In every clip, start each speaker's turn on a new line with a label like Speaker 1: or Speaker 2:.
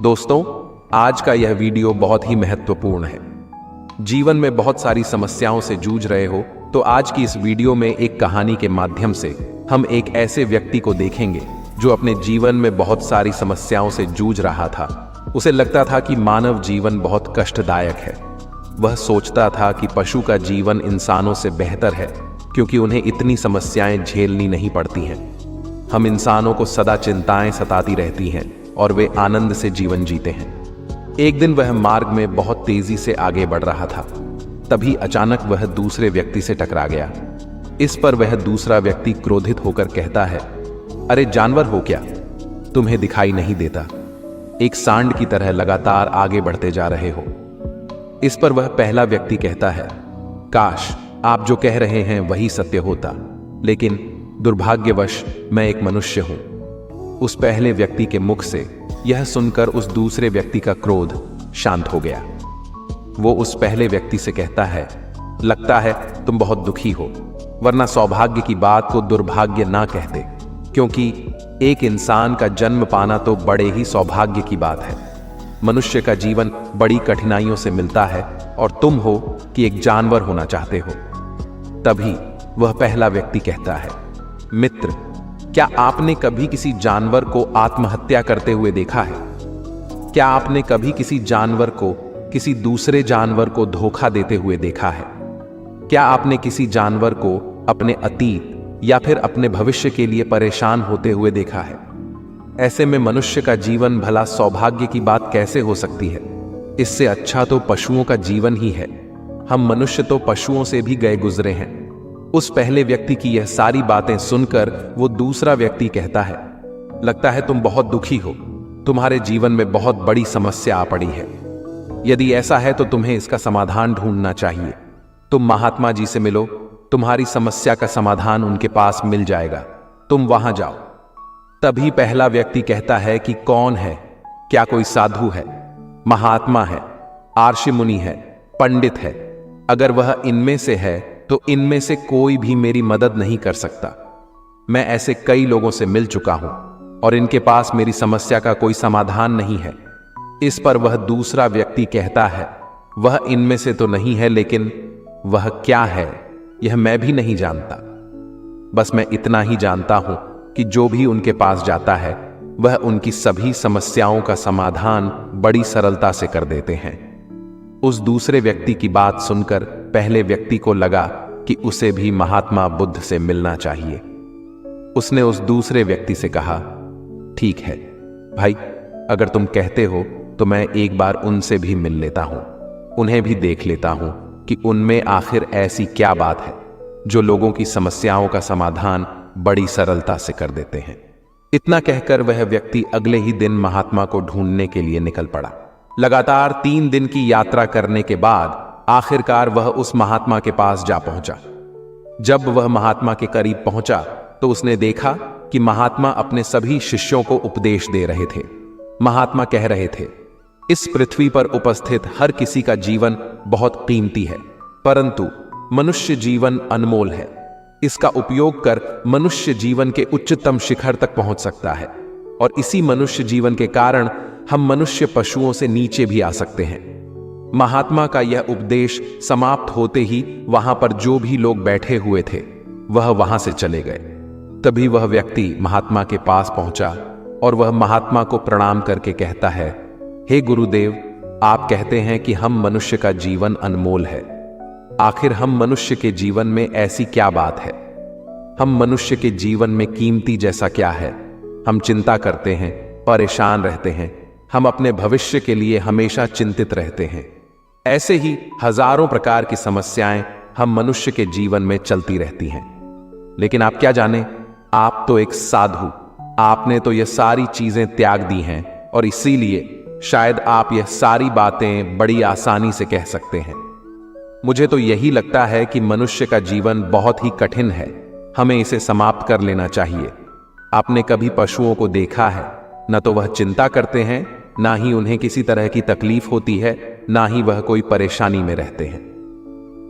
Speaker 1: दोस्तों, आज का यह वीडियो बहुत ही महत्वपूर्ण है। जीवन में बहुत सारी समस्याओं से जूझ रहे हो तो आज की इस वीडियो में एक कहानी के माध्यम से हम एक ऐसे व्यक्ति को देखेंगे जो अपने जीवन में बहुत सारी समस्याओं से जूझ रहा था। उसे लगता था कि मानव जीवन बहुत कष्टदायक है। वह सोचता था कि पशु का जीवन इंसानों से बेहतर है क्योंकि उन्हें इतनी समस्याएं झेलनी नहीं पड़ती हैं। हम इंसानों को सदा चिंताएं सताती रहती हैं और वे आनंद से जीवन जीते हैं। एक दिन वह मार्ग में बहुत तेजी से आगे बढ़ रहा था। तभी अचानक वह दूसरे व्यक्ति से टकरा गया। इस पर वह दूसरा व्यक्ति क्रोधित होकर कहता है, अरे जानवर हो क्या, तुम्हें दिखाई नहीं देता? एक सांड की तरह लगातार आगे बढ़ते जा रहे हो। इस पर वह पहला व्यक्ति कहता है, काश आप जो कह रहे हैं वही सत्य होता, लेकिन दुर्भाग्यवश मैं एक मनुष्य हूं। उस पहले व्यक्ति के मुख से यह सुनकर उस दूसरे व्यक्ति का क्रोध शांत हो गया। वो उस पहले व्यक्ति से कहता है, लगता है तुम बहुत दुखी हो, वरना सौभाग्य की बात को दुर्भाग्य ना कहते, क्योंकि एक इंसान का जन्म पाना तो बड़े ही सौभाग्य की बात है। मनुष्य का जीवन बड़ी कठिनाइयों से मिलता है और तुम हो कि एक जानवर होना चाहते हो। तभी वह पहला व्यक्ति कहता है, मित्र, क्या आपने कभी किसी जानवर को आत्महत्या करते हुए देखा है? क्या आपने कभी किसी जानवर को किसी दूसरे जानवर को धोखा देते हुए देखा है? क्या आपने किसी जानवर को अपने अतीत या फिर अपने भविष्य के लिए परेशान होते हुए देखा है? ऐसे में मनुष्य का जीवन भला सौभाग्य की बात कैसे हो सकती है? इससे अच्छा तो पशुओं का जीवन ही है। हम मनुष्य तो पशुओं से भी गए गुजरे हैं। उस पहले व्यक्ति की यह सारी बातें सुनकर वो दूसरा व्यक्ति कहता है, लगता है तुम बहुत दुखी हो, तुम्हारे जीवन में बहुत बड़ी समस्या आ पड़ी है। यदि ऐसा है तो तुम्हें इसका समाधान ढूंढना चाहिए। तुम महात्मा जी से मिलो, तुम्हारी समस्या का समाधान उनके पास मिल जाएगा, तुम वहां जाओ। तभी पहला व्यक्ति कहता है कि कौन है? क्या कोई साधु है, महात्मा है, आर्षि मुनि है, पंडित है? अगर वह इनमें से है तो इनमें से कोई भी मेरी मदद नहीं कर सकता। मैं ऐसे कई लोगों से मिल चुका हूं और इनके पास मेरी समस्या का कोई समाधान नहीं है। इस पर वह दूसरा व्यक्ति कहता है, वह इनमें से तो नहीं है, लेकिन वह क्या है यह मैं भी नहीं जानता। बस मैं इतना ही जानता हूं कि जो भी उनके पास जाता है वह उनकी सभी समस्याओं का समाधान बड़ी सरलता से कर देते हैं। उस दूसरे व्यक्ति की बात सुनकर पहले व्यक्ति को लगा कि उसे भी महात्मा बुद्ध से मिलना चाहिए। उसने उस दूसरे व्यक्ति से कहा, ठीक है भाई, अगर तुम कहते हो तो मैं एक बार उनसे भी मिल लेता हूं, उन्हें भी देख लेता हूं कि उनमें आखिर ऐसी क्या बात है जो लोगों की समस्याओं का समाधान बड़ी सरलता से कर देते हैं। इतना कहकर वह व्यक्ति अगले ही दिन महात्मा को ढूंढने के लिए निकल पड़ा। लगातार 3 दिन की यात्रा करने के बाद आखिरकार वह उस महात्मा के पास जा पहुंचा। जब वह महात्मा के करीब पहुंचा तो उसने देखा कि महात्मा अपने सभी शिष्यों को उपदेश दे रहे थे। महात्मा कह रहे थे, इस पृथ्वी पर उपस्थित हर किसी का जीवन बहुत कीमती है, परंतु मनुष्य जीवन अनमोल है। इसका उपयोग कर मनुष्य जीवन के उच्चतम शिखर तक पहुंच सकता है और इसी मनुष्य जीवन के कारण हम मनुष्य पशुओं से नीचे भी आ सकते हैं। महात्मा का यह उपदेश समाप्त होते ही वहां पर जो भी लोग बैठे हुए थे वह वहां से चले गए। तभी वह व्यक्ति महात्मा के पास पहुंचा और वह महात्मा को प्रणाम करके कहता है, हे गुरुदेव, आप कहते हैं कि हम मनुष्य का जीवन अनमोल है। आखिर हम मनुष्य के जीवन में ऐसी क्या बात है? हम मनुष्य के जीवन में कीमती जैसा क्या है? हम चिंता करते हैं, परेशान रहते हैं, हम अपने भविष्य के लिए हमेशा चिंतित रहते हैं। ऐसे ही हजारों प्रकार की समस्याएं हम मनुष्य के जीवन में चलती रहती हैं। लेकिन आप क्या जाने, आप तो एक साधु, आपने तो यह सारी चीजें त्याग दी हैं और इसीलिए शायद आप यह सारी बातें बड़ी आसानी से कह सकते हैं। मुझे तो यही लगता है कि मनुष्य का जीवन बहुत ही कठिन है, हमें इसे समाप्त कर लेना चाहिए। आपने कभी पशुओं को देखा है? न तो वह चिंता करते हैं, ना ही उन्हें किसी तरह की तकलीफ होती है, ना ही वह कोई परेशानी में रहते हैं।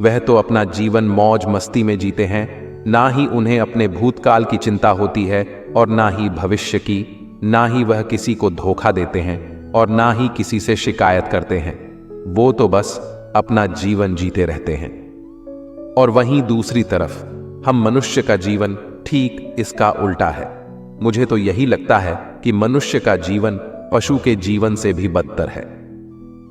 Speaker 1: वह तो अपना जीवन मौज मस्ती में जीते हैं, ना ही उन्हें अपने भूतकाल की चिंता होती है और ना ही भविष्य की, ना ही वह किसी को धोखा देते हैं, और ना ही किसी से शिकायत करते हैं। वो तो बस अपना जीवन जीते रहते हैं। और वहीं दूसरी तरफ हम मनुष्य का जीवन ठीक इसका उल्टा है। मुझे तो यही लगता है कि मनुष्य का जीवन पशु के जीवन से भी बदतर है।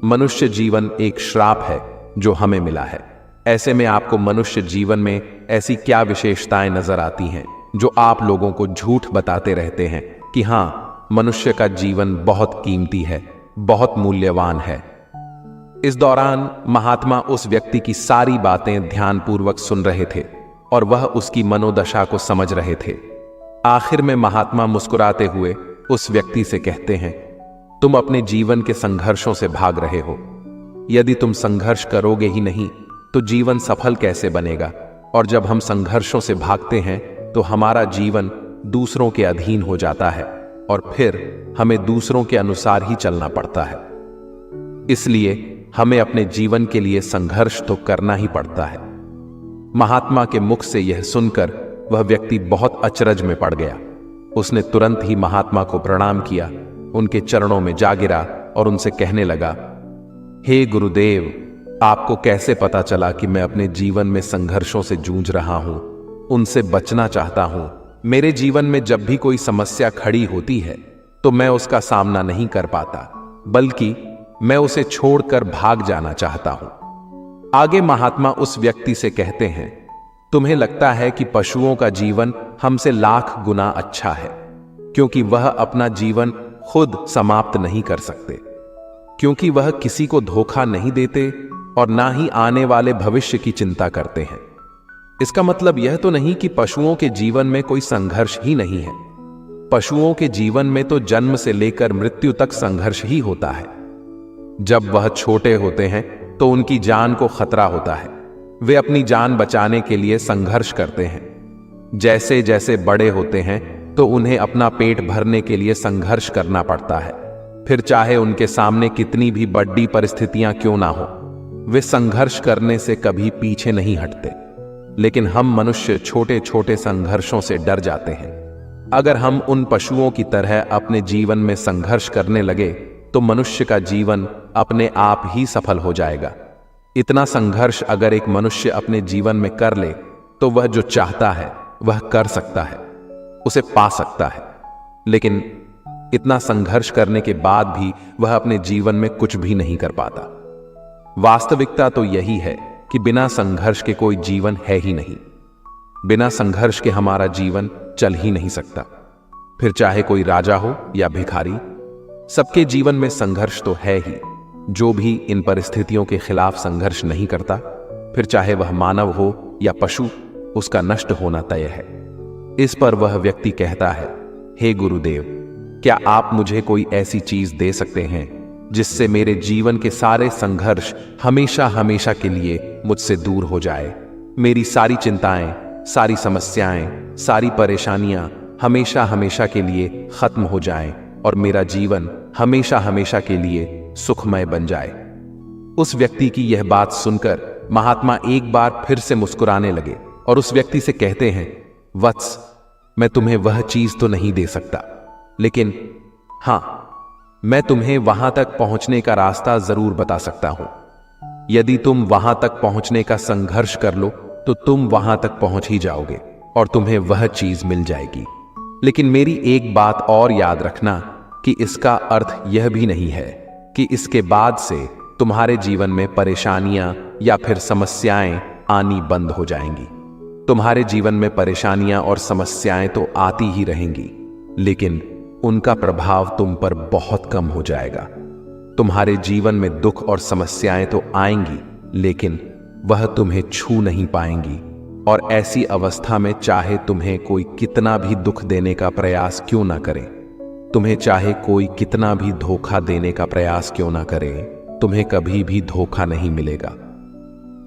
Speaker 1: मनुष्य जीवन एक श्राप है जो हमें मिला है। ऐसे में आपको मनुष्य जीवन में ऐसी क्या विशेषताएं नजर आती हैं जो आप लोगों को झूठ बताते रहते हैं कि हां, मनुष्य का जीवन बहुत कीमती है, बहुत मूल्यवान है। इस दौरान महात्मा उस व्यक्ति की सारी बातें ध्यानपूर्वक सुन रहे थे और वह उसकी मनोदशा को समझ रहे थे। आखिर में महात्मा मुस्कुराते हुए उस व्यक्ति से कहते हैं, तुम अपने जीवन के संघर्षों से भाग रहे हो। यदि तुम संघर्ष करोगे ही नहीं तो जीवन सफल कैसे बनेगा? और जब हम संघर्षों से भागते हैं तो हमारा जीवन दूसरों के अधीन हो जाता है और फिर हमें दूसरों के अनुसार ही चलना पड़ता है। इसलिए हमें अपने जीवन के लिए संघर्ष तो करना ही पड़ता है। महात्मा के मुख से यह सुनकर वह व्यक्ति बहुत अचरज में पड़ गया। उसने तुरंत ही महात्मा को प्रणाम किया, उनके चरणों में जा गिरा और उनसे कहने लगा, हे गुरुदेव, आपको कैसे पता चला कि मैं अपने जीवन में संघर्षों से जूझ रहा हूं, उनसे बचना चाहता हूं? मेरे जीवन में जब भी कोई समस्या खड़ी होती है तो मैं उसका सामना नहीं कर पाता, बल्कि मैं उसे छोड़कर भाग जाना चाहता हूं। आगे महात्मा उस व्यक्ति से कहते हैं, तुम्हें लगता है कि पशुओं का जीवन हमसे लाख गुना अच्छा है, क्योंकि वह अपना जीवन खुद समाप्त नहीं कर सकते, क्योंकि वह किसी को धोखा नहीं देते और ना ही आने वाले भविष्य की चिंता करते हैं। इसका मतलब यह तो नहीं कि पशुओं के जीवन में कोई संघर्ष ही नहीं है। पशुओं के जीवन में तो जन्म से लेकर मृत्यु तक संघर्ष ही होता है। जब वह छोटे होते हैं तो उनकी जान को खतरा होता है। वे अपनी जान बचाने के लिए संघर्ष करते हैं। जैसे जैसे बड़े होते हैं तो उन्हें अपना पेट भरने के लिए संघर्ष करना पड़ता है। फिर चाहे उनके सामने कितनी भी बड़ी परिस्थितियां क्यों ना हो, वे संघर्ष करने से कभी पीछे नहीं हटते। लेकिन हम मनुष्य छोटे छोटे संघर्षों से डर जाते हैं। अगर हम उन पशुओं की तरह अपने जीवन में संघर्ष करने लगे तो मनुष्य का जीवन अपने आप ही सफल हो जाएगा। इतना संघर्ष अगर एक मनुष्य अपने जीवन में कर ले तो वह जो चाहता है वह कर सकता है, उसे पा सकता है। लेकिन इतना संघर्ष करने के बाद भी वह अपने जीवन में कुछ भी नहीं कर पाता। वास्तविकता तो यही है कि बिना संघर्ष के कोई जीवन है ही नहीं। बिना संघर्ष के हमारा जीवन चल ही नहीं सकता। फिर चाहे कोई राजा हो या भिखारी, सबके जीवन में संघर्ष तो है ही। जो भी इन परिस्थितियों के खिलाफ संघर्ष नहीं करता, फिर चाहे वह मानव हो या पशु, उसका नष्ट होना तय है। इस पर वह व्यक्ति कहता है, हे गुरुदेव, क्या आप मुझे कोई ऐसी चीज दे सकते हैं जिससे मेरे जीवन के सारे संघर्ष हमेशा हमेशा के लिए मुझसे दूर हो जाए? मेरी सारी चिंताएं, सारी समस्याएं, सारी परेशानियां हमेशा हमेशा के लिए खत्म हो जाएं और मेरा जीवन हमेशा हमेशा के लिए सुखमय बन जाए। उस व्यक्ति की यह बात सुनकर महात्मा एक बार फिर से मुस्कुराने लगे और उस व्यक्ति से कहते हैं, वत्स, मैं तुम्हें वह चीज तो नहीं दे सकता, लेकिन हां, मैं तुम्हें वहां तक पहुंचने का रास्ता जरूर बता सकता हूं। यदि तुम वहां तक पहुंचने का संघर्ष कर लो तो तुम वहां तक पहुंच ही जाओगे और तुम्हें वह चीज मिल जाएगी। लेकिन मेरी एक बात और याद रखना कि इसका अर्थ यह भी नहीं है कि इसके बाद से तुम्हारे जीवन में परेशानियां या फिर समस्याएं आनी बंद हो जाएंगी। तुम्हारे जीवन में परेशानियां और समस्याएं तो आती ही रहेंगी, लेकिन उनका प्रभाव तुम पर बहुत कम हो जाएगा। तुम्हारे जीवन में दुख और समस्याएं तो आएंगी, लेकिन वह तुम्हें छू नहीं पाएंगी। और ऐसी अवस्था में चाहे तुम्हें कोई कितना भी दुख देने का प्रयास क्यों ना करे, तुम्हें चाहे कोई कितना भी धोखा देने का प्रयास क्यों ना करे, तुम्हें कभी भी धोखा नहीं मिलेगा।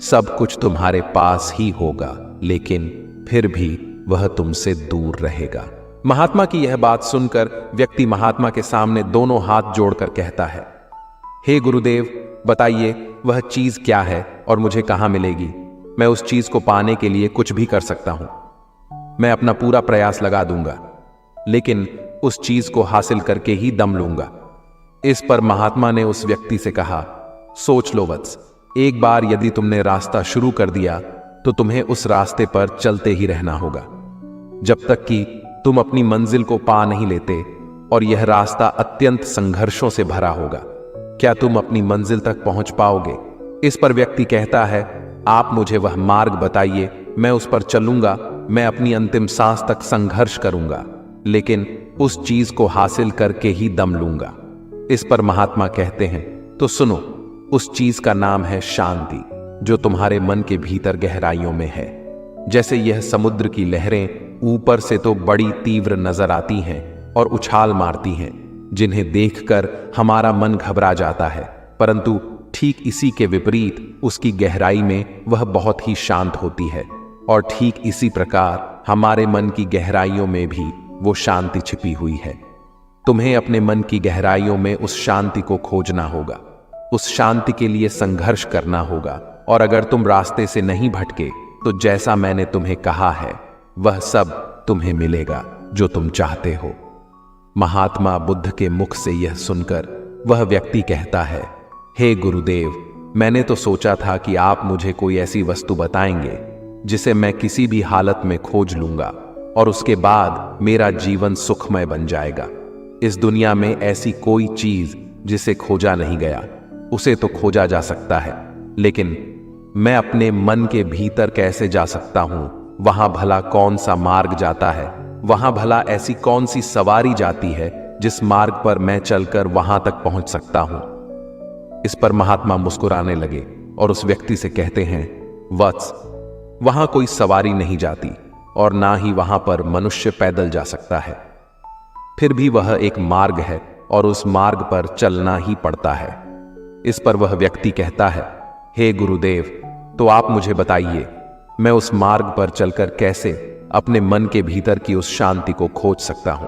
Speaker 1: सब कुछ तुम्हारे पास ही होगा, लेकिन फिर भी वह तुमसे दूर रहेगा। महात्मा की यह बात सुनकर व्यक्ति महात्मा के सामने दोनों हाथ जोड़कर कहता है, हे गुरुदेव, बताइए वह चीज क्या है और मुझे कहां मिलेगी? मैं उस चीज को पाने के लिए कुछ भी कर सकता हूं। मैं अपना पूरा प्रयास लगा दूंगा, लेकिन उस चीज को हासिल करके ही दम लूंगा। इस पर महात्मा ने उस व्यक्ति से कहा, सोच लो वत्स, एक बार यदि तुमने रास्ता शुरू कर दिया तो तुम्हें उस रास्ते पर चलते ही रहना होगा जब तक कि तुम अपनी मंजिल को पा नहीं लेते, और यह रास्ता अत्यंत संघर्षों से भरा होगा। क्या तुम अपनी मंजिल तक पहुंच पाओगे? इस पर व्यक्ति कहता है, आप मुझे वह मार्ग बताइए, मैं उस पर चलूंगा, मैं अपनी अंतिम सांस तक संघर्ष करूंगा, लेकिन उस चीज को हासिल करके ही दम लूंगा। इस पर महात्मा कहते हैं, तो सुनो, उस चीज का नाम है शांति, जो तुम्हारे मन के भीतर गहराइयों में है। जैसे यह समुद्र की लहरें ऊपर से तो बड़ी तीव्र नजर आती हैं और उछाल मारती हैं, जिन्हें देखकर हमारा मन घबरा जाता है, परंतु ठीक इसी के विपरीत उसकी गहराई में वह बहुत ही शांत होती है। और ठीक इसी प्रकार हमारे मन की गहराइयों में भी वो शांति छिपी हुई है। तुम्हें अपने मन की गहराइयों में उस शांति को खोजना होगा, उस शांति के लिए संघर्ष करना होगा, और अगर तुम रास्ते से नहीं भटके तो जैसा मैंने तुम्हें कहा है वह सब तुम्हें मिलेगा जो तुम चाहते हो। महात्मा बुद्ध के मुख से यह सुनकर वह व्यक्ति कहता है, हे गुरुदेव, मैंने तो सोचा था कि आप मुझे कोई ऐसी वस्तु बताएंगे जिसे मैं किसी भी हालत में खोज लूंगा और उसके बाद मेरा जीवन सुखमय बन जाएगा। इस दुनिया में ऐसी कोई चीज जिसे खोजा नहीं गया, उसे तो खोजा जा सकता है, लेकिन मैं अपने मन के भीतर कैसे जा सकता हूं? वहां भला कौन सा मार्ग जाता है? वहां भला ऐसी कौन सी सवारी जाती है जिस मार्ग पर मैं चलकर वहां तक पहुंच सकता हूं? इस पर महात्मा मुस्कुराने लगे और उस व्यक्ति से कहते हैं, वत्स, वहां कोई सवारी नहीं जाती और ना ही वहां पर मनुष्य पैदल जा सकता है। फिर भी वह एक मार्ग है और उस मार्ग पर चलना ही पड़ता है। इस पर वह व्यक्ति कहता है, हे गुरुदेव, तो आप मुझे बताइए, मैं उस मार्ग पर चलकर कैसे अपने मन के भीतर की उस शांति को खोज सकता हूं?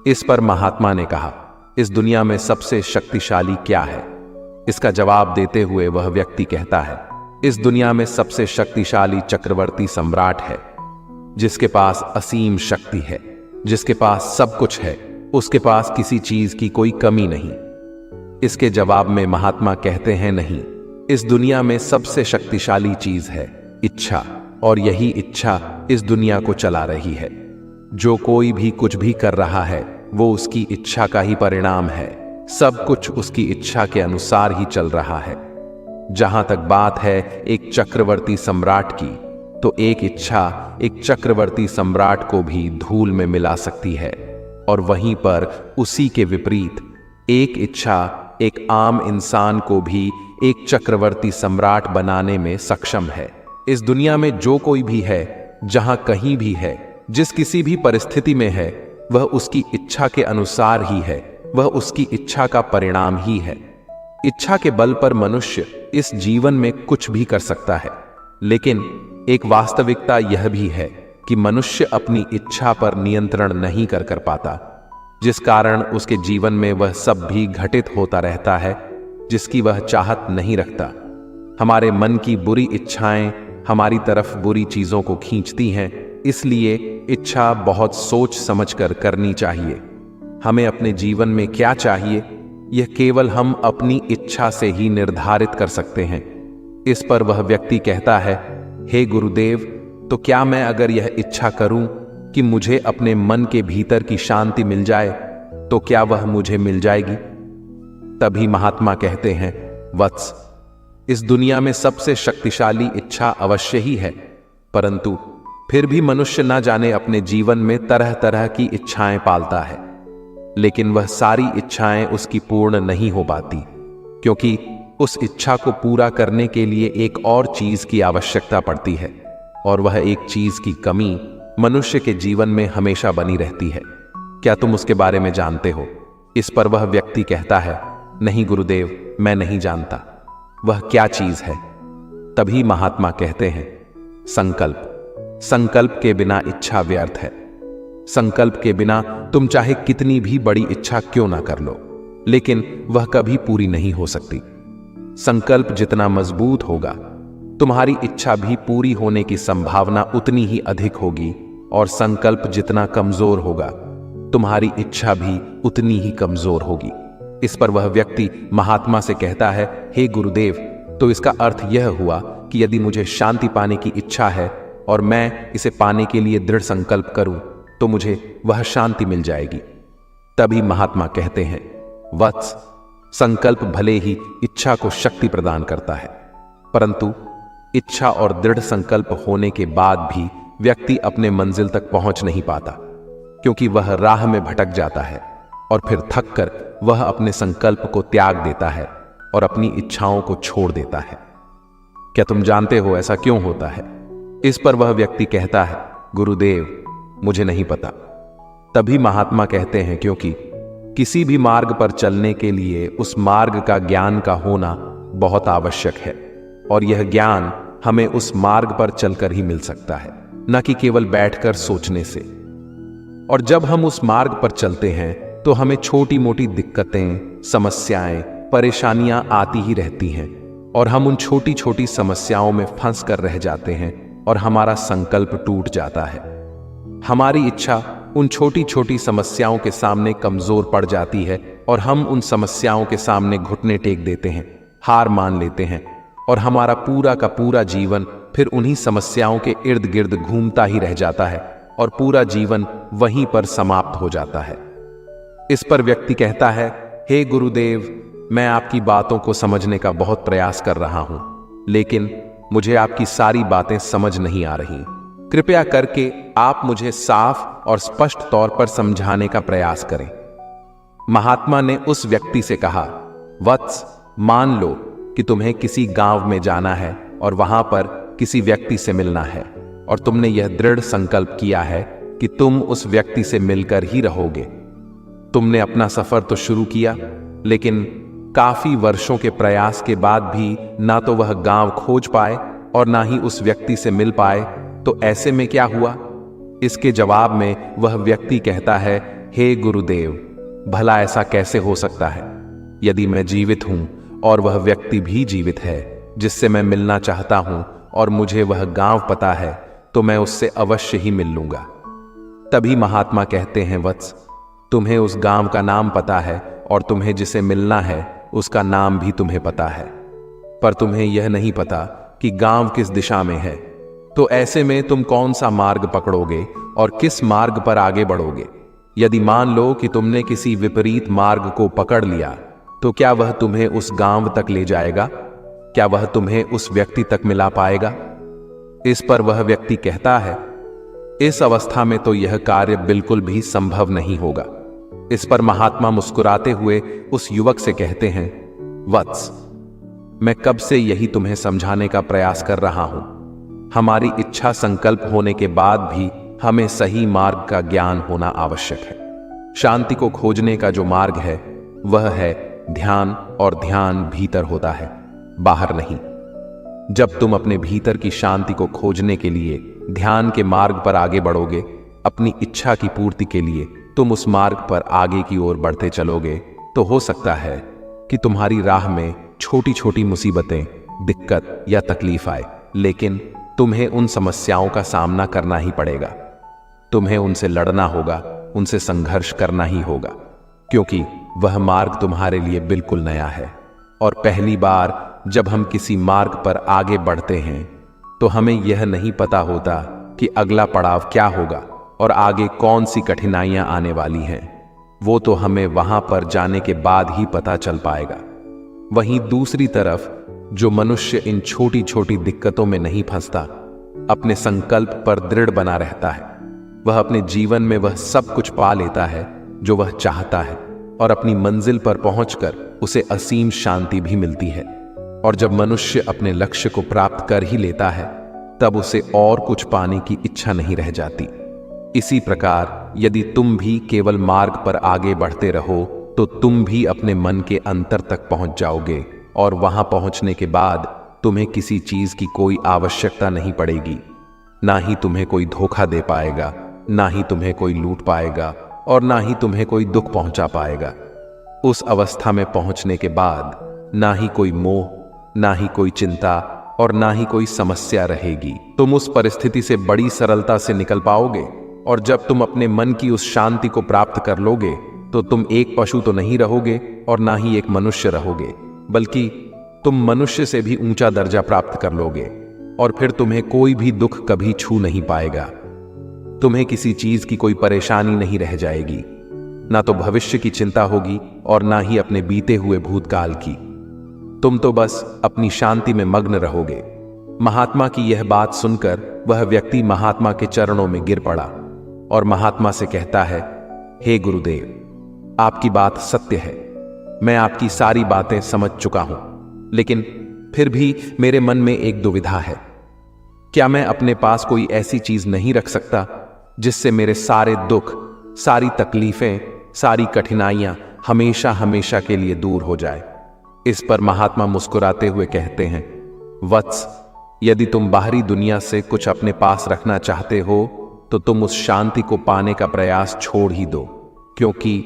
Speaker 1: इस पर महात्मा ने कहा, इस दुनिया में सबसे शक्तिशाली क्या है? इसका जवाब देते हुए वह व्यक्ति कहता है, इस दुनिया में सबसे शक्तिशाली चक्रवर्ती सम्राट है, जिसके पास असीम शक्ति है, जिसके पास सब कुछ है, उसके पास किसी चीज की कोई कमी नहीं। इसके जवाब में महात्मा कहते हैं, नहीं, इस दुनिया में सबसे शक्तिशाली चीज है इच्छा, और यही इच्छा इस दुनिया को चला रही है। जो कोई भी कुछ भी कर रहा है वो उसकी इच्छा का ही परिणाम है। सब कुछ उसकी इच्छा के अनुसार ही चल रहा है। जहां तक बात है एक चक्रवर्ती सम्राट की, तो एक इच्छा एक चक्रवर्ती सम्राट को भी धूल में मिला सकती है, और वहीं पर उसी के विपरीत एक इच्छा एक आम इंसान को भी एक चक्रवर्ती सम्राट बनाने में सक्षम है। इस दुनिया में जो कोई भी है, जहां कहीं भी है, जिस किसी भी परिस्थिति में है, वह उसकी इच्छा के अनुसार ही है, वह उसकी इच्छा का परिणाम ही है। इच्छा के बल पर मनुष्य इस जीवन में कुछ भी कर सकता है, लेकिन एक वास्तविकता यह भी है कि मनुष्य अपनी इच्छा पर नियंत्रण नहीं कर पाता, जिस कारण उसके जीवन में वह सब भी घटित होता रहता है जिसकी वह चाहत नहीं रखता। हमारे मन की बुरी इच्छाएं हमारी तरफ बुरी चीजों को खींचती हैं, इसलिए इच्छा बहुत सोच समझकर करनी चाहिए। हमें अपने जीवन में क्या चाहिए, यह केवल हम अपनी इच्छा से ही निर्धारित कर सकते हैं। इस पर वह व्यक्ति कहता है, हे गुरुदेव, तो क्या मैं अगर यह इच्छा करूं कि मुझे अपने मन के भीतर की शांति मिल जाए, तो क्या वह मुझे मिल जाएगी? तभी महात्मा कहते हैं, वत्स, इस दुनिया में सबसे शक्तिशाली इच्छा अवश्य ही है, परंतु फिर भी मनुष्य ना जाने अपने जीवन में तरह तरह की इच्छाएं पालता है, लेकिन वह सारी इच्छाएं उसकी पूर्ण नहीं हो पाती, क्योंकि उस इच्छा को पूरा करने के लिए एक और चीज की आवश्यकता पड़ती है, और वह एक चीज की कमी मनुष्य के जीवन में हमेशा बनी रहती है। क्या तुम उसके बारे में जानते हो? इस पर वह व्यक्ति कहता है, नहीं गुरुदेव, मैं नहीं जानता। वह क्या चीज है? तभी महात्मा कहते हैं, संकल्प। संकल्प के बिना इच्छा व्यर्थ है। संकल्प के बिना तुम चाहे कितनी भी बड़ी इच्छा क्यों ना कर लो, लेकिन वह कभी पूरी नहीं हो सकती। संकल्प जितना मजबूत होगा, तुम्हारी इच्छा भी पूरी होने की संभावना उतनी ही अधिक होगी, और संकल्प जितना कमजोर होगा, तुम्हारी इच्छा भी उतनी ही कमजोर होगी। इस पर वह व्यक्ति महात्मा से कहता है, हे गुरुदेव, तो इसका अर्थ यह हुआ कि यदि मुझे शांति पाने की इच्छा है और मैं इसे पाने के लिए दृढ़ संकल्प करूं तो मुझे वह शांति मिल जाएगी। तभी महात्मा कहते हैं, वत्स, संकल्प भले ही इच्छा को शक्ति प्रदान करता है, परंतु इच्छा और दृढ़ संकल्प होने के बाद भी व्यक्ति अपने मंजिल तक पहुंच नहीं पाता, क्योंकि वह राह में भटक जाता है और फिर थक कर वह अपने संकल्प को त्याग देता है और अपनी इच्छाओं को छोड़ देता है। क्या तुम जानते हो ऐसा क्यों होता है? इस पर वह व्यक्ति कहता है, गुरुदेव, मुझे नहीं पता। तभी महात्मा कहते हैं, क्योंकि किसी भी मार्ग पर चलने के लिए उस मार्ग का ज्ञान का होना बहुत आवश्यक है, और यह ज्ञान हमें उस मार्ग पर चलकर ही मिल सकता है, न कि केवल बैठकर सोचने से। और जब हम उस मार्ग पर चलते हैं तो हमें छोटी मोटी दिक्कतें, समस्याएं, परेशानियां आती ही रहती हैं, और हम उन छोटी छोटी समस्याओं में फंस कर रह जाते हैं और हमारा संकल्प टूट जाता है। हमारी इच्छा उन छोटी छोटी समस्याओं के सामने कमजोर पड़ जाती है और हम उन समस्याओं के सामने घुटने टेक देते हैं, हार मान लेते हैं, और हमारा पूरा का पूरा जीवन फिर उन्हीं समस्याओं के इर्द गिर्द घूमता ही रह जाता है और पूरा जीवन वहीं पर समाप्त हो जाता है। इस पर व्यक्ति कहता है, हे गुरुदेव, मैं आपकी बातों को समझने का बहुत प्रयास कर रहा हूं, लेकिन मुझे आपकी सारी बातें समझ नहीं आ रही। कृपया करके आप मुझे साफ और स्पष्ट तौर पर समझाने का प्रयास करें। महात्मा ने उस व्यक्ति से कहा, वत्स, मान लो कि तुम्हें किसी गांव में जाना है और वहां पर किसी व्यक्ति से मिलना है, और तुमने यह दृढ़ संकल्प किया है कि तुम उस व्यक्ति से मिलकर ही रहोगे। तुमने अपना सफर तो शुरू किया, लेकिन काफी वर्षों के प्रयास के बाद भी ना तो वह गांव खोज पाए और ना ही उस व्यक्ति से मिल पाए, तो ऐसे में क्या हुआ? इसके जवाब में वह व्यक्ति कहता है, हे गुरुदेव, भला ऐसा कैसे हो सकता है? यदि मैं जीवित हूं और वह व्यक्ति भी जीवित है जिससे मैं मिलना चाहता हूं, और मुझे वह गांव पता है, तो मैं उससे अवश्य ही मिल लूंगा। तभी महात्मा कहते हैं, वत्स, तुम्हें उस गांव का नाम पता है और तुम्हें जिसे मिलना है उसका नाम भी तुम्हें पता है, पर तुम्हें यह नहीं पता कि गांव किस दिशा में है। तो ऐसे में तुम कौन सा मार्ग पकड़ोगे और किस मार्ग पर आगे बढ़ोगे? यदि मान लो कि तुमने किसी विपरीत मार्ग को पकड़ लिया, तो क्या वह तुम्हें उस गांव तक ले जाएगा? क्या वह तुम्हें उस व्यक्ति तक मिला पाएगा? इस पर वह व्यक्ति कहता है, इस अवस्था में तो यह कार्य बिल्कुल भी संभव नहीं होगा। इस पर महात्मा मुस्कुराते हुए उस युवक से कहते हैं, वत्स, मैं कब से यही तुम्हें समझाने का प्रयास कर रहा हूं। हमारी इच्छा संकल्प होने के बाद भी हमें सही मार्ग का ज्ञान होना आवश्यक है। शांति को खोजने का जो मार्ग है वह है ध्यान, और ध्यान भीतर होता है, बाहर नहीं। जब तुम अपने भीतर की शांति को खोजने के लिए ध्यान के मार्ग पर आगे बढ़ोगे, अपनी इच्छा की पूर्ति के लिए तुम उस मार्ग पर आगे की ओर बढ़ते चलोगे, तो हो सकता है कि तुम्हारी राह में छोटी छोटी मुसीबतें, दिक्कत या तकलीफ आए, लेकिन तुम्हें उन समस्याओं का सामना करना ही पड़ेगा। तुम्हें उनसे लड़ना होगा, उनसे संघर्ष करना ही होगा, क्योंकि वह मार्ग तुम्हारे लिए बिल्कुल नया है। और पहली बार जब हम किसी मार्ग पर आगे बढ़ते हैं तो हमें यह नहीं पता होता कि अगला पड़ाव क्या होगा और आगे कौन सी कठिनाइयां आने वाली हैं। वो तो हमें वहां पर जाने के बाद ही पता चल पाएगा। वहीं दूसरी तरफ जो मनुष्य इन छोटी छोटी दिक्कतों में नहीं फंसता, अपने संकल्प पर दृढ़ बना रहता है, वह अपने जीवन में वह सब कुछ पा लेता है जो वह चाहता है, और अपनी मंजिल पर पहुंचकर उसे असीम शांति भी मिलती है। और जब मनुष्य अपने लक्ष्य को प्राप्त कर ही लेता है, तब उसे और कुछ पाने की इच्छा नहीं रह जाती। इसी प्रकार यदि तुम भी केवल मार्ग पर आगे बढ़ते रहो, तो तुम भी अपने मन के अंतर तक पहुंच जाओगे, और वहां पहुंचने के बाद तुम्हें किसी चीज की कोई आवश्यकता नहीं पड़ेगी। ना ही तुम्हें कोई धोखा दे पाएगा, ना ही तुम्हें कोई लूट पाएगा, और ना ही तुम्हें कोई दुख पहुंचा पाएगा। उस अवस्था में पहुंचने के बाद ना ही कोई मोह, ना ही कोई चिंता, और ना ही कोई समस्या रहेगी। तुम उस परिस्थिति से बड़ी सरलता से निकल पाओगे, और जब तुम अपने मन की उस शांति को प्राप्त कर लोगे, तो तुम एक पशु तो नहीं रहोगे और ना ही एक मनुष्य रहोगे, बल्कि तुम मनुष्य से भी ऊंचा दर्जा प्राप्त कर लोगे और फिर तुम्हें कोई भी दुख कभी छू नहीं पाएगा। तुम्हें किसी चीज की कोई परेशानी नहीं रह जाएगी, ना तो भविष्य की चिंता होगी और ना ही अपने बीते हुए भूतकाल की। तुम तो बस अपनी शांति में मग्न रहोगे। महात्मा की यह बात सुनकर वह व्यक्ति महात्मा के चरणों में गिर पड़ा और महात्मा से कहता है, हे गुरुदेव, आपकी बात सत्य है। मैं आपकी सारी बातें समझ चुका हूं, लेकिन फिर भी मेरे मन में एक दुविधा है। क्या मैं अपने पास कोई ऐसी चीज नहीं रख सकता जिससे मेरे सारे दुख, सारी तकलीफें, सारी कठिनाइयां हमेशा हमेशा के लिए दूर हो जाए? इस पर महात्मा मुस्कुराते हुए कहते हैं, वत्स, यदि तुम बाहरी दुनिया से कुछ अपने पास रखना चाहते हो तो तुम उस शांति को पाने का प्रयास छोड़ ही दो, क्योंकि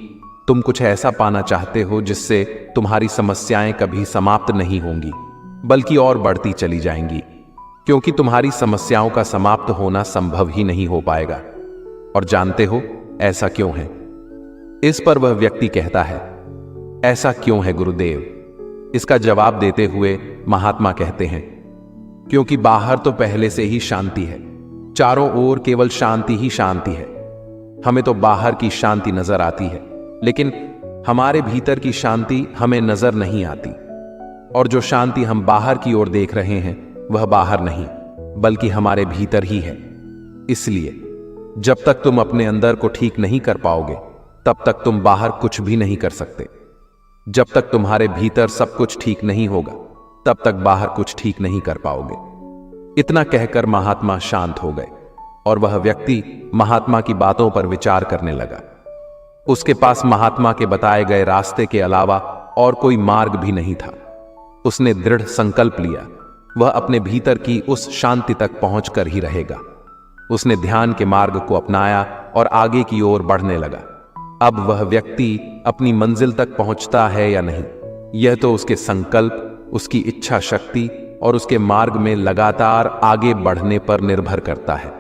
Speaker 1: तुम कुछ ऐसा पाना चाहते हो जिससे तुम्हारी समस्याएं कभी समाप्त नहीं होंगी, बल्कि और बढ़ती चली जाएंगी, क्योंकि तुम्हारी समस्याओं का समाप्त होना संभव ही नहीं हो पाएगा। और जानते हो ऐसा क्यों है? इस पर वह व्यक्ति कहता है, ऐसा क्यों है गुरुदेव? इसका जवाब देते हुए महात्मा कहते हैं, क्योंकि बाहर तो पहले से ही शांति है, चारों ओर केवल शांति ही शांति है। हमें तो बाहर की शांति नजर आती है, लेकिन हमारे भीतर की शांति हमें नजर नहीं आती। और जो शांति हम बाहर की ओर देख रहे हैं वह बाहर नहीं, बल्कि हमारे भीतर ही है। इसलिए जब तक तुम अपने अंदर को ठीक नहीं कर पाओगे, तब तक तुम बाहर कुछ भी नहीं कर सकते। जब तक तुम्हारे भीतर सब कुछ ठीक नहीं होगा, तब तक बाहर कुछ ठीक नहीं कर पाओगे। इतना कहकर महात्मा शांत हो गए और वह व्यक्ति महात्मा की बातों पर विचार करने लगा। उसके पास महात्मा के बताए गए रास्ते के अलावा और कोई मार्ग भी नहीं था। उसने दृढ़ संकल्प लिया, वह अपने भीतर की उस शांति तक पहुंचकर ही रहेगा। उसने ध्यान के मार्ग को अपनाया और आगे की ओर बढ़ने लगा। अब वह व्यक्ति अपनी मंजिल तक पहुंचता है या नहीं, यह तो उसके संकल्प, उसकी इच्छा शक्ति और उसके मार्ग में लगातार आगे बढ़ने पर निर्भर करता है।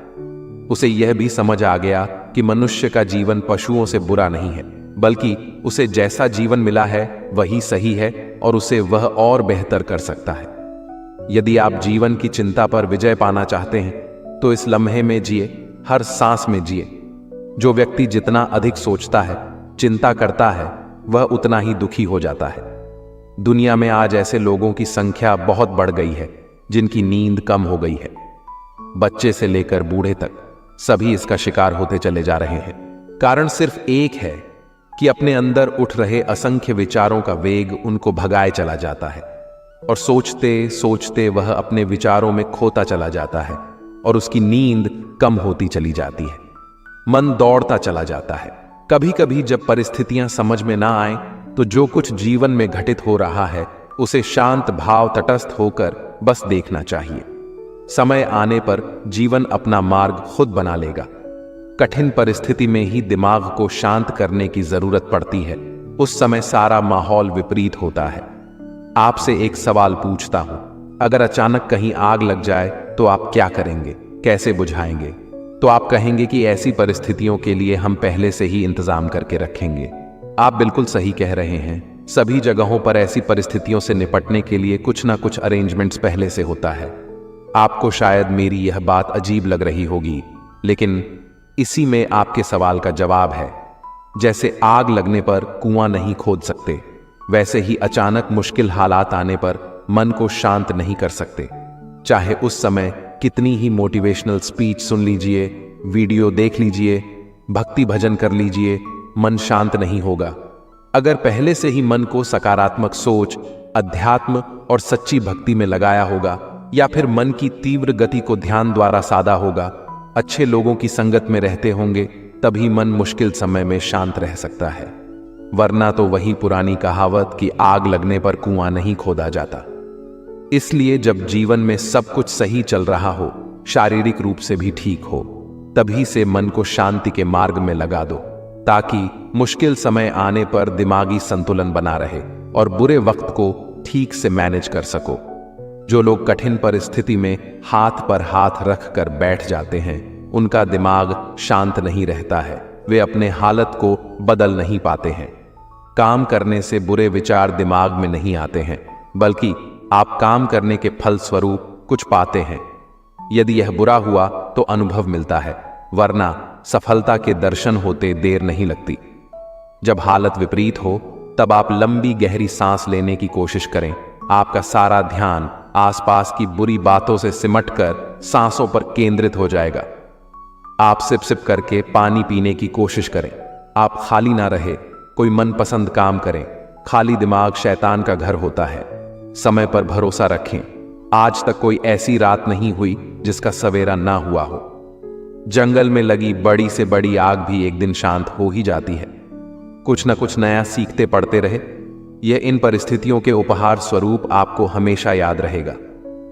Speaker 1: उसे यह भी समझ आ गया कि मनुष्य का जीवन पशुओं से बुरा नहीं है, बल्कि उसे जैसा जीवन मिला है वही सही है और उसे वह और बेहतर कर सकता है। यदि आप जीवन की चिंता पर विजय पाना चाहते हैं तो इस लम्हे में जिए, हर सांस में जिए। जो व्यक्ति जितना अधिक सोचता है, चिंता करता है, वह उतना ही दुखी हो जाता है। दुनिया में आज ऐसे लोगों की संख्या बहुत बढ़ गई है जिनकी नींद कम हो गई है। बच्चे से लेकर बूढ़े तक सभी इसका शिकार होते चले जा रहे हैं। कारण सिर्फ एक है कि अपने अंदर उठ रहे असंख्य विचारों का वेग उनको भगाए चला जाता है और सोचते सोचते वह अपने विचारों में खोता चला जाता है और उसकी नींद कम होती चली जाती है। मन दौड़ता चला जाता है। कभी कभी जब परिस्थितियां समझ में ना आए तो जो कुछ जीवन में घटित हो रहा है उसे शांत भाव तटस्थ होकर बस देखना चाहिए। समय आने पर जीवन अपना मार्ग खुद बना लेगा। कठिन परिस्थिति में ही दिमाग को शांत करने की जरूरत पड़ती है। उस समय सारा माहौल विपरीत होता है। आपसे एक सवाल पूछता हूं, अगर अचानक कहीं आग लग जाए तो आप क्या करेंगे, कैसे बुझाएंगे? तो आप कहेंगे कि ऐसी परिस्थितियों के लिए हम पहले से ही इंतजाम करके रखेंगे। आप बिल्कुल सही कह रहे हैं। सभी जगहों पर ऐसी परिस्थितियों से निपटने के लिए कुछ ना कुछ अरेंजमेंट्स पहले से होता है। आपको शायद मेरी यह बात अजीब लग रही होगी, लेकिन इसी में आपके सवाल का जवाब है। जैसे आग लगने पर कुआं नहीं खोद सकते, वैसे ही अचानक मुश्किल हालात आने पर मन को शांत नहीं कर सकते। चाहे उस समय कितनी ही मोटिवेशनल स्पीच सुन लीजिए, वीडियो देख लीजिए, भक्ति भजन कर लीजिए, मन शांत नहीं होगा। अगर पहले से ही मन को सकारात्मक सोच, अध्यात्म और सच्ची भक्ति में लगाया होगा, या फिर मन की तीव्र गति को ध्यान द्वारा साधा होगा, अच्छे लोगों की संगत में रहते होंगे, तभी मन मुश्किल समय में शांत रह सकता है। वरना तो वही पुरानी कहावत कि आग लगने पर कुआं नहीं खोदा जाता। इसलिए जब जीवन में सब कुछ सही चल रहा हो, शारीरिक रूप से भी ठीक हो, तभी से मन को शांति के मार्ग में लगा दो, ताकि मुश्किल समय आने पर दिमागी संतुलन बना रहे और बुरे वक्त को ठीक से मैनेज कर सको। जो लोग कठिन परिस्थिति में हाथ पर हाथ रख कर बैठ जाते हैं, उनका दिमाग शांत नहीं रहता है, वे अपने हालत को बदल नहीं पाते हैं। काम करने से बुरे विचार दिमाग में नहीं आते हैं, बल्कि आप काम करने के फल स्वरूप कुछ पाते हैं। यदि यह बुरा हुआ तो अनुभव मिलता है, वरना सफलता के दर्शन होते देर नहीं लगती। जब हालत विपरीत हो तब आप लंबी गहरी सांस लेने की कोशिश करें। आपका सारा ध्यान आसपास की बुरी बातों से सिमटकर सांसों पर केंद्रित हो जाएगा। आप सिप सिप करके पानी पीने की कोशिश करें। आप खाली ना रहे, कोई मनपसंद काम करें। खाली दिमाग शैतान का घर होता है। समय पर भरोसा रखें। आज तक कोई ऐसी रात नहीं हुई जिसका सवेरा ना हुआ हो। जंगल में लगी बड़ी से बड़ी आग भी एक दिन शांत हो ही जाती है। कुछ न कुछ नया सीखते पढ़ते रहे। यह इन परिस्थितियों के उपहार स्वरूप आपको हमेशा याद रहेगा।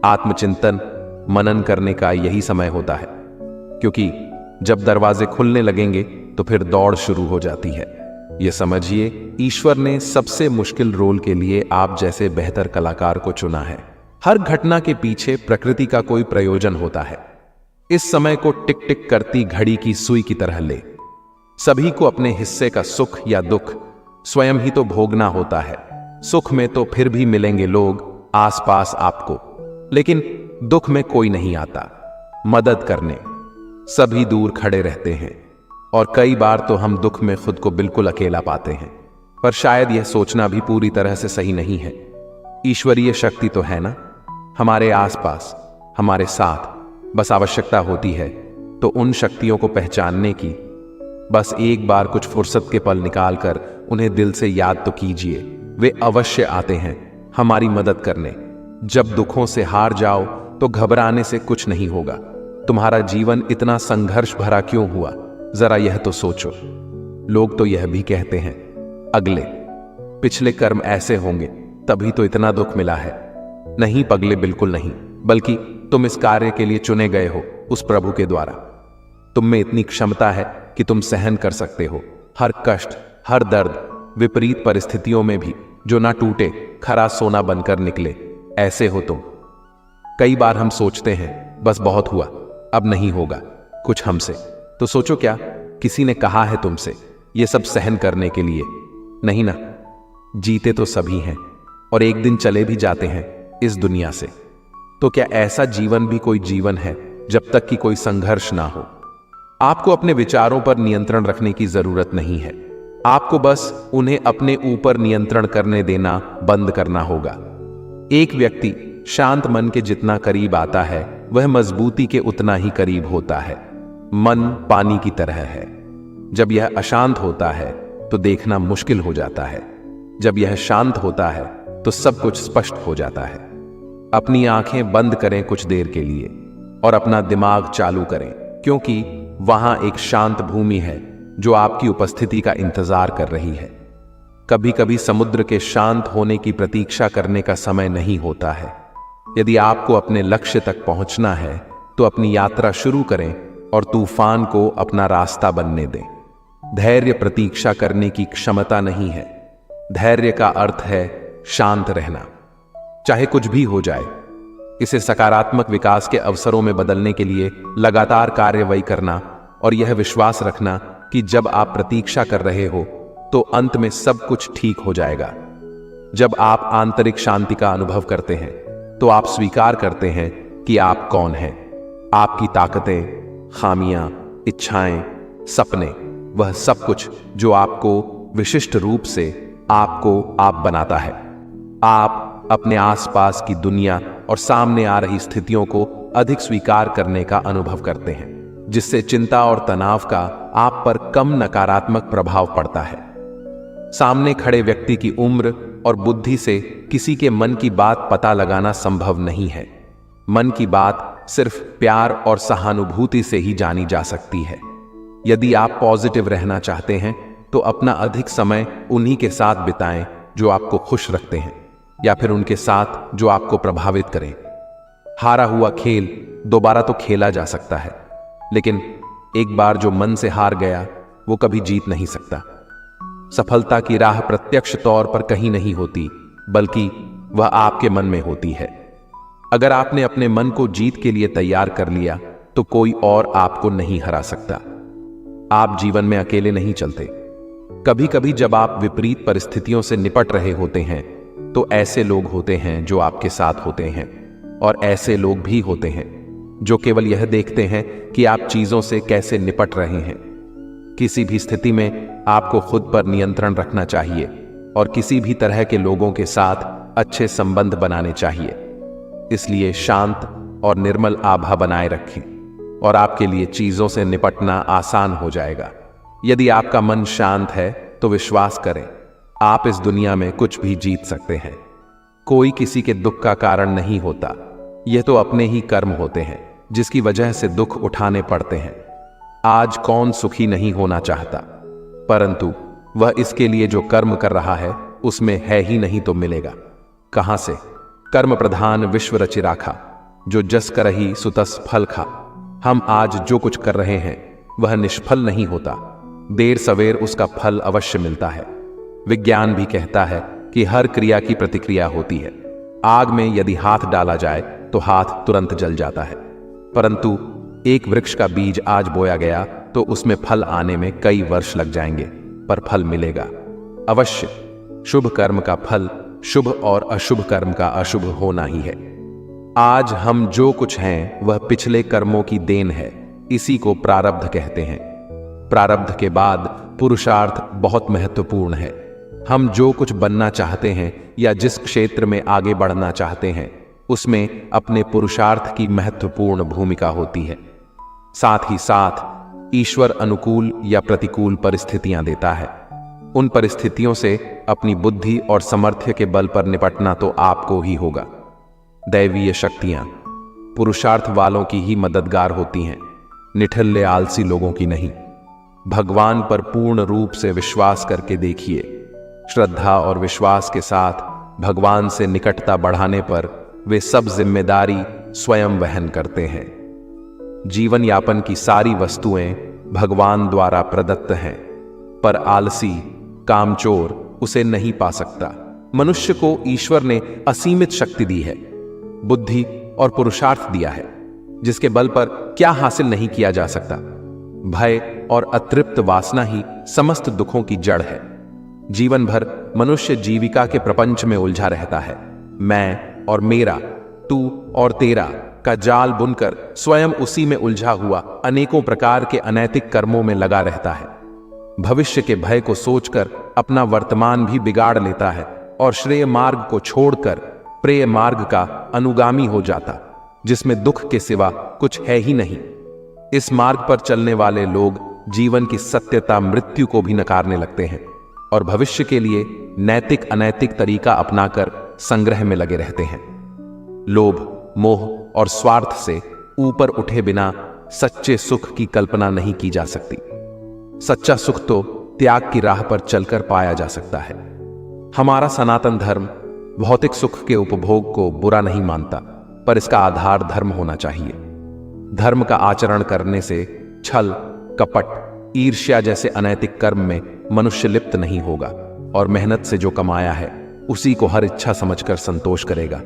Speaker 1: आत्मचिंतन मनन करने का यही समय होता है, क्योंकि जब दरवाजे खुलने लगेंगे तो फिर दौड़ शुरू हो जाती है। यह समझिए, ईश्वर ने सबसे मुश्किल रोल के लिए आप जैसे बेहतर कलाकार को चुना है। हर घटना के पीछे प्रकृति का कोई प्रयोजन होता है। इस समय को टिक टिक करती घड़ी की सुई की तरह ले। सभी को अपने हिस्से का सुख या दुख स्वयं ही तो भोगना होता है। सुख में तो फिर भी मिलेंगे लोग आसपास आपको, लेकिन दुख में कोई नहीं आता मदद करने। सभी दूर खड़े रहते हैं, और कई बार तो हम दुख में खुद को बिल्कुल अकेला पाते हैं। पर शायद यह सोचना भी पूरी तरह से सही नहीं है। ईश्वरीय शक्ति तो है ना, हमारे आसपास, हमारे साथ। बस आवश्यकता होती है तो उन शक्तियों को पहचानने की। बस एक बार कुछ फुर्सत के पल निकालकर उन्हें दिल से याद तो कीजिए। वे अवश्य आते हैं हमारी मदद करने। जब दुखों से हार जाओ तो घबराने से कुछ नहीं होगा। तुम्हारा जीवन इतना संघर्ष भरा क्यों हुआ, जरा यह तो सोचो। लोग तो यह भी कहते हैं, अगले पिछले कर्म ऐसे होंगे तभी तो इतना दुख मिला है। नहीं पगले, बिल्कुल नहीं, बल्कि तुम इस कार्य के लिए चुने गए हो उस प्रभु के द्वारा। तुम में इतनी क्षमता है कि तुम सहन कर सकते हो हर कष्ट, हर दर्द, विपरीत परिस्थितियों में भी जो ना टूटे, खरा सोना बनकर निकले, ऐसे हो तुम। कई बार हम सोचते हैं बस बहुत हुआ, अब नहीं होगा कुछ हमसे। तो सोचो, क्या किसी ने कहा है तुमसे ये सब सहन करने के लिए? नहीं ना। जीते तो सभी हैं और एक दिन चले भी जाते हैं इस दुनिया से। तो क्या ऐसा जीवन भी कोई जीवन है जब तक कि कोई संघर्ष ना हो? आपको अपने विचारों पर नियंत्रण रखने की जरूरत नहीं है। आपको बस उन्हें अपने ऊपर नियंत्रण करने देना बंद करना होगा। एक व्यक्ति शांत मन के जितना करीब आता है, वह मजबूती के उतना ही करीब होता है। मन पानी की तरह है। जब यह अशांत होता है तो देखना मुश्किल हो जाता है। जब यह शांत होता है तो सब कुछ स्पष्ट हो जाता है। अपनी आंखें बंद करें कुछ देर के लिए और अपना दिमाग चालू करें, क्योंकि वहां एक शांत भूमि है जो आपकी उपस्थिति का इंतजार कर रही है। कभी कभी समुद्र के शांत होने की प्रतीक्षा करने का समय नहीं होता है। यदि आपको अपने लक्ष्य तक पहुंचना है तो अपनी यात्रा शुरू करें और तूफान को अपना रास्ता बनने दें। धैर्य प्रतीक्षा करने की क्षमता नहीं है। धैर्य का अर्थ है शांत रहना, चाहे कुछ भी हो जाए। इसे सकारात्मक विकास के अवसरों में बदलने के लिए लगातार कार्यवाही करना और यह विश्वास रखना कि जब आप प्रतीक्षा कर रहे हो तो अंत में सब कुछ ठीक हो जाएगा। जब आप आंतरिक शांति का अनुभव करते हैं तो आप स्वीकार करते हैं कि आप कौन हैं। आपकी ताकतें, खामियां, इच्छाएं, सपने, वह सब कुछ जो आपको विशिष्ट रूप से आपको आप बनाता है। आप अपने आसपास की दुनिया और सामने आ रही स्थितियों को अधिक स्वीकार करने का अनुभव करते हैं, जिससे चिंता और तनाव का आप पर कम नकारात्मक प्रभाव पड़ता है। सामने खड़े व्यक्ति की उम्र और बुद्धि से किसी के मन की बात पता लगाना संभव नहीं है। मन की बात सिर्फ प्यार और सहानुभूति से ही जानी जा सकती है। यदि आप पॉजिटिव रहना चाहते हैं तो अपना अधिक समय उन्हीं के साथ बिताएं जो आपको खुश रखते हैं, या फिर उनके साथ जो आपको प्रभावित करें। हारा हुआ खेल दोबारा तो खेला जा सकता है, लेकिन एक बार जो मन से हार गया वो कभी जीत नहीं सकता। सफलता की राह प्रत्यक्ष तौर पर कहीं नहीं होती, बल्कि वह आपके मन में होती है। अगर आपने अपने मन को जीत के लिए तैयार कर लिया तो कोई और आपको नहीं हरा सकता। आप जीवन में अकेले नहीं चलते। कभी कभी जब आप विपरीत परिस्थितियों से निपट रहे होते हैं तो ऐसे लोग होते हैं जो आपके साथ होते हैं, और ऐसे लोग भी होते हैं जो केवल यह देखते हैं कि आप चीजों से कैसे निपट रहे हैं। किसी भी स्थिति में आपको खुद पर नियंत्रण रखना चाहिए और किसी भी तरह के लोगों के साथ अच्छे संबंध बनाने चाहिए। इसलिए शांत और निर्मल आभा बनाए रखें और आपके लिए चीजों से निपटना आसान हो जाएगा। यदि आपका मन शांत है तो विश्वास करें, आप इस दुनिया में कुछ भी जीत सकते हैं। कोई किसी के दुख का कारण नहीं होता, यह तो अपने ही कर्म होते हैं जिसकी वजह से दुख उठाने पड़ते हैं। आज कौन सुखी नहीं होना चाहता, परंतु वह इसके लिए जो कर्म कर रहा है उसमें है ही नहीं तो मिलेगा कहां से। कर्म प्रधान विश्व रचि राखा, जो जस करहि सुतस फल खा। हम आज जो कुछ कर रहे हैं वह निष्फल नहीं होता, देर सवेर उसका फल अवश्य मिलता है। विज्ञान भी कहता है कि हर क्रिया की प्रतिक्रिया होती है। आग में यदि हाथ डाला जाए तो हाथ तुरंत जल जाता है, परंतु एक वृक्ष का बीज आज बोया गया तो उसमें फल आने में कई वर्ष लग जाएंगे, पर फल मिलेगा अवश्य। शुभ कर्म का फल शुभ और अशुभ कर्म का अशुभ होना ही है। आज हम जो कुछ हैं वह पिछले कर्मों की देन है, इसी को प्रारब्ध कहते हैं। प्रारब्ध के बाद पुरुषार्थ बहुत महत्वपूर्ण है। हम जो कुछ बनना चाहते हैं या जिस क्षेत्र में आगे बढ़ना चाहते हैं उसमें अपने पुरुषार्थ की महत्वपूर्ण भूमिका होती है। साथ ही साथ ईश्वर अनुकूल या प्रतिकूल परिस्थितियां देता है। उन परिस्थितियों से अपनी बुद्धि और सामर्थ्य के बल पर निपटना तो आपको ही होगा। दैवीय शक्तियां पुरुषार्थ वालों की ही मददगार होती हैं, निठल्ले आलसी लोगों की नहीं। भगवान पर पूर्ण रूप से विश्वास करके देखिए। श्रद्धा और विश्वास के साथ भगवान से निकटता बढ़ाने पर वे सब जिम्मेदारी स्वयं वहन करते हैं। जीवन यापन की सारी वस्तुएं भगवान द्वारा प्रदत्त हैं, पर आलसी कामचोर उसे नहीं पा सकता। मनुष्य को ईश्वर ने असीमित शक्ति दी है, बुद्धि और पुरुषार्थ दिया है, जिसके बल पर क्या हासिल नहीं किया जा सकता। भय और अतृप्त वासना ही समस्त दुखों की जड़ है। जीवन भर मनुष्य जीविका के प्रपंच में उलझा रहता है। मैं और मेरा, तू और तेरा का जाल बुनकर स्वयं उसी में उलझा हुआ अनेकों प्रकार के अनैतिक कर्मों में लगा रहता है। भविष्य के भय को सोचकर अपना वर्तमान भी बिगाड़ लेता है और श्रेय मार्ग को छोड़कर प्रेय मार्ग का अनुगामी हो जाता, जिसमें दुख के सिवा कुछ है ही नहीं। इस मार्ग पर चलने वाले लोग जीवन की सत्यता मृत्यु को भी नकारने लगते हैं और भविष्य के लिए नैतिक अनैतिक तरीका अपनाकर संग्रह में लगे रहते हैं। लोभ, मोह और स्वार्थ से ऊपर उठे बिना सच्चे सुख की कल्पना नहीं की जा सकती। सच्चा सुख तो त्याग की राह पर चलकर पाया जा सकता है। हमारा सनातन धर्म भौतिक सुख के उपभोग को बुरा नहीं मानता, पर इसका आधार धर्म होना चाहिए। धर्म का आचरण करने से छल, कपट, ईर्ष्या जैसे अनैतिक कर्म में मनुष्य लिप्त नहीं होगा और मेहनत से जो कमाया है उसी को हर इच्छा समझकर संतोष करेगा।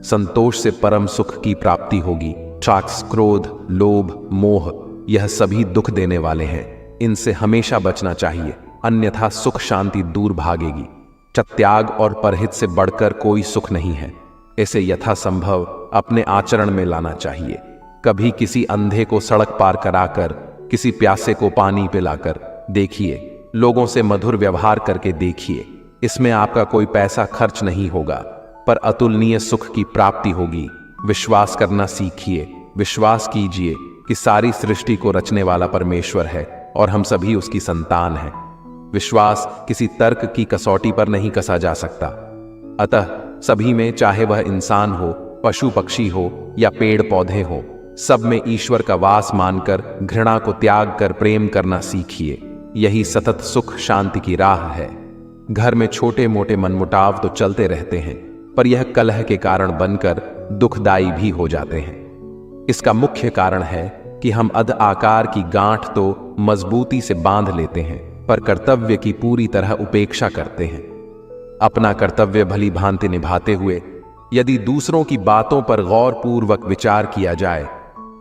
Speaker 1: संतोष से परम सुख की प्राप्ति होगी। राग, क्रोध, लोभ, मोह यह सभी दुख देने वाले हैं। इनसे हमेशा बचना चाहिए, अन्यथा सुख शांति दूर भागेगी। त्याग और परहित से बढ़कर कोई सुख नहीं है। इसे यथासंभव अपने आचरण में लाना चाहिए। कभी किसी अंधे को सड़क पार कराकर, किसी प्यासे को पानी पिलाकर देखिए, लोगों से मधुर व्यवहार करके देखिए। इसमें आपका कोई पैसा खर्च नहीं होगा, पर अतुलनीय सुख की प्राप्ति होगी। विश्वास करना सीखिए। विश्वास कीजिए कि सारी सृष्टि को रचने वाला परमेश्वर है और हम सभी उसकी संतान हैं। विश्वास किसी तर्क की कसौटी पर नहीं कसा जा सकता। अतः सभी में, चाहे वह इंसान हो, पशु पक्षी हो या पेड़ पौधे हो, सब में ईश्वर का वास मानकर घृणा को त्याग कर प्रेम करना सीखिए। यही सतत सुख शांति की राह है। घर में छोटे मोटे मनमुटाव तो चलते रहते हैं, पर यह कलह के कारण बनकर दुखदायी भी हो जाते हैं। इसका मुख्य कारण है कि हम अध आकार की गांठ तो मजबूती से बांध लेते हैं, पर कर्तव्य की पूरी तरह उपेक्षा करते हैं। अपना कर्तव्य भली भांति निभाते हुए यदि दूसरों की बातों पर गौर पूर्वक विचार किया जाए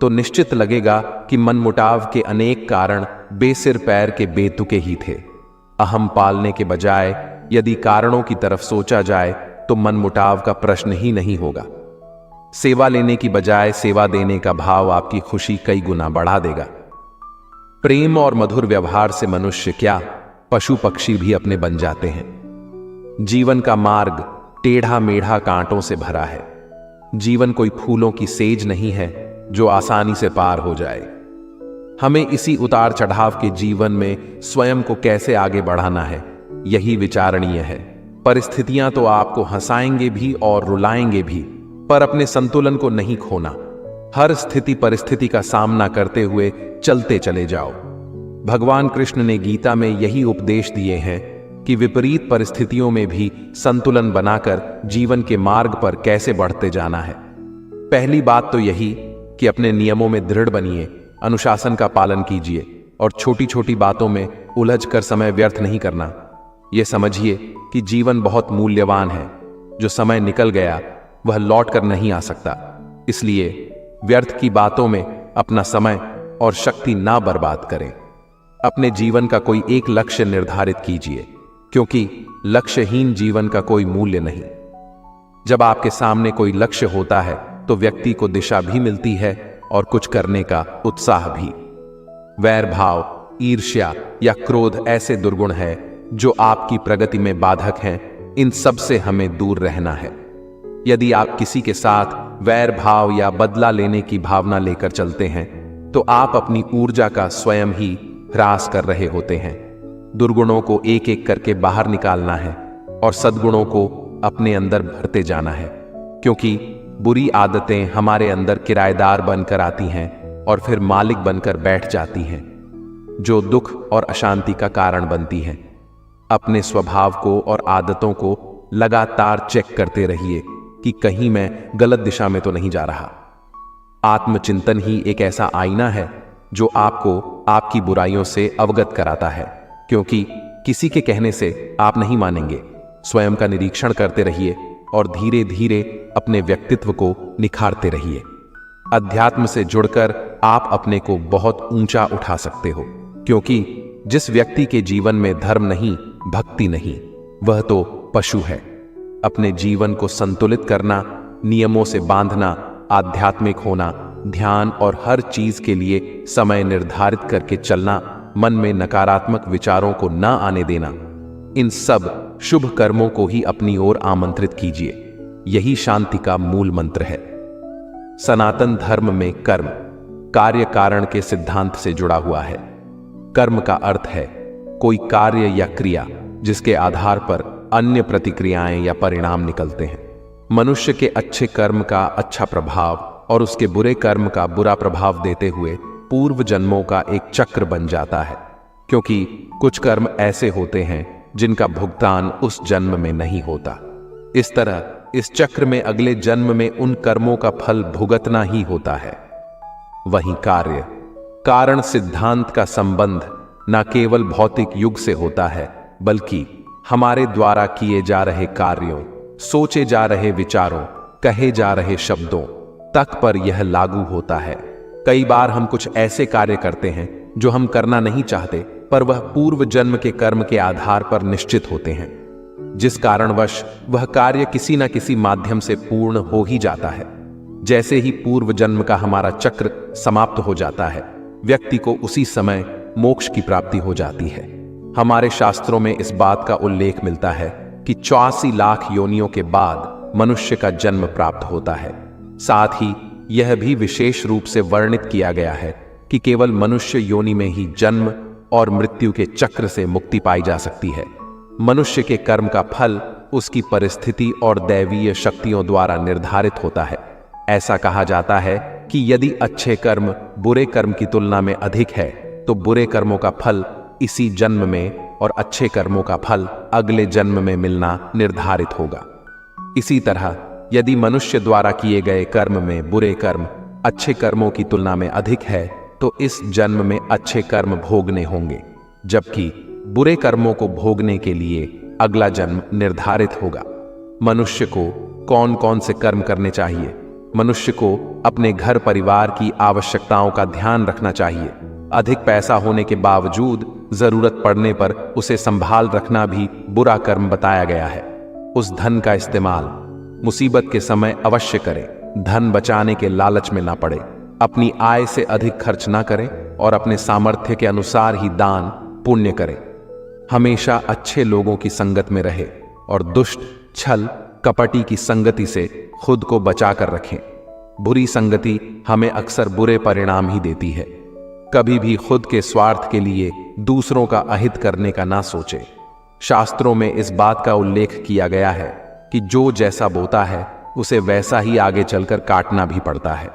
Speaker 1: तो निश्चित लगेगा कि मनमुटाव के अनेक कारण बेसिर पैर के बेतुके ही थे। अहम पालने के बजाय यदि कारणों की तरफ सोचा जाए तो मनमुटाव का प्रश्न ही नहीं होगा। सेवा लेने की बजाय सेवा देने का भाव आपकी खुशी कई गुना बढ़ा देगा। प्रेम और मधुर व्यवहार से मनुष्य क्या, पशु पक्षी भी अपने बन जाते हैं। जीवन का मार्ग टेढ़ा मेढ़ा कांटों से भरा है। जीवन कोई फूलों की सेज नहीं है जो आसानी से पार हो जाए। हमें इसी उतार चढ़ाव के जीवन में स्वयं को कैसे आगे बढ़ाना है, यही विचारणीय है। परिस्थितियां तो आपको हंसाएंगे भी और रुलाएंगे भी, पर अपने संतुलन को नहीं खोना। हर स्थिति परिस्थिति का सामना करते हुए चलते चले जाओ। भगवान कृष्ण ने गीता में यही उपदेश दिए हैं कि विपरीत परिस्थितियों में भी संतुलन बनाकर जीवन के मार्ग पर कैसे बढ़ते जाना है। पहली बात तो यही कि अपने नियमों में दृढ़ बनिए, अनुशासन का पालन कीजिए और छोटी छोटी बातों में उलझ कर समय व्यर्थ नहीं करना। यह समझिए कि जीवन बहुत मूल्यवान है। जो समय निकल गया वह लौट कर नहीं आ सकता। इसलिए व्यर्थ की बातों में अपना समय और शक्ति ना बर्बाद करें। अपने जीवन का कोई एक लक्ष्य निर्धारित कीजिए, क्योंकि लक्ष्यहीन जीवन का कोई मूल्य नहीं। जब आपके सामने कोई लक्ष्य होता है तो व्यक्ति को दिशा भी मिलती है और कुछ करने का उत्साह भी। वैर भाव, ईर्ष्या या क्रोध ऐसे दुर्गुण है जो आपकी प्रगति में बाधक हैं। इन सब से हमें दूर रहना है। यदि आप किसी के साथ वैर भाव या बदला लेने की भावना लेकर चलते हैं तो आप अपनी ऊर्जा का स्वयं ही ह्रास कर रहे होते हैं। दुर्गुणों को एक एक करके बाहर निकालना है और सद्गुणों को अपने अंदर भरते जाना है, क्योंकि बुरी आदतें हमारे अंदर किराएदार बनकर आती हैं और फिर मालिक बनकर बैठ जाती हैं, जो दुख और अशांति का कारण बनती हैं। अपने स्वभाव को और आदतों को लगातार चेक करते रहिए कि कहीं मैं गलत दिशा में तो नहीं जा रहा। आत्मचिंतन ही एक ऐसा आईना है जो आपको आपकी बुराइयों से अवगत कराता है, क्योंकि किसी के कहने से आप नहीं मानेंगे। स्वयं का निरीक्षण करते रहिए और धीरे धीरे अपने व्यक्तित्व को निखारते रहिए। अध्यात्म से जुड़कर आप अपने को बहुत ऊंचा उठा सकते हो, क्योंकि जिस व्यक्ति के जीवन में धर्म नहीं, भक्ति नहीं, वह तो पशु है। अपने जीवन को संतुलित करना, नियमों से बांधना, आध्यात्मिक होना, ध्यान और हर चीज के लिए समय निर्धारित करके चलना, मन में नकारात्मक विचारों को न आने देना, इन सब शुभ कर्मों को ही अपनी ओर आमंत्रित कीजिए। यही शांति का मूल मंत्र है। सनातन धर्म में कर्म कार्य कारण के सिद्धांत से जुड़ा हुआ है। कर्म का अर्थ है कोई कार्य या क्रिया जिसके आधार पर अन्य प्रतिक्रियाएं या परिणाम निकलते हैं। मनुष्य के अच्छे कर्म का अच्छा प्रभाव और उसके बुरे कर्म का बुरा प्रभाव देते हुए पूर्व जन्मों का एक चक्र बन जाता है, क्योंकि कुछ कर्म ऐसे होते हैं जिनका भुगतान उस जन्म में नहीं होता। इस तरह इस चक्र में अगले जन्म में उन कर्मों का फल भुगतना ही होता है। वहीं कार्य कारण सिद्धांत का संबंध न केवल भौतिक युग से होता है, बल्कि हमारे द्वारा किए जा रहे कार्यों, सोचे जा रहे विचारों, कहे जा रहे शब्दों तक पर यह लागू होता है। कई बार हम कुछ ऐसे कार्य करते हैं जो हम करना नहीं चाहते, पर वह पूर्व जन्म के कर्म के आधार पर निश्चित होते हैं, जिस कारणवश वह कार्य किसी न किसी माध्यम से पूर्ण हो ही जाता है। जैसे ही पूर्व जन्म का हमारा चक्र समाप्त हो जाता है, व्यक्ति को उसी समय मोक्ष की प्राप्ति हो जाती है। हमारे शास्त्रों में इस बात का उल्लेख मिलता है कि 84 लाख योनियों के बाद मनुष्य का जन्म प्राप्त होता है। साथ ही यह भी विशेष रूप से वर्णित किया गया है कि केवल मनुष्य योनि में ही जन्म और मृत्यु के चक्र से मुक्ति पाई जा सकती है। मनुष्य के कर्म का फल उसकी परिस्थिति और दैवीय शक्तियों द्वारा निर्धारित होता है। ऐसा कहा जाता है कि यदि अच्छे कर्म बुरे कर्म की तुलना में अधिक है तो बुरे कर्मों का फल इसी जन्म में और अच्छे कर्मों का फल अगले जन्म में मिलना निर्धारित होगा। इसी तरह यदि मनुष्य द्वारा किए गए कर्म में बुरे कर्म अच्छे कर्मों की तुलना में अधिक है तो इस जन्म में अच्छे कर्म भोगने होंगे, जबकि बुरे कर्मों को भोगने के लिए अगला जन्म निर्धारित होगा। मनुष्य को कौन कौन से कर्म करने चाहिए? मनुष्य को अपने घर परिवार की आवश्यकताओं का ध्यान रखना चाहिए, अधिक पैसा होने के बावजूद जरूरत पड़ने पर उसे संभाल रखना भी बुरा कर्म बताया गया है। उस धन का इस्तेमाल मुसीबत के समय अवश्य करें। धन बचाने के लालच में ना पड़े, अपनी आय से अधिक खर्च ना करें और अपने सामर्थ्य के अनुसार ही दान पुण्य करें। हमेशा अच्छे लोगों की संगत में रहे और दुष्ट, छल, कपटी की संगति से खुद को बचा कर रखें। बुरी संगति हमें अक्सर बुरे परिणाम ही देती है। कभी भी खुद के स्वार्थ के लिए दूसरों का अहित करने का ना सोचे। शास्त्रों में इस बात का उल्लेख किया गया है कि जो जैसा बोता है उसे वैसा ही आगे चलकर काटना भी पड़ता है।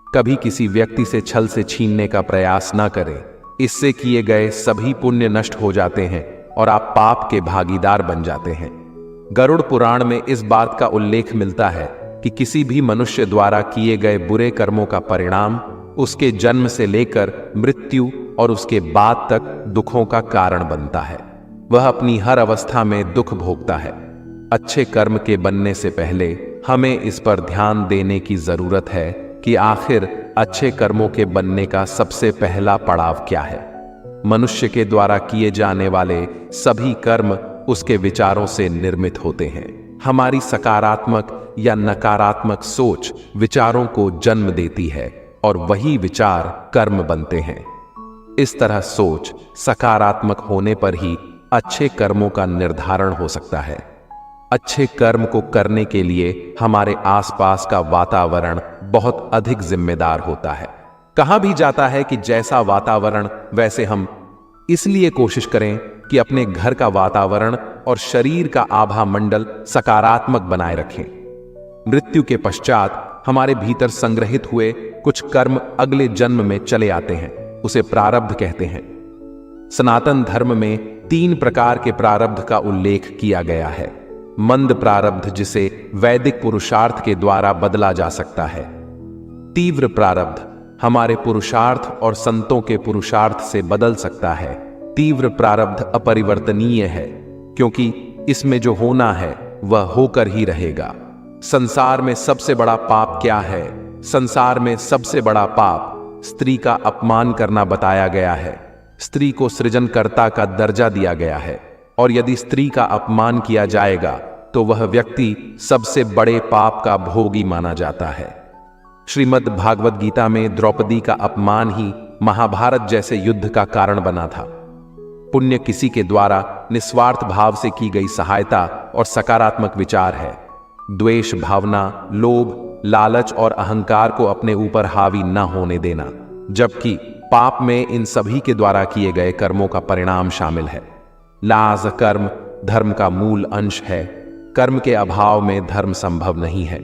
Speaker 1: कभी किसी व्यक्ति से छल से छीनने का प्रयास ना करें, इससे किए गए सभी पुण्य नष्ट हो जाते हैं और आप पाप के भागीदार बन जाते हैं। गरुड़ पुराण में इस बात का उल्लेख मिलता है कि किसी भी मनुष्य द्वारा किए गए बुरे कर्मों का परिणाम उसके जन्म से लेकर मृत्यु और उसके बाद तक दुखों का कारण बनता है। वह अपनी हर अवस्था में दुख भोगता है। अच्छे कर्म के बनने से पहले हमें इस पर ध्यान देने की जरूरत है कि आखिर अच्छे कर्मों के बनने का सबसे पहला पड़ाव क्या है। मनुष्य के द्वारा किए जाने वाले सभी कर्म उसके विचारों से निर्मित होते हैं। हमारी सकारात्मक या नकारात्मक सोच विचारों को जन्म देती है और वही विचार कर्म बनते हैं। इस तरह सोच सकारात्मक होने पर ही अच्छे कर्मों का निर्धारण हो सकता है। अच्छे कर्म को करने के लिए हमारे आसपास का वातावरण बहुत अधिक जिम्मेदार होता है। कहा भी जाता है कि जैसा वातावरण वैसे हम, इसलिए कोशिश करें कि अपने घर का वातावरण और शरीर का आभा मंडल सकारात्मक बनाए रखें। मृत्यु के पश्चात हमारे भीतर संग्रहित हुए कुछ कर्म अगले जन्म में चले आते हैं, उसे प्रारब्ध कहते हैं। सनातन धर्म में 3 प्रकार के प्रारब्ध का उल्लेख किया गया है। मंद प्रारब्ध, जिसे वैदिक पुरुषार्थ के द्वारा बदला जा सकता है। तीव्र प्रारब्ध हमारे पुरुषार्थ और संतों के पुरुषार्थ से बदल सकता है। तीव्र प्रारब्ध अपरिवर्तनीय है, क्योंकि इसमें जो होना है वह होकर ही रहेगा। संसार में सबसे बड़ा पाप क्या है? संसार में सबसे बड़ा पाप स्त्री का अपमान करना बताया गया है। स्त्री को सृजनकर्ता का दर्जा दिया गया है और यदि स्त्री का अपमान किया जाएगा तो वह व्यक्ति सबसे बड़े पाप का भोगी माना जाता है। श्रीमद् भागवत गीता में द्रौपदी का अपमान ही महाभारत जैसे युद्ध का कारण बना था। पुण्य किसी के द्वारा निस्वार्थ भाव से की गई सहायता और सकारात्मक विचार है। द्वेष भावना, लोभ, लालच और अहंकार को अपने ऊपर हावी न होने देना, जबकि पाप में इन सभी के द्वारा किए गए कर्मों का परिणाम शामिल है। लाज कर्म धर्म का मूल अंश है। कर्म के अभाव में धर्म संभव नहीं है।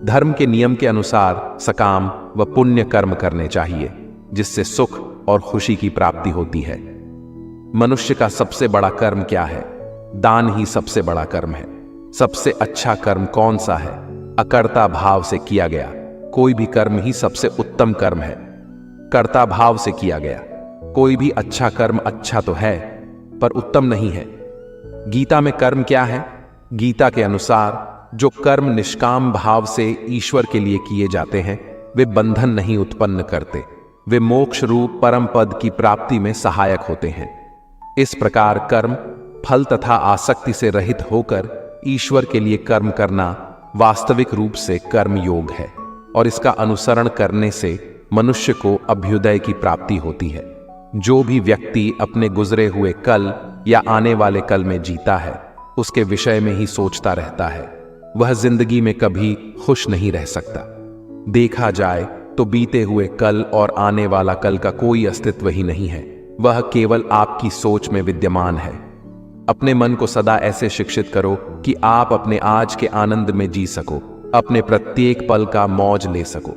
Speaker 1: धर्म के नियम के अनुसार सकाम व पुण्य कर्म करने चाहिए, जिससे सुख और खुशी की प्राप्ति होती है। मनुष्य का सबसे बड़ा कर्म क्या है? दान ही सबसे बड़ा कर्म है। सबसे अच्छा कर्म कौन सा है? अकर्ता भाव से किया गया कोई भी कर्म ही सबसे उत्तम कर्म है। कर्ता भाव से किया गया कोई भी अच्छा कर्म अच्छा तो है, पर उत्तम नहीं है। गीता में कर्म क्या है? गीता के अनुसार जो कर्म निष्काम भाव से ईश्वर के लिए किए जाते हैं वे बंधन नहीं उत्पन्न करते, वे मोक्ष रूप परम पद की प्राप्ति में सहायक होते हैं। इस प्रकार कर्म फल तथा आसक्ति से रहित होकर ईश्वर के लिए कर्म करना वास्तविक रूप से कर्म योग है और इसका अनुसरण करने से मनुष्य को अभ्युदय की प्राप्ति होती है। जो भी व्यक्ति अपने गुजरे हुए कल या आने वाले कल में जीता है, उसके विषय में ही सोचता रहता है, वह जिंदगी में कभी खुश नहीं रह सकता। देखा जाए तो बीते हुए कल और आने वाला कल का कोई अस्तित्व ही नहीं है, वह केवल आपकी सोच में विद्यमान है। अपने मन को सदा ऐसे शिक्षित करो कि आप अपने आज के आनंद में जी सको, अपने प्रत्येक पल का मौज ले सको।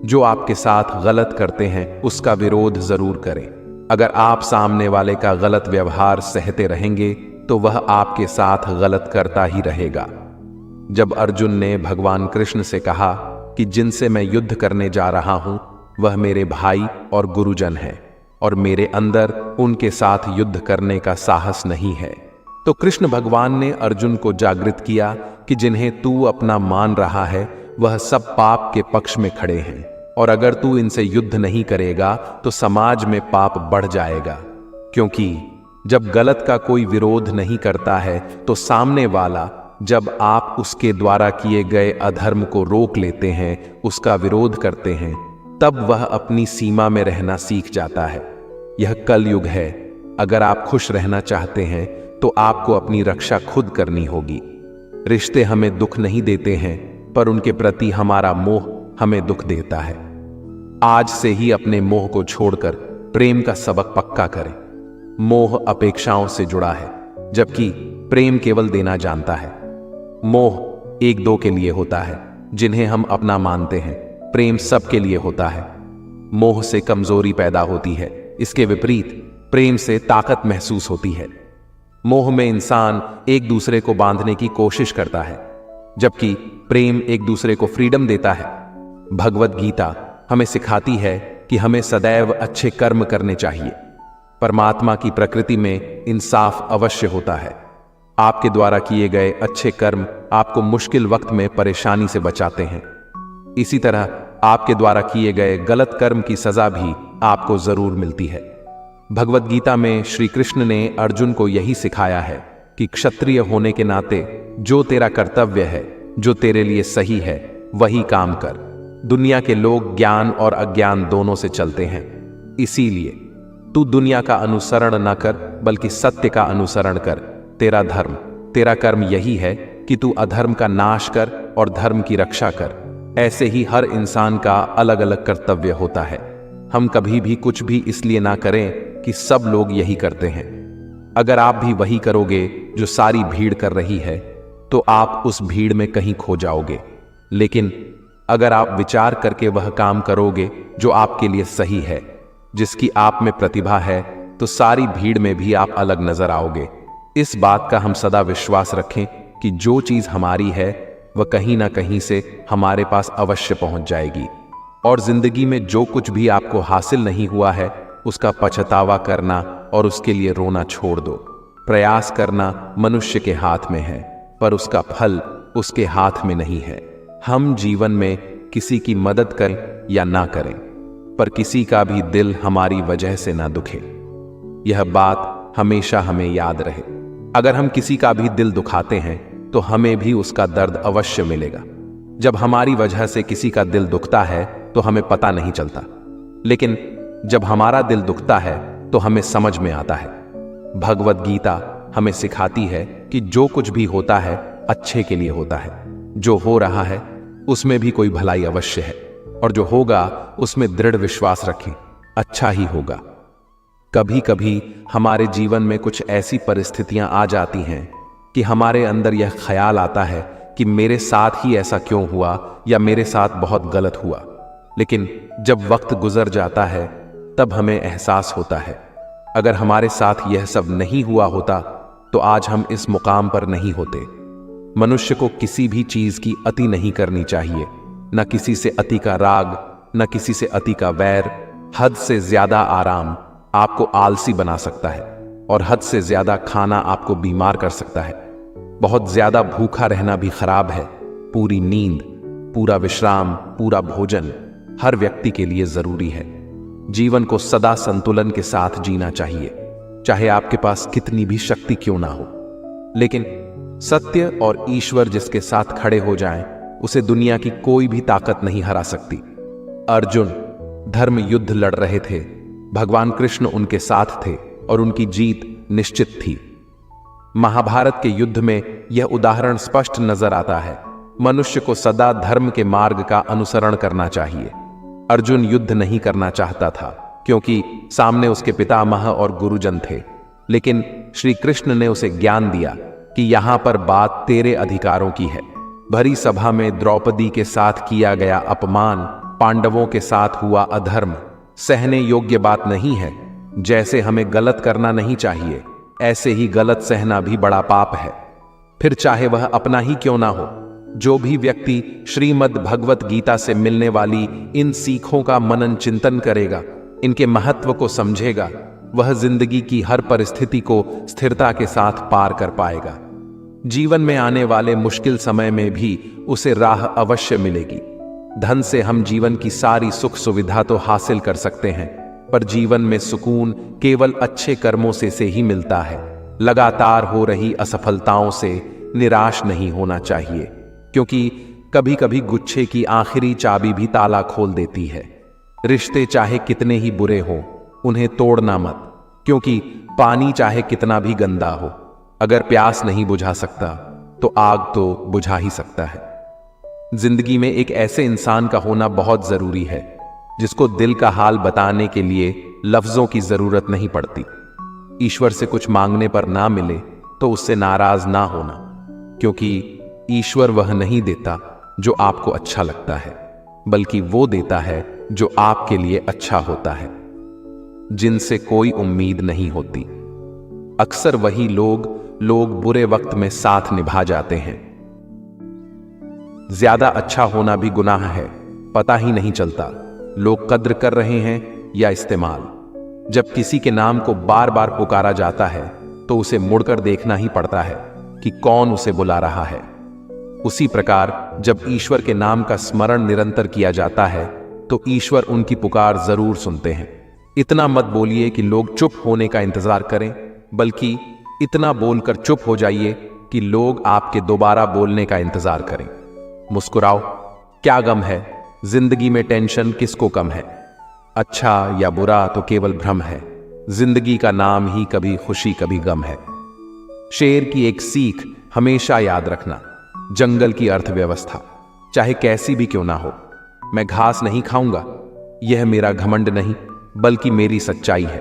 Speaker 1: जो आपके साथ गलत करते हैं उसका विरोध जरूर करें। अगर आप सामने वाले का गलत व्यवहार सहते रहेंगे तो वह आपके साथ गलत करता ही रहेगा। जब अर्जुन ने भगवान कृष्ण से कहा कि जिनसे मैं युद्ध करने जा रहा हूं वह मेरे भाई और गुरुजन हैं और मेरे अंदर उनके साथ युद्ध करने का साहस नहीं है, तो कृष्ण भगवान ने अर्जुन को जागृत किया कि जिन्हें तू अपना मान रहा है वह सब पाप के पक्ष में खड़े हैं। और अगर तू इनसे युद्ध नहीं करेगा तो समाज में पाप बढ़ जाएगा, क्योंकि जब गलत का कोई विरोध नहीं करता है तो सामने वाला, जब आप उसके द्वारा किए गए अधर्म को रोक लेते हैं, उसका विरोध करते हैं, तब वह अपनी सीमा में रहना सीख जाता है। यह कलयुग है। अगर आप खुश रहना चाहते हैं तो आपको अपनी रक्षा खुद करनी होगी। रिश्ते हमें दुख नहीं देते हैं, पर उनके प्रति हमारा मोह हमें दुख देता है। आज से ही अपने मोह को छोड़कर प्रेम का सबक पक्का करें। मोह अपेक्षाओं से जुड़ा है, जबकि प्रेम केवल देना जानता है। मोह एक दो के लिए होता है, जिन्हें हम अपना मानते हैं। प्रेम सबके लिए होता है। मोह से कमजोरी पैदा होती है, इसके विपरीत प्रेम से ताकत महसूस होती है। मोह में इंसान एक दूसरे को बांधने की कोशिश करता है, जबकि प्रेम एक दूसरे को फ्रीडम देता है। भगवत गीता हमें सिखाती है कि हमें सदैव अच्छे कर्म करने चाहिए। परमात्मा की प्रकृति में इंसाफ अवश्य होता है। आपके द्वारा किए गए अच्छे कर्म आपको मुश्किल वक्त में परेशानी से बचाते हैं। इसी तरह आपके द्वारा किए गए गलत कर्म की सजा भी आपको जरूर मिलती है। भगवत गीता में श्री कृष्ण ने अर्जुन को यही सिखाया है कि क्षत्रिय होने के नाते जो तेरा कर्तव्य है, जो तेरे लिए सही है, वही काम कर। दुनिया के लोग ज्ञान और अज्ञान दोनों से चलते हैं, इसीलिए तू दुनिया का अनुसरण न कर, बल्कि सत्य का अनुसरण कर। तेरा धर्म, तेरा कर्म यही है कि तू अधर्म का नाश कर और धर्म की रक्षा कर। ऐसे ही हर इंसान का अलग अलग कर्तव्य होता है। हम कभी भी कुछ भी इसलिए ना करें कि सब लोग यही करते हैं। अगर आप भी वही करोगे जो सारी भीड़ कर रही है, तो आप उस भीड़ में कहीं खो जाओगे। लेकिन अगर आप विचार करके वह काम करोगे जो आपके लिए सही है, जिसकी आप में प्रतिभा है, तो सारी भीड़ में भी आप अलग नजर आओगे। इस बात का हम सदा विश्वास रखें कि जो चीज हमारी है वह कहीं ना कहीं से हमारे पास अवश्य पहुंच जाएगी। और जिंदगी में जो कुछ भी आपको हासिल नहीं हुआ है, उसका पछतावा करना और उसके लिए रोना छोड़ दो। प्रयास करना मनुष्य के हाथ में है, पर उसका फल उसके हाथ में नहीं है। हम जीवन में किसी की मदद करें या ना करें, पर किसी का भी दिल हमारी वजह से ना दुखे। यह बात हमेशा हमें याद रहे। अगर हम किसी का भी दिल दुखाते हैं तो हमें भी उसका दर्द अवश्य मिलेगा। जब हमारी वजह से किसी का दिल दुखता है तो हमें पता नहीं चलता, लेकिन जब हमारा दिल दुखता है तो हमें समझ में आता है। भगवत गीता हमें सिखाती है कि जो कुछ भी होता है अच्छे के लिए होता है। जो हो रहा है उसमें भी कोई भलाई अवश्य है, और जो होगा उसमें दृढ़ विश्वास रखें, अच्छा ही होगा। कभी कभी हमारे जीवन में कुछ ऐसी परिस्थितियां आ जाती हैं कि हमारे अंदर यह ख्याल आता है कि मेरे साथ ही ऐसा क्यों हुआ, या मेरे साथ बहुत गलत हुआ। लेकिन जब वक्त गुजर जाता है तब हमें एहसास होता है, अगर हमारे साथ यह सब नहीं हुआ होता तो आज हम इस मुकाम पर नहीं होते। मनुष्य को किसी भी चीज की अति नहीं करनी चाहिए, न किसी से अति का राग, न किसी से अति का वैर। हद से ज्यादा आराम आपको आलसी बना सकता है, और हद से ज्यादा खाना आपको बीमार कर सकता है। बहुत ज्यादा भूखा रहना भी खराब है। पूरी नींद, पूरा विश्राम, पूरा भोजन हर व्यक्ति के लिए जरूरी है। जीवन को सदा संतुलन के साथ जीना चाहिए, चाहे आपके पास कितनी भी शक्ति क्यों ना हो। लेकिन सत्य और ईश्वर जिसके साथ खड़े हो जाएं, उसे दुनिया की कोई भी ताकत नहीं हरा सकती। अर्जुन धर्म युद्ध लड़ रहे थे, भगवान कृष्ण उनके साथ थे और उनकी जीत निश्चित थी। महाभारत के युद्ध में यह उदाहरण स्पष्ट नजर आता है। मनुष्य को सदा धर्म के मार्ग का अनुसरण करना चाहिए। अर्जुन युद्ध नहीं करना चाहता था, क्योंकि सामने उसके पितामह और गुरुजन थे। लेकिन श्री कृष्ण ने उसे ज्ञान दिया कि यहां पर बात तेरे अधिकारों की है। भरी सभा में द्रौपदी के साथ किया गया अपमान, पांडवों के साथ हुआ अधर्म सहने योग्य बात नहीं है। जैसे हमें गलत करना नहीं चाहिए, ऐसे ही गलत सहना भी बड़ा पाप है, फिर चाहे वह अपना ही क्यों ना हो। जो भी व्यक्ति श्रीमद् भगवत गीता से मिलने वाली इन सीखों का मनन चिंतन करेगा, इनके महत्व को समझेगा, वह जिंदगी की हर परिस्थिति को स्थिरता के साथ पार कर पाएगा। जीवन में आने वाले मुश्किल समय में भी उसे राह अवश्य मिलेगी। धन से हम जीवन की सारी सुख सुविधा तो हासिल कर सकते हैं, पर जीवन में सुकून केवल अच्छे कर्मों से ही मिलता है। लगातार हो रही असफलताओं से निराश नहीं होना चाहिए, क्योंकि कभी कभी गुच्छे की आखिरी चाबी भी ताला खोल देती है। रिश्ते चाहे कितने ही बुरे हों, उन्हें तोड़ना मत, क्योंकि पानी चाहे कितना भी गंदा हो, अगर प्यास नहीं बुझा सकता तो आग तो बुझा ही सकता है। जिंदगी में एक ऐसे इंसान का होना बहुत जरूरी है जिसको दिल का हाल बताने के लिए लफ्जों की जरूरत नहीं पड़ती। ईश्वर से कुछ मांगने पर ना मिले तो उससे नाराज ना होना, क्योंकि ईश्वर वह नहीं देता जो आपको अच्छा लगता है, बल्कि वो देता है जो आपके लिए अच्छा होता है। जिनसे कोई उम्मीद नहीं होती, अक्सर वही लोग बुरे वक्त में साथ निभा जाते हैं। ज्यादा अच्छा होना भी गुनाह है, पता ही नहीं चलता लोग कद्र कर रहे हैं या इस्तेमाल। जब किसी के नाम को बार बार पुकारा जाता है तो उसे मुड़कर देखना ही पड़ता है कि कौन उसे बुला रहा है। उसी प्रकार जब ईश्वर के नाम का स्मरण निरंतर किया जाता है तो ईश्वर उनकी पुकार जरूर सुनते हैं। इतना मत बोलिए कि लोग चुप होने का इंतजार करें, बल्कि इतना बोलकर चुप हो जाइए कि लोग आपके दोबारा बोलने का इंतजार करें। मुस्कुराओ, क्या गम है, जिंदगी में टेंशन किसको कम है। अच्छा या बुरा तो केवल भ्रम है, जिंदगी का नाम ही कभी खुशी कभी गम है। शेर की एक सीख हमेशा याद रखना, जंगल की अर्थव्यवस्था चाहे कैसी भी क्यों ना हो, मैं घास नहीं खाऊंगा, यह मेरा घमंड नहीं बल्कि मेरी सच्चाई है,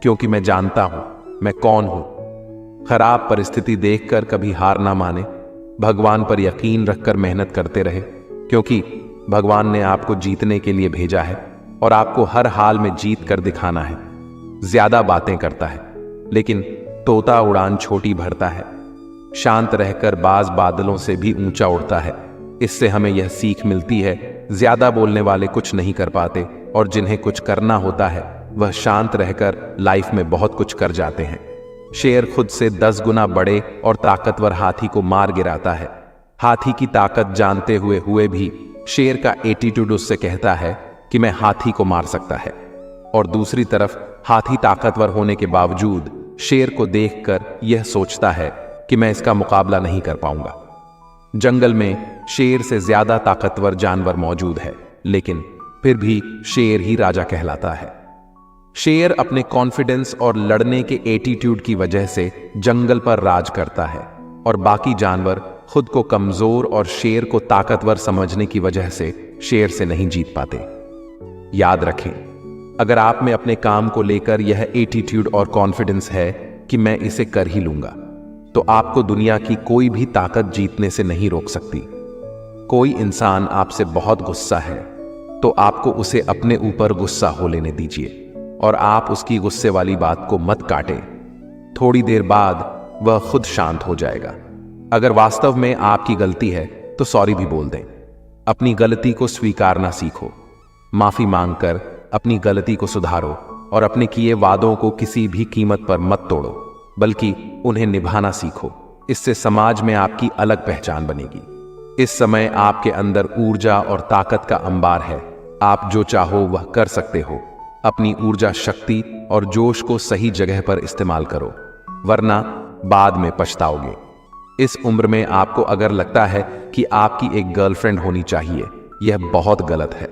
Speaker 1: क्योंकि मैं जानता हूं मैं कौन हूं। खराब परिस्थिति देखकर कभी हार ना माने, भगवान पर यकीन रखकर मेहनत करते रहे, क्योंकि भगवान ने आपको जीतने के लिए भेजा है और आपको हर हाल में जीत कर दिखाना है। ज्यादा बातें करता है लेकिन तोता उड़ान छोटी भरता है, शांत रहकर बाज बादलों से भी ऊंचा उड़ता है। इससे हमें यह सीख मिलती है, ज्यादा बोलने वाले कुछ नहीं कर पाते और जिन्हें कुछ करना होता है वह शांत रहकर लाइफ में बहुत कुछ कर जाते हैं। शेर खुद से 10 गुना बड़े और ताकतवर हाथी को मार गिराता है। हाथी की ताकत जानते हुए भी शेर का एटीट्यूड उससे कहता है कि मैं हाथी को मार सकता है, और दूसरी तरफ हाथी ताकतवर होने के बावजूद शेर को देखकर यह सोचता है कि मैं इसका मुकाबला नहीं कर पाऊंगा। जंगल में शेर से ज्यादा ताकतवर जानवर मौजूद है, लेकिन फिर भी शेर ही राजा कहलाता है। शेर अपने कॉन्फिडेंस और लड़ने के एटीट्यूड की वजह से जंगल पर राज करता है, और बाकी जानवर खुद को कमजोर और शेर को ताकतवर समझने की वजह से शेर से नहीं जीत पाते। याद रखें, अगर आप में अपने काम को लेकर यह एटीट्यूड और कॉन्फिडेंस है कि मैं इसे कर ही लूंगा, तो आपको दुनिया की कोई भी ताकत जीतने से नहीं रोक सकती। कोई इंसान आपसे बहुत गुस्सा है तो आपको उसे अपने ऊपर गुस्सा हो लेने दीजिए और आप उसकी गुस्से वाली बात को मत काटें। थोड़ी देर बाद वह खुद शांत हो जाएगा। अगर वास्तव में आपकी गलती है तो सॉरी भी बोल दें। अपनी गलती को स्वीकारना सीखो, माफी मांगकर अपनी गलती को सुधारो और अपने किए वादों को किसी भी कीमत पर मत तोड़ो, बल्कि उन्हें निभाना सीखो। इससे समाज में आपकी अलग पहचान बनेगी। इस समय आपके अंदर ऊर्जा और ताकत का अंबार है। आप जो चाहो वह कर सकते हो। अपनी ऊर्जा, शक्ति और जोश को सही जगह पर इस्तेमाल करो, वरना बाद में पछताओगे। इस उम्र में आपको अगर लगता है कि आपकी एक गर्लफ्रेंड होनी चाहिए, यह बहुत गलत है।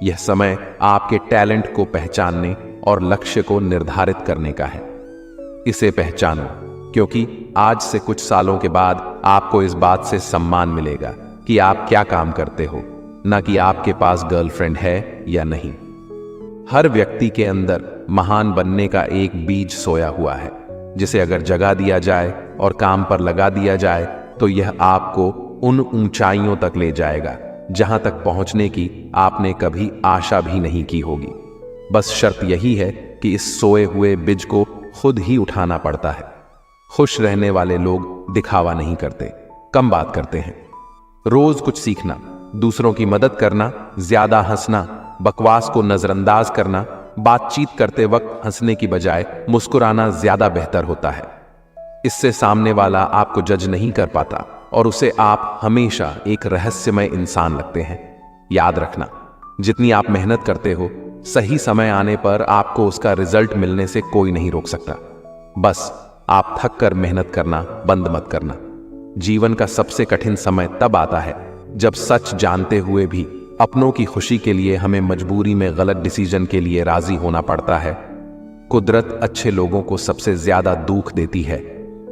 Speaker 1: यह समय आपके टैलेंट को पहचानने और लक्ष्य को निर्धारित करने का है। इसे पहचानो, क्योंकि आज से कुछ सालों के बाद आपको इस बात से सम्मान मिलेगा कि आप क्या काम करते हो, न कि आपके पास गर्लफ्रेंड है या नहीं। हर व्यक्ति के अंदर महान बनने का एक बीज सोया हुआ है, जिसे अगर जगा दिया जाए और काम पर लगा दिया जाए तो यह आपको उन ऊंचाइयों तक ले जाएगा जहां तक पहुंचने की आपने कभी आशा भी नहीं की होगी। बस शर्त यही है कि इस सोए हुए बीज को खुद ही उठाना पड़ता है। खुश रहने वाले लोग दिखावा नहीं करते, कम बात करते हैं। रोज कुछ सीखना, दूसरों की मदद करना, ज्यादा हंसना, बकवास को नजरअंदाज करना, बातचीत करते वक्त हंसने की बजाय मुस्कुराना ज्यादा बेहतर होता है। इससे सामने वाला आपको जज नहीं कर पाता और उसे आप हमेशा एक रहस्यमय इंसान लगते हैं। याद रखना, जितनी आप मेहनत करते हो, सही समय आने पर आपको उसका रिजल्ट मिलने से कोई नहीं रोक सकता। बस आप थक कर मेहनत करना बंद मत करना। जीवन का सबसे कठिन समय तब आता है जब सच जानते हुए भी अपनों की खुशी के लिए हमें मजबूरी में गलत डिसीजन के लिए राजी होना पड़ता है। कुदरत अच्छे लोगों को सबसे ज्यादा दुख देती है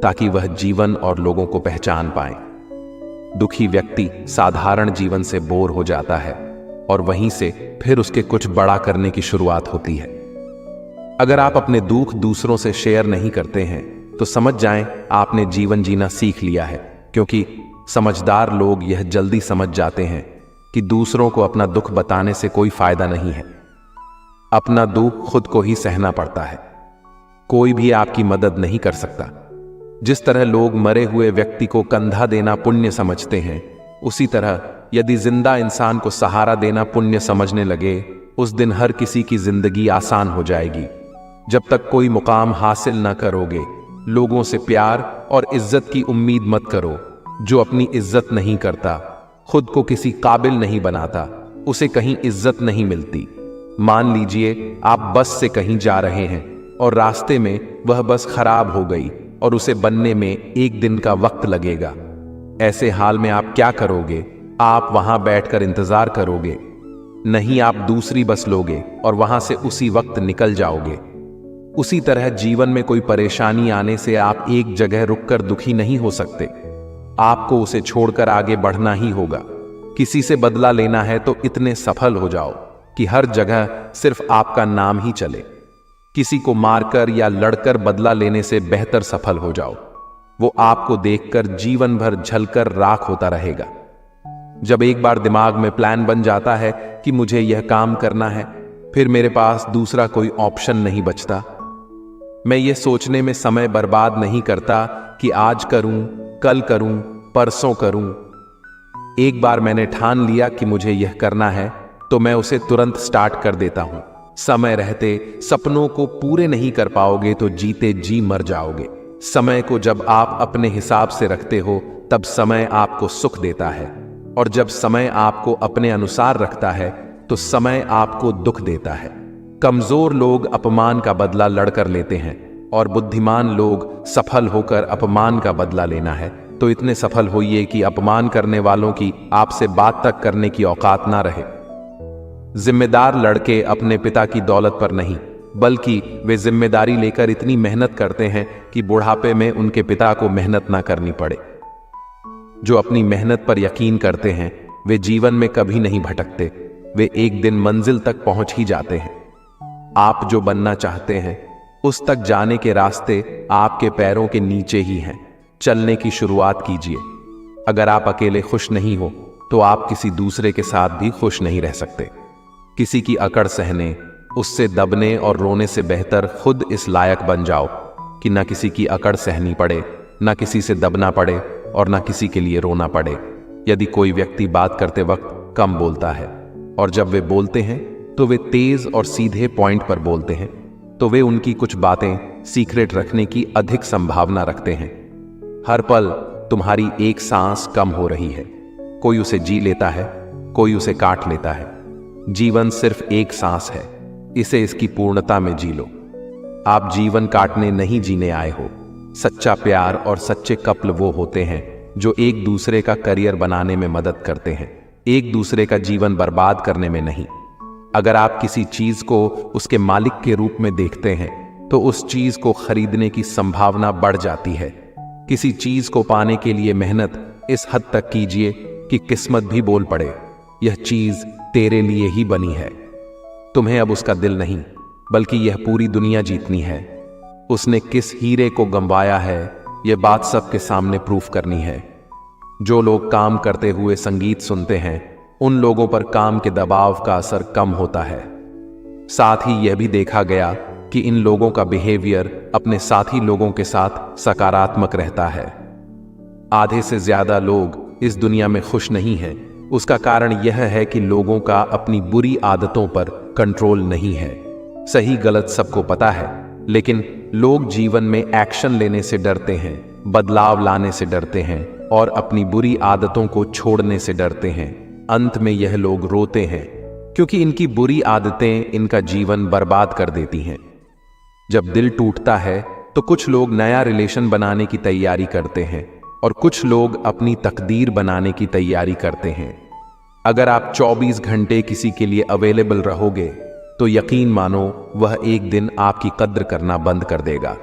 Speaker 1: ताकि वह जीवन और लोगों को पहचान पाए। दुखी व्यक्ति साधारण जीवन से बोर हो जाता है और वहीं से फिर उसके कुछ बड़ा करने की शुरुआत होती है। अगर आप अपने दुख दूसरों से शेयर नहीं करते हैं तो समझ जाएं आपने जीवन जीना सीख लिया है, क्योंकि समझदार लोग यह जल्दी समझ जाते हैं कि दूसरों को अपना दुख बताने से कोई फायदा नहीं है। अपना दुख खुद को ही सहना पड़ता है। कोई भी आपकी मदद नहीं कर सकता। जिस तरह लोग मरे हुए व्यक्ति को कंधा देना पुण्य समझते हैं, उसी तरह यदि जिंदा इंसान को सहारा देना पुण्य समझने लगे, उस दिन हर किसी की जिंदगी आसान हो जाएगी। जब तक कोई मुकाम हासिल ना करोगे, लोगों से प्यार और इज्जत की उम्मीद मत करो। जो अपनी इज्जत नहीं करता, खुद को किसी काबिल नहीं बनाता, उसे कहीं इज्जत नहीं मिलती। मान लीजिए आप बस से कहीं जा रहे हैं और रास्ते में वह बस खराब हो गई और उसे बनने में 1 दिन का वक्त लगेगा। ऐसे हाल में आप क्या करोगे? आप वहां बैठकर इंतजार करोगे? नहीं, आप दूसरी बस लोगे और वहां से उसी वक्त निकल जाओगे। उसी तरह जीवन में कोई परेशानी आने से आप एक जगह रुककर दुखी नहीं हो सकते। आपको उसे छोड़कर आगे बढ़ना ही होगा। किसी से बदला लेना है तो इतने सफल हो जाओ कि हर जगह सिर्फ आपका नाम ही चले। किसी को मारकर या लड़कर बदला लेने से बेहतर सफल हो जाओ। वो आपको देखकर जीवन भर झलकर राख होता रहेगा। जब एक बार दिमाग में प्लान बन जाता है कि मुझे यह काम करना है, फिर मेरे पास दूसरा कोई ऑप्शन नहीं बचता। मैं ये सोचने में समय बर्बाद नहीं करता कि आज करूं, कल करूं, परसों करूं। एक बार मैंने ठान लिया कि मुझे यह करना है तो मैं उसे तुरंत स्टार्ट कर देता हूं। समय रहते सपनों को पूरे नहीं कर पाओगे तो जीते जी मर जाओगे। समय को जब आप अपने हिसाब से रखते हो तब समय आपको सुख देता है, और जब समय आपको अपने अनुसार रखता है तो समय आपको दुख देता है। कमजोर लोग अपमान का बदला लड़कर लेते हैं और बुद्धिमान लोग सफल होकर अपमान का बदला लेना है तो इतने सफल होइए कि अपमान करने वालों की आपसे बात तक करने की औकात ना रहे। जिम्मेदार लड़के अपने पिता की दौलत पर नहीं, बल्कि वे जिम्मेदारी लेकर इतनी मेहनत करते हैं कि बुढ़ापे में उनके पिता को मेहनत ना करनी पड़े। जो अपनी मेहनत पर यकीन करते हैं वे जीवन में कभी नहीं भटकते। वे एक दिन मंजिल तक पहुंच ही जाते हैं। आप जो बनना चाहते हैं उस तक जाने के रास्ते आपके पैरों के नीचे ही हैं। चलने की शुरुआत कीजिए। अगर आप अकेले खुश नहीं हो तो आप किसी दूसरे के साथ भी खुश नहीं रह सकते। किसी की अकड़ सहने, उससे दबने और रोने से बेहतर खुद इस लायक बन जाओ कि ना किसी की अकड़ सहनी पड़े, ना किसी से दबना पड़े और ना किसी के लिए रोना पड़े। यदि कोई व्यक्ति बात करते वक्त कम बोलता है और जब वे बोलते हैं तो वे तेज और सीधे पॉइंट पर बोलते हैं, तो वे उनकी कुछ बातें सीक्रेट रखने की अधिक संभावना रखते हैं। हर पल तुम्हारी एक सांस कम हो रही है। कोई उसे जी लेता है, कोई उसे काट लेता है। जीवन सिर्फ एक सांस है, इसे इसकी पूर्णता में जी लो। आप जीवन काटने नहीं जीने आए हो। सच्चा प्यार और सच्चे कपल वो होते हैं जो एक दूसरे का करियर बनाने में मदद करते हैं, एक दूसरे का जीवन बर्बाद करने में नहीं। अगर आप किसी चीज को उसके मालिक के रूप में देखते हैं तो उस चीज को खरीदने की संभावना बढ़ जाती है। किसी चीज को पाने के लिए मेहनत इस हद तक कीजिए कि किस्मत भी बोल पड़े, यह चीज तेरे लिए ही बनी है। तुम्हें अब उसका दिल नहीं, बल्कि यह पूरी दुनिया जीतनी है। उसने किस हीरे को गंवाया है, यह बात सबके सामने प्रूफ करनी है। जो लोग काम करते हुए संगीत सुनते हैं, उन लोगों पर काम के दबाव का असर कम होता है। साथ ही यह भी देखा गया कि इन लोगों का बिहेवियर अपने साथी लोगों के साथ सकारात्मक रहता है। आधे से ज्यादा लोग इस दुनिया में खुश नहीं हैं। उसका कारण यह है कि लोगों का अपनी बुरी आदतों पर कंट्रोल नहीं है। सही गलत सबको पता है, लेकिन लोग जीवन में एक्शन लेने से डरते हैं, बदलाव लाने से डरते हैं और अपनी बुरी आदतों को छोड़ने से डरते हैं। अंत में यह लोग रोते हैं क्योंकि इनकी बुरी आदतें इनका जीवन बर्बाद कर देती हैं। जब दिल टूटता है तो कुछ लोग नया रिलेशन बनाने की तैयारी करते हैं और कुछ लोग अपनी तकदीर बनाने की तैयारी करते हैं। अगर आप 24 घंटे किसी के लिए अवेलेबल रहोगे तो यकीन मानो वह एक दिन आपकी कद्र करना बंद कर देगा।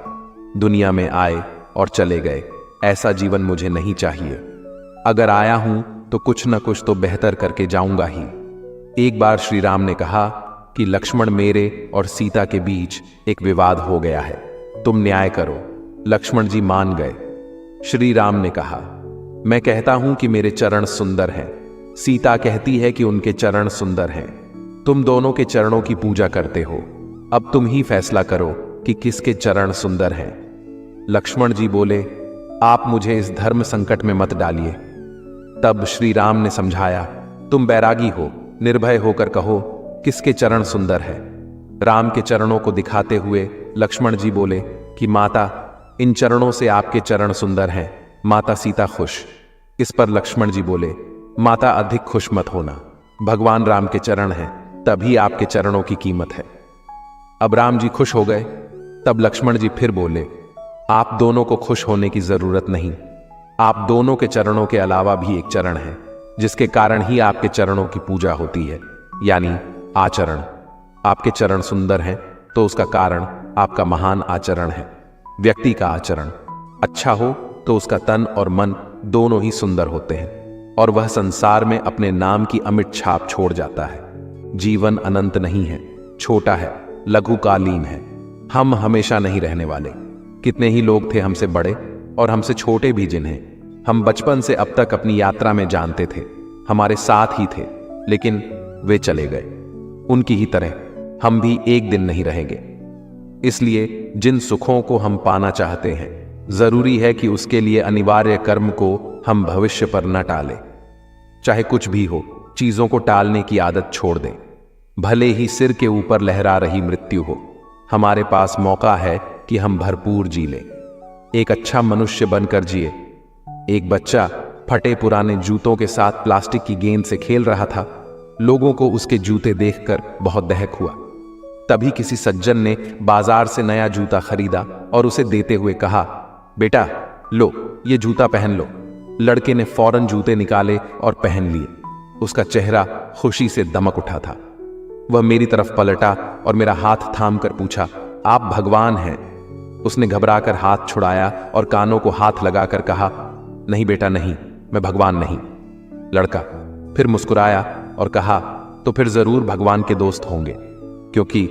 Speaker 1: दुनिया में आए और चले गए, ऐसा जीवन मुझे नहीं चाहिए। अगर आया हूं तो कुछ न कुछ तो बेहतर करके जाऊंगा ही। एक बार श्री राम ने कहा कि लक्ष्मण, मेरे और सीता के बीच एक विवाद हो गया है, तुम न्याय करो। लक्ष्मण जी मान गए। श्री राम ने कहा, मैं कहता हूं कि मेरे चरण सुंदर हैं, सीता कहती है कि उनके चरण सुंदर हैं। तुम दोनों के चरणों की पूजा करते हो, अब तुम ही फैसला करो कि किसके चरण सुंदर हैं। लक्ष्मण जी बोले, आप मुझे इस धर्म संकट में मत डालिए। तब श्री राम ने समझाया, तुम बैरागी हो, निर्भय होकर कहो किसके चरण सुंदर है। राम के चरणों को दिखाते हुए लक्ष्मण जी बोले कि माता, इन चरणों से आपके चरण सुंदर हैं, माता सीता खुश। इस पर लक्ष्मण जी बोले, माता अधिक खुश मत होना, भगवान राम के चरण हैं, तभी आपके चरणों की कीमत है। अब राम जी खुश हो गए। तब लक्ष्मण जी फिर बोले, आप दोनों को खुश होने की जरूरत नहीं, आप दोनों के चरणों के अलावा भी एक चरण है जिसके कारण ही आपके चरणों की पूजा होती है, यानी आचरण। आपके चरण सुंदर हैं तो उसका कारण आपका महान आचरण है। व्यक्ति का आचरण अच्छा हो तो उसका तन और मन दोनों ही सुंदर होते हैं और वह संसार में अपने नाम की अमिट छाप छोड़ जाता है। जीवन अनंत नहीं है, छोटा है, लघुकालीन है। हम हमेशा नहीं रहने वाले। कितने ही लोग थे हमसे बड़े और हमसे छोटे भी, जिन्हें हम बचपन से अब तक अपनी यात्रा में जानते थे, हमारे साथ ही थे, लेकिन वे चले गए। उनकी ही तरह हम भी एक दिन नहीं रहेंगे। इसलिए जिन सुखों को हम पाना चाहते हैं, जरूरी है कि उसके लिए अनिवार्य कर्म को हम भविष्य पर न टालें। चाहे कुछ भी हो, चीजों को टालने की आदत छोड़ दें। भले ही सिर के ऊपर लहरा रही मृत्यु हो, हमारे पास मौका है कि हम भरपूर जी लें। एक अच्छा मनुष्य बनकर जिए। एक बच्चा फटे पुराने जूतों के साथ प्लास्टिक की गेंद से खेल रहा था। लोगों को उसके जूते देखकर बहुत दहक हुआ। तभी किसी सज्जन ने बाजार से नया जूता खरीदा और उसे देते हुए कहा, बेटा लो, ये जूता पहन लो। लड़के ने फौरन जूते निकाले और पहन लिए। उसका चेहरा खुशी से दमक उठा था। वह मेरी तरफ पलटा और मेरा हाथ थाम कर पूछा, आप भगवान हैं? उसने घबराकर हाथ छुड़ाया और कानों को हाथ लगाकर कहा, नहीं बेटा नहीं, मैं भगवान नहीं। लड़का फिर मुस्कुराया और कहा, तो फिर जरूर भगवान के दोस्त होंगे, क्योंकि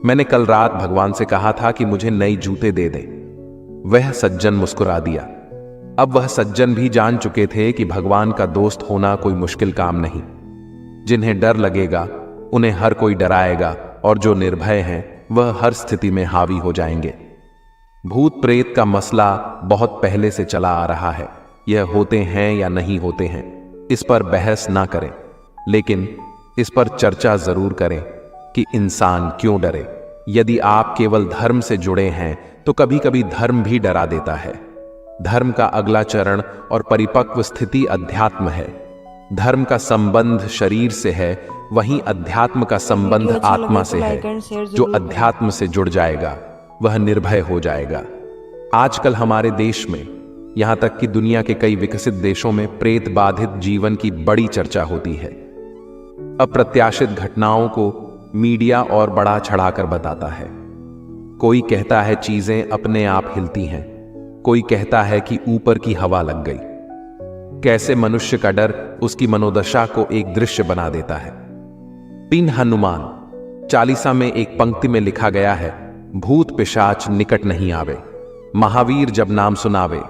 Speaker 1: मैंने कल रात भगवान से कहा था कि मुझे नए जूते दे दें। वह सज्जन मुस्कुरा दिया। अब वह सज्जन भी जान चुके थे कि भगवान का दोस्त होना कोई मुश्किल काम नहीं। जिन्हें डर लगेगा उन्हें हर कोई डराएगा और जो निर्भय हैं वह हर स्थिति में हावी हो जाएंगे। भूत प्रेत का मसला बहुत पहले से चला आ रहा है। यह होते हैं या नहीं होते हैं, इस पर बहस ना करें, लेकिन इस पर चर्चा जरूर करें कि इंसान क्यों डरे। यदि आप केवल धर्म से जुड़े हैं तो कभी कभी धर्म भी डरा देता है। धर्म का अगला चरण और परिपक्व स्थिति अध्यात्म है। धर्म का संबंध शरीर से है, वहीं अध्यात्म का संबंध आत्मा से है। जो अध्यात्म से जुड़ जाएगा वह निर्भय हो जाएगा। आजकल हमारे देश में, यहां तक कि दुनिया के कई विकसित देशों में प्रेत बाधित जीवन की बड़ी चर्चा होती है। अप्रत्याशित घटनाओं को मीडिया और बढ़ा चढ़ाकर बताता है। कोई कहता है चीजें अपने आप हिलती हैं, कोई कहता है कि ऊपर की हवा लग गई। कैसे मनुष्य का डर उसकी मनोदशा को एक दृश्य बना देता है। तीन हनुमान चालीसा में एक पंक्ति में लिखा गया है, भूत पिशाच निकट नहीं आवे, महावीर जब नाम सुनावे।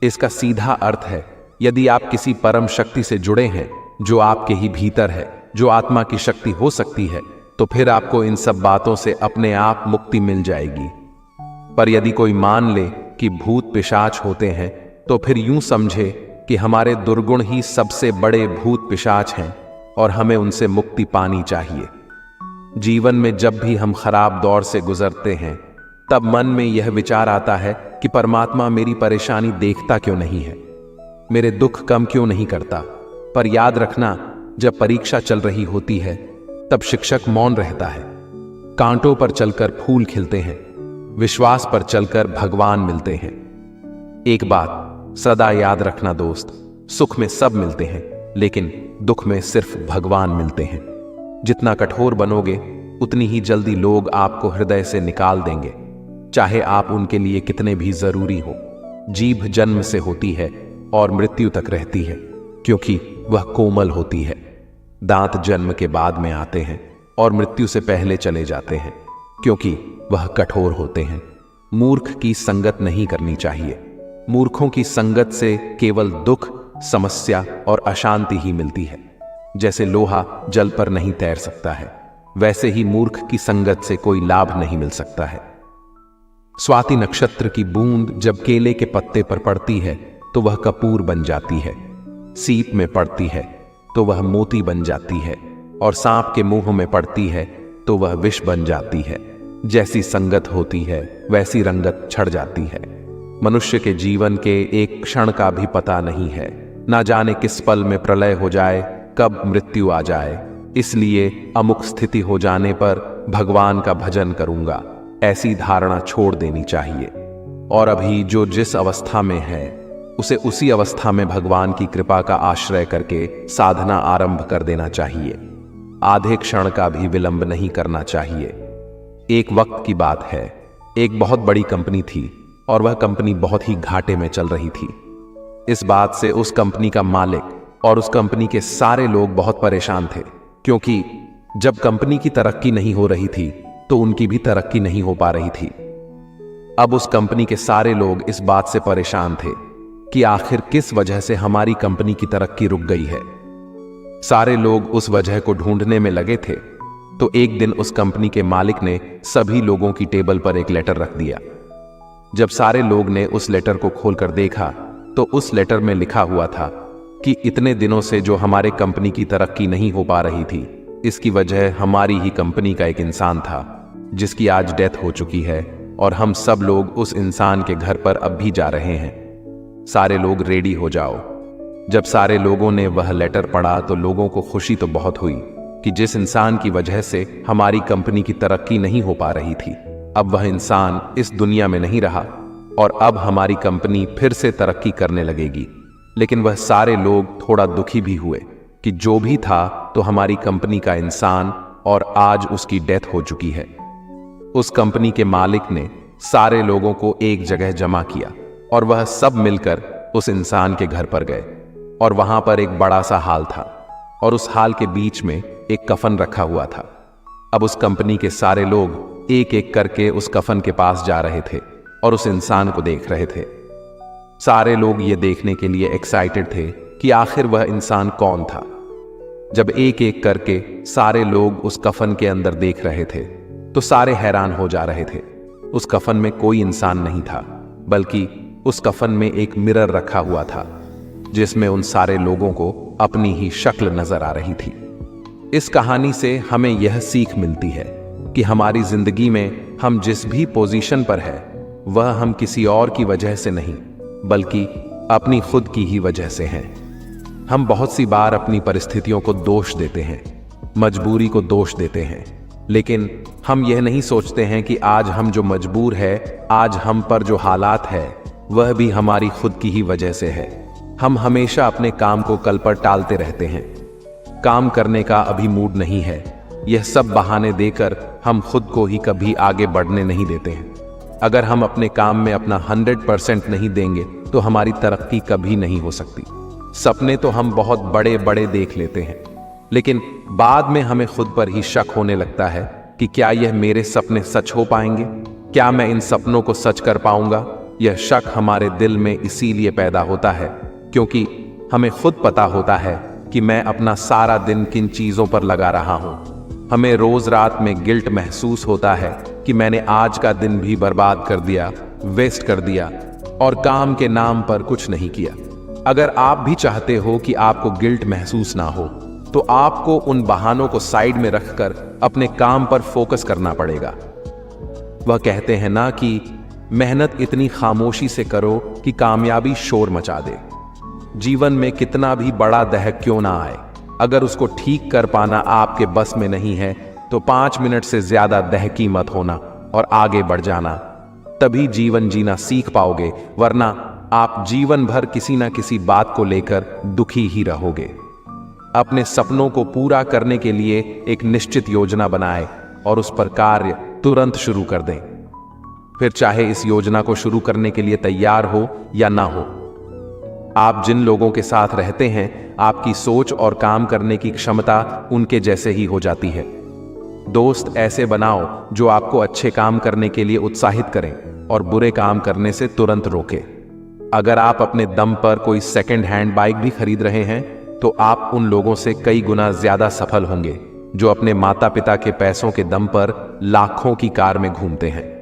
Speaker 1: इसका सीधा अर्थ है, यदि आप किसी परम शक्ति से जुड़े हैं जो आपके ही भीतर है, जो आत्मा की शक्ति हो सकती है, तो फिर आपको इन सब बातों से अपने आप मुक्ति मिल जाएगी। पर यदि कोई मान ले कि भूत पिशाच होते हैं, तो फिर यूं समझे कि हमारे दुर्गुण ही सबसे बड़े भूत पिशाच हैं और हमें उनसे मुक्ति पानी चाहिए। जीवन में जब भी हम खराब दौर से गुजरते हैं, तब मन में यह विचार आता है कि परमात्मा मेरी परेशानी देखता क्यों नहीं है, मेरे दुख कम क्यों नहीं करता। पर याद रखना, जब परीक्षा चल रही होती है तब शिक्षक मौन रहता है। कांटों पर चलकर फूल खिलते हैं, विश्वास पर चलकर भगवान मिलते हैं। एक बात सदा याद रखना दोस्त, सुख में सब मिलते हैं लेकिन दुख में सिर्फ भगवान मिलते हैं। जितना कठोर बनोगे उतनी ही जल्दी लोग आपको हृदय से निकाल देंगे, चाहे आप उनके लिए कितने भी जरूरी हो। जीभ जन्म से होती है और मृत्यु तक रहती है क्योंकि वह कोमल होती है। दांत जन्म के बाद में आते हैं और मृत्यु से पहले चले जाते हैं क्योंकि वह कठोर होते हैं। मूर्ख की संगत नहीं करनी चाहिए। मूर्खों की संगत से केवल दुख, समस्या और अशांति ही मिलती है। जैसे लोहा जल पर नहीं तैर सकता है, वैसे ही मूर्ख की संगत से कोई लाभ नहीं मिल सकता है। स्वाति नक्षत्र की बूंद जब केले के पत्ते पर पड़ती है तो वह कपूर बन जाती है, सीप में पड़ती है तो वह मोती बन जाती है और सांप के मुंह में पड़ती है तो वह विष बन जाती है। जैसी संगत होती है वैसी रंगत छड़ जाती है। मनुष्य के जीवन के एक क्षण का भी पता नहीं है, ना जाने किस पल में प्रलय हो जाए, कब मृत्यु आ जाए। इसलिए अमुक स्थिति हो जाने पर भगवान का भजन करूंगा, ऐसी धारणा छोड़ देनी चाहिए। और अभी जो जिस अवस्था में है उसे उसी अवस्था में भगवान की कृपा का आश्रय करके साधना आरंभ कर देना चाहिए। आधे क्षण का भी विलंब नहीं करना चाहिए। एक वक्त की बात है, एक बहुत बड़ी कंपनी थी और वह कंपनी बहुत ही घाटे में चल रही थी। इस बात से उस कंपनी का मालिक और उस कंपनी के सारे लोग बहुत परेशान थे, क्योंकि जब कंपनी की तरक्की नहीं हो रही थी तो उनकी भी तरक्की नहीं हो पा रही थी। अब उस कंपनी के सारे लोग इस बात से परेशान थे कि आखिर किस वजह से हमारी कंपनी की तरक्की रुक गई है। सारे लोग उस वजह को ढूंढने में लगे थे। तो एक दिन उस कंपनी के मालिक ने सभी लोगों की टेबल पर एक लेटर रख दिया। जब सारे लोग ने उस लेटर को खोलकर देखा तो उस लेटर में लिखा हुआ था कि इतने दिनों से जो हमारे कंपनी की तरक्की नहीं हो पा रही थी, इसकी वजह हमारी ही कंपनी का एक इंसान था जिसकी आज डेथ हो चुकी है और हम सब लोग उस इंसान के घर पर अब भी जा रहे हैं। सारे लोग रेडी हो जाओ। जब सारे लोगों ने वह लेटर पढ़ा तो लोगों को खुशी तो बहुत हुई कि जिस इंसान की वजह से हमारी कंपनी की तरक्की नहीं हो पा रही थी, अब वह इंसान इस दुनिया में नहीं रहा और अब हमारी कंपनी फिर से तरक्की करने लगेगी। लेकिन वह सारे लोग थोड़ा दुखी भी हुए कि जो भी था तो हमारी कंपनी का इंसान और आज उसकी डेथ हो चुकी है। उस कंपनी के मालिक ने सारे लोगों को एक जगह जमा किया और वह सब मिलकर उस इंसान के घर पर गए और वहां पर एक बड़ा सा हाल था और उस हाल के बीच में एक कफन रखा हुआ था। अब उस कंपनी के सारे लोग एक एक करके उस कफन के पास जा रहे थे और उस इंसान को देख रहे थे। सारे लोग ये देखने के लिए एक्साइटेड थे कि आखिर वह इंसान कौन था। जब एक एक करके सारे लोग उस कफन के अंदर देख रहे थे तो सारे हैरान हो जा रहे थे। उस कफन में कोई इंसान नहीं था, बल्कि उस कफन में एक मिरर रखा हुआ था जिसमें उन सारे लोगों को अपनी ही शक्ल नजर आ रही थी। इस कहानी से हमें यह सीख मिलती है कि हमारी जिंदगी में हम जिस भी पोजीशन पर है वह हम किसी और की वजह से नहीं बल्कि अपनी खुद की ही वजह से हैं। हम बहुत सी बार अपनी परिस्थितियों को दोष देते हैं, मजबूरी को दोष देते हैं, लेकिन हम यह नहीं सोचते हैं कि आज हम जो मजबूर है, आज हम पर जो हालात है वह भी हमारी खुद की ही वजह से है। हम हमेशा अपने काम को कल पर टालते रहते हैं। काम करने का अभी मूड नहीं है, यह सब बहाने देकर हम खुद को ही कभी आगे बढ़ने नहीं देते हैं। अगर हम अपने काम में अपना 100% नहीं देंगे तो हमारी तरक्की कभी नहीं हो सकती। सपने तो हम बहुत बड़े बड़े देख लेते हैं, लेकिन बाद में हमें खुद पर ही शक होने लगता है कि क्या यह मेरे सपने सच हो पाएंगे, क्या मैं इन सपनों को सच कर पाऊंगा। यह शक हमारे दिल में इसीलिए पैदा होता है क्योंकि हमें खुद पता होता है कि मैं अपना सारा दिन किन चीजों पर लगा रहा हूं। हमें रोज रात में गिल्ट महसूस होता है कि मैंने आज का दिन भी बर्बाद कर दिया, वेस्ट कर दिया और काम के नाम पर कुछ नहीं किया। अगर आप भी चाहते हो कि आपको गिल्ट महसूस ना हो तो आपको उन बहानों को साइड में रखकर अपने काम पर फोकस करना पड़ेगा। वह कहते हैं ना कि मेहनत इतनी खामोशी से करो कि कामयाबी शोर मचा दे। जीवन में कितना भी बड़ा दहक क्यों ना आए, अगर उसको ठीक कर पाना आपके बस में नहीं है तो 5 मिनट से ज्यादा दहकी मत होना और आगे बढ़ जाना। तभी जीवन जीना सीख पाओगे, वरना आप जीवन भर किसी ना किसी बात को लेकर दुखी ही रहोगे। अपने सपनों को पूरा करने के लिए एक निश्चित योजना बनाएं और उस पर कार्य तुरंत शुरू कर दें। फिर चाहे इस योजना को शुरू करने के लिए तैयार हो या ना हो। आप जिन लोगों के साथ रहते हैं, आपकी सोच और काम करने की क्षमता उनके जैसे ही हो जाती है। दोस्त ऐसे बनाओ जो आपको अच्छे काम करने के लिए उत्साहित करें और बुरे काम करने से तुरंत रोके। अगर आप अपने दम पर कोई सेकंड हैंड बाइक भी खरीद रहे हैं तो आप उन लोगों से कई गुना ज्यादा सफल होंगे जो अपने माता पिता के पैसों के दम पर लाखों की कार में घूमते हैं।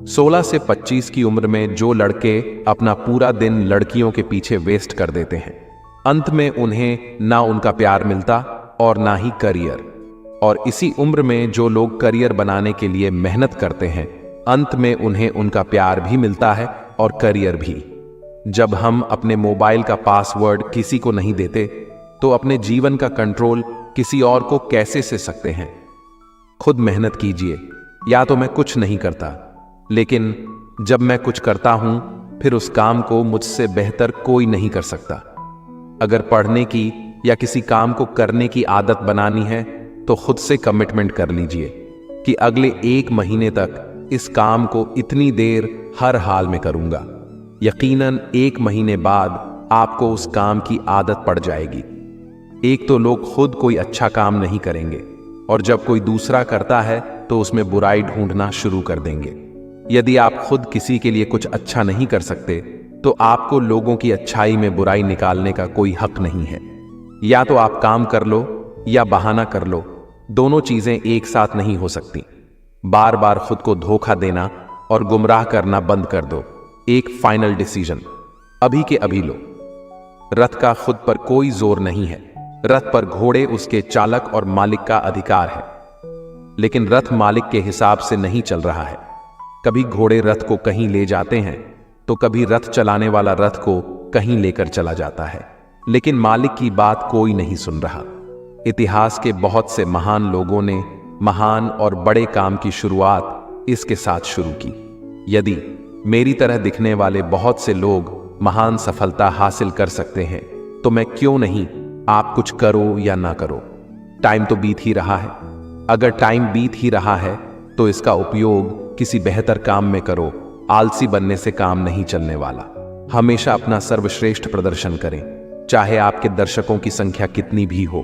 Speaker 1: 16 से 25 की उम्र में जो लड़के अपना पूरा दिन लड़कियों के पीछे वेस्ट कर देते हैं, अंत में उन्हें ना उनका प्यार मिलता और ना ही करियर। और इसी उम्र में जो लोग करियर बनाने के लिए मेहनत करते हैं, अंत में उन्हें उनका प्यार भी मिलता है और करियर भी। जब हम अपने मोबाइल का पासवर्ड किसी को नहीं देते तो अपने जीवन का कंट्रोल किसी और को कैसे से सकते हैं? खुद मेहनत कीजिए। या तो मैं कुछ नहीं करता, लेकिन जब मैं कुछ करता हूं फिर उस काम को मुझसे बेहतर कोई नहीं कर सकता। अगर पढ़ने की या किसी काम को करने की आदत बनानी है तो खुद से कमिटमेंट कर लीजिए कि अगले 1 महीने तक इस काम को इतनी देर हर हाल में करूंगा। यकीनन 1 महीने बाद आपको उस काम की आदत पड़ जाएगी। एक तो लोग खुद कोई अच्छा काम नहीं करेंगे और जब कोई दूसरा करता है तो उसमें बुराई ढूंढना शुरू कर देंगे। यदि आप खुद किसी के लिए कुछ अच्छा नहीं कर सकते तो आपको लोगों की अच्छाई में बुराई निकालने का कोई हक नहीं है। या तो आप काम कर लो या बहाना कर लो, दोनों चीजें एक साथ नहीं हो सकती। बार बार खुद को धोखा देना और गुमराह करना बंद कर दो। एक फाइनल डिसीजन अभी के अभी लो। रथ का खुद पर कोई जोर नहीं है, रथ पर घोड़े उसके चालक और मालिक का अधिकार है। लेकिन रथ मालिक के हिसाब से नहीं चल रहा है। कभी घोड़े रथ को कहीं ले जाते हैं तो कभी रथ चलाने वाला रथ को कहीं लेकर चला जाता है, लेकिन मालिक की बात कोई नहीं सुन रहा। इतिहास के बहुत से महान लोगों ने महान और बड़े काम की शुरुआत इसके साथ शुरू की। यदि मेरी तरह दिखने वाले बहुत से लोग महान सफलता हासिल कर सकते हैं तो मैं क्यों नहीं? आप कुछ करो या ना करो, टाइम तो बीत ही रहा है। अगर टाइम बीत ही रहा है तो इसका उपयोग किसी बेहतर काम में करो। आलसी बनने से काम नहीं चलने वाला। हमेशा अपना सर्वश्रेष्ठ प्रदर्शन करें, चाहे आपके दर्शकों की संख्या कितनी भी हो।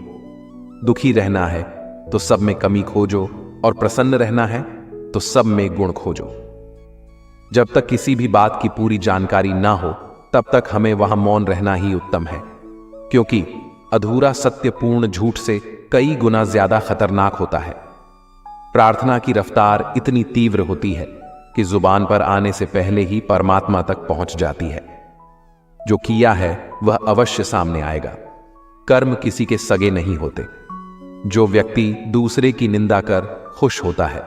Speaker 1: दुखी रहना है तो सब में कमी खोजो और प्रसन्न रहना है तो सब में गुण खोजो। जब तक किसी भी बात की पूरी जानकारी ना हो तब तक हमें वहां मौन रहना ही उत्तम है, क्योंकि अधूरा सत्य पूर्ण झूठ से कई गुना ज्यादा खतरनाक होता है। प्रार्थना की रफ्तार इतनी तीव्र होती है कि जुबान पर आने से पहले ही परमात्मा तक पहुंच जाती है। जो किया है वह अवश्य सामने आएगा। कर्म किसी के सगे नहीं होते। जो व्यक्ति दूसरे की निंदा कर खुश होता है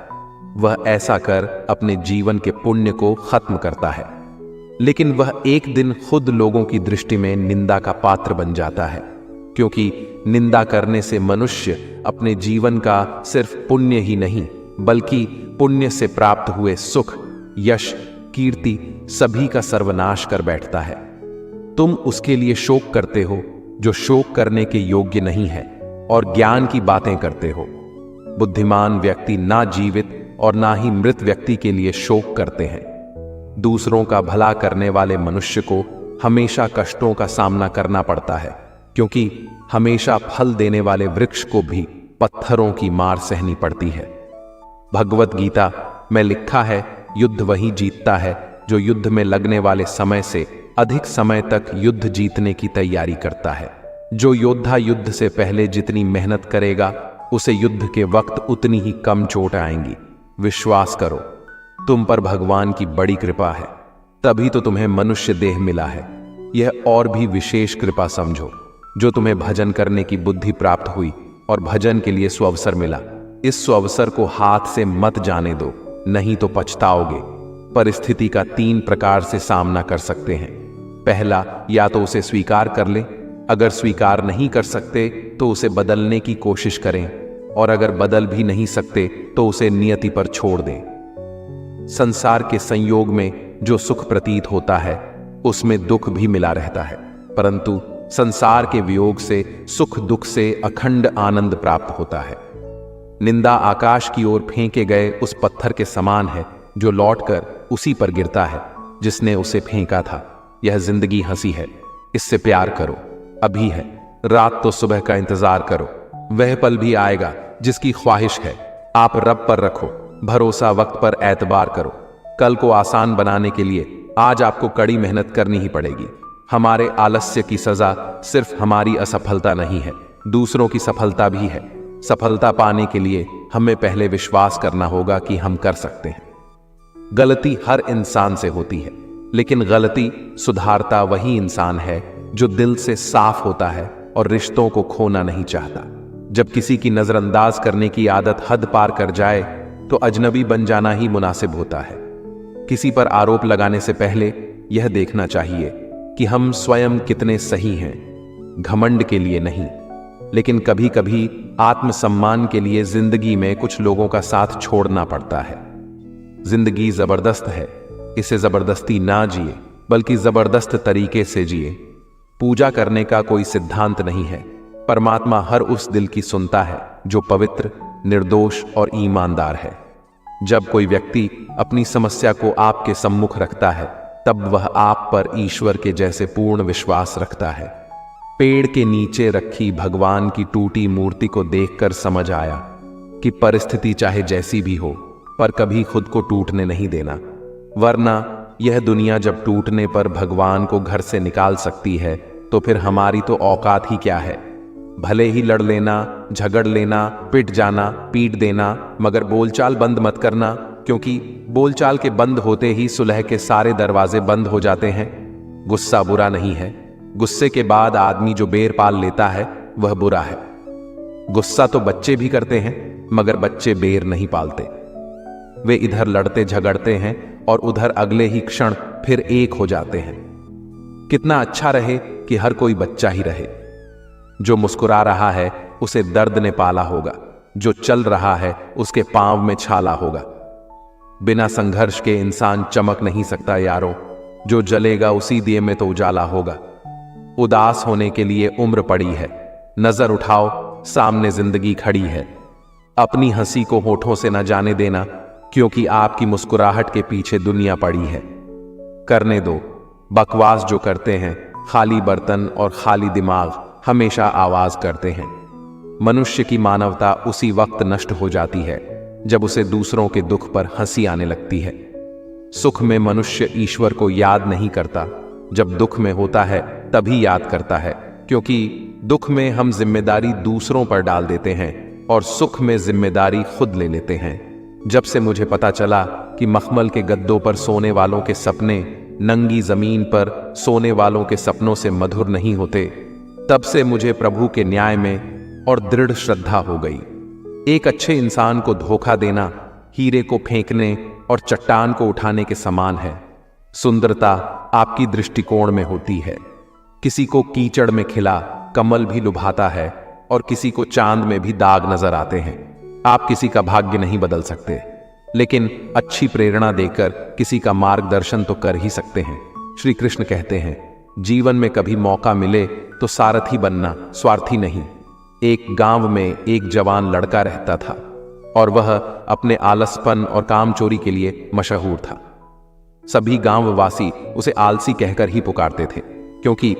Speaker 1: वह ऐसा कर अपने जीवन के पुण्य को खत्म करता है, लेकिन वह एक दिन खुद लोगों की दृष्टि में निंदा का पात्र बन जाता है, क्योंकि निंदा करने से मनुष्य अपने जीवन का सिर्फ पुण्य ही नहीं बल्कि पुण्य से प्राप्त हुए सुख, यश, कीर्ति सभी का सर्वनाश कर बैठता है। तुम उसके लिए शोक करते हो जो शोक करने के योग्य नहीं है और ज्ञान की बातें करते हो। बुद्धिमान व्यक्ति ना जीवित और ना ही मृत व्यक्ति के लिए शोक करते हैं। दूसरों का भला करने वाले मनुष्य को हमेशा कष्टों का सामना करना पड़ता है, क्योंकि हमेशा फल देने वाले वृक्ष को भी पत्थरों की मार सहनी पड़ती है। भगवत गीता में लिखा है, युद्ध वही जीतता है जो युद्ध में लगने वाले समय से अधिक समय तक युद्ध जीतने की तैयारी करता है। जो योद्धा युद्ध से पहले जितनी मेहनत करेगा उसे युद्ध के वक्त उतनी ही कम चोट आएंगी। विश्वास करो, तुम पर भगवान की बड़ी कृपा है, तभी तो तुम्हें मनुष्य देह मिला है। यह और भी विशेष कृपा समझो जो तुम्हें भजन करने की बुद्धि प्राप्त हुई और भजन के लिए सुअवसर मिला। इस सुअवसर को हाथ से मत जाने दो, नहीं तो पछताओगे। परिस्थिति का 3 प्रकार से सामना कर सकते हैं। पहला, या तो उसे स्वीकार कर ले, अगर स्वीकार नहीं कर सकते तो उसे बदलने की कोशिश करें, और अगर बदल भी नहीं सकते तो उसे नियति पर छोड़ दें। संसार के संयोग में जो सुख प्रतीत होता है उसमें दुख भी मिला रहता है, परंतु संसार के वियोग से सुख दुख से अखंड आनंद प्राप्त होता है। निंदा आकाश की ओर फेंके गए उस पत्थर के समान है जो लौटकर उसी पर गिरता है जिसने उसे फेंका था। यह जिंदगी हंसी है, इससे प्यार करो, अभी है, रात तो सुबह का इंतजार करो। वह पल भी आएगा जिसकी ख्वाहिश है, आप रब पर रखो भरोसा, वक्त पर एतबार करो। कल को आसान बनाने के लिए आज आपको कड़ी मेहनत करनी ही पड़ेगी। हमारे आलस्य की सजा सिर्फ हमारी असफलता नहीं है, दूसरों की सफलता भी है। सफलता पाने के लिए हमें पहले विश्वास करना होगा कि हम कर सकते हैं। गलती हर इंसान से होती है, लेकिन गलती सुधारता वही इंसान है जो दिल से साफ होता है और रिश्तों को खोना नहीं चाहता। जब किसी की नजरअंदाज करने की आदत हद पार कर जाए तो अजनबी बन जाना ही मुनासिब होता है। किसी पर आरोप लगाने से पहले यह देखना चाहिए कि हम स्वयं कितने सही हैं, घमंड के लिए नहीं, लेकिन कभी कभी आत्मसम्मान के लिए जिंदगी में कुछ लोगों का साथ छोड़ना पड़ता है। जिंदगी जबरदस्त है, इसे जबरदस्ती ना जिए बल्कि जबरदस्त तरीके से जिए। पूजा करने का कोई सिद्धांत नहीं है, परमात्मा हर उस दिल की सुनता है जो पवित्र, निर्दोष और ईमानदार है। जब कोई व्यक्ति अपनी समस्या को आपके सम्मुख रखता है तब वह आप पर ईश्वर के जैसे पूर्ण विश्वास रखता है। पेड़ के नीचे रखी भगवान की टूटी मूर्ति को देखकर समझ आया कि परिस्थिति चाहे जैसी भी हो पर कभी खुद को टूटने नहीं देना, वरना यह दुनिया जब टूटने पर भगवान को घर से निकाल सकती है तो फिर हमारी तो औकात ही क्या है। भले ही लड़ लेना, झगड़ लेना, पिट जाना, पीट देना, मगर बोलचाल बंद मत करना, क्योंकि बोलचाल के बंद होते ही सुलह के सारे दरवाजे बंद हो जाते हैं। गुस्सा बुरा नहीं है, गुस्से के बाद आदमी जो बेर पाल लेता है वह बुरा है। गुस्सा तो बच्चे भी करते हैं, मगर बच्चे बेर नहीं पालते। वे इधर लड़ते झगड़ते हैं और उधर अगले ही क्षण फिर एक हो जाते हैं। कितना अच्छा रहे कि हर कोई बच्चा ही रहे। जो मुस्कुरा रहा है उसे दर्द ने पाला होगा, जो चल रहा है उसके पांव में छाला होगा। बिना संघर्ष के इंसान चमक नहीं सकता यारों, जो जलेगा उसी दिए में तो उजाला होगा। उदास होने के लिए उम्र पड़ी है, नजर उठाओ सामने जिंदगी खड़ी है। अपनी हंसी को होठों से न जाने देना, क्योंकि आपकी मुस्कुराहट के पीछे दुनिया पड़ी है। करने दो, बकवास जो करते हैं खाली बर्तन और खाली दिमाग हमेशा आवाज करते हैं। मनुष्य की मानवता उसी वक्त नष्ट हो जाती है जब उसे दूसरों के दुख पर हंसी आने लगती है। सुख में मनुष्य ईश्वर को याद नहीं करता, जब दुख में होता है तभी याद करता है, क्योंकि दुख में हम जिम्मेदारी दूसरों पर डाल देते हैं और सुख में जिम्मेदारी खुद ले लेते हैं। जब से मुझे पता चला कि मखमल के गद्दों पर सोने वालों के सपने नंगी जमीन पर सोने वालों के सपनों से मधुर नहीं होते, तब से मुझे प्रभु के न्याय में और दृढ़ श्रद्धा हो गई। एक अच्छे इंसान को धोखा देना हीरे को फेंकने और चट्टान को उठाने के समान है। सुंदरता आपकी दृष्टिकोण में होती है। किसी को कीचड़ में खिला कमल भी लुभाता है और किसी को चांद में भी दाग नजर आते हैं। आप किसी का भाग्य नहीं बदल सकते, लेकिन अच्छी प्रेरणा देकर किसी का मार्गदर्शन तो कर ही सकते हैं। श्री कृष्ण कहते हैं, जीवन में कभी मौका मिले तो सारथी बनना, स्वार्थी नहीं। एक गांव में एक जवान लड़का रहता था और वह अपने आलसपन और कामचोरी के लिए मशहूर था। सभी गांववासी उसे आलसी कहकर ही पुकारते थे, क्योंकि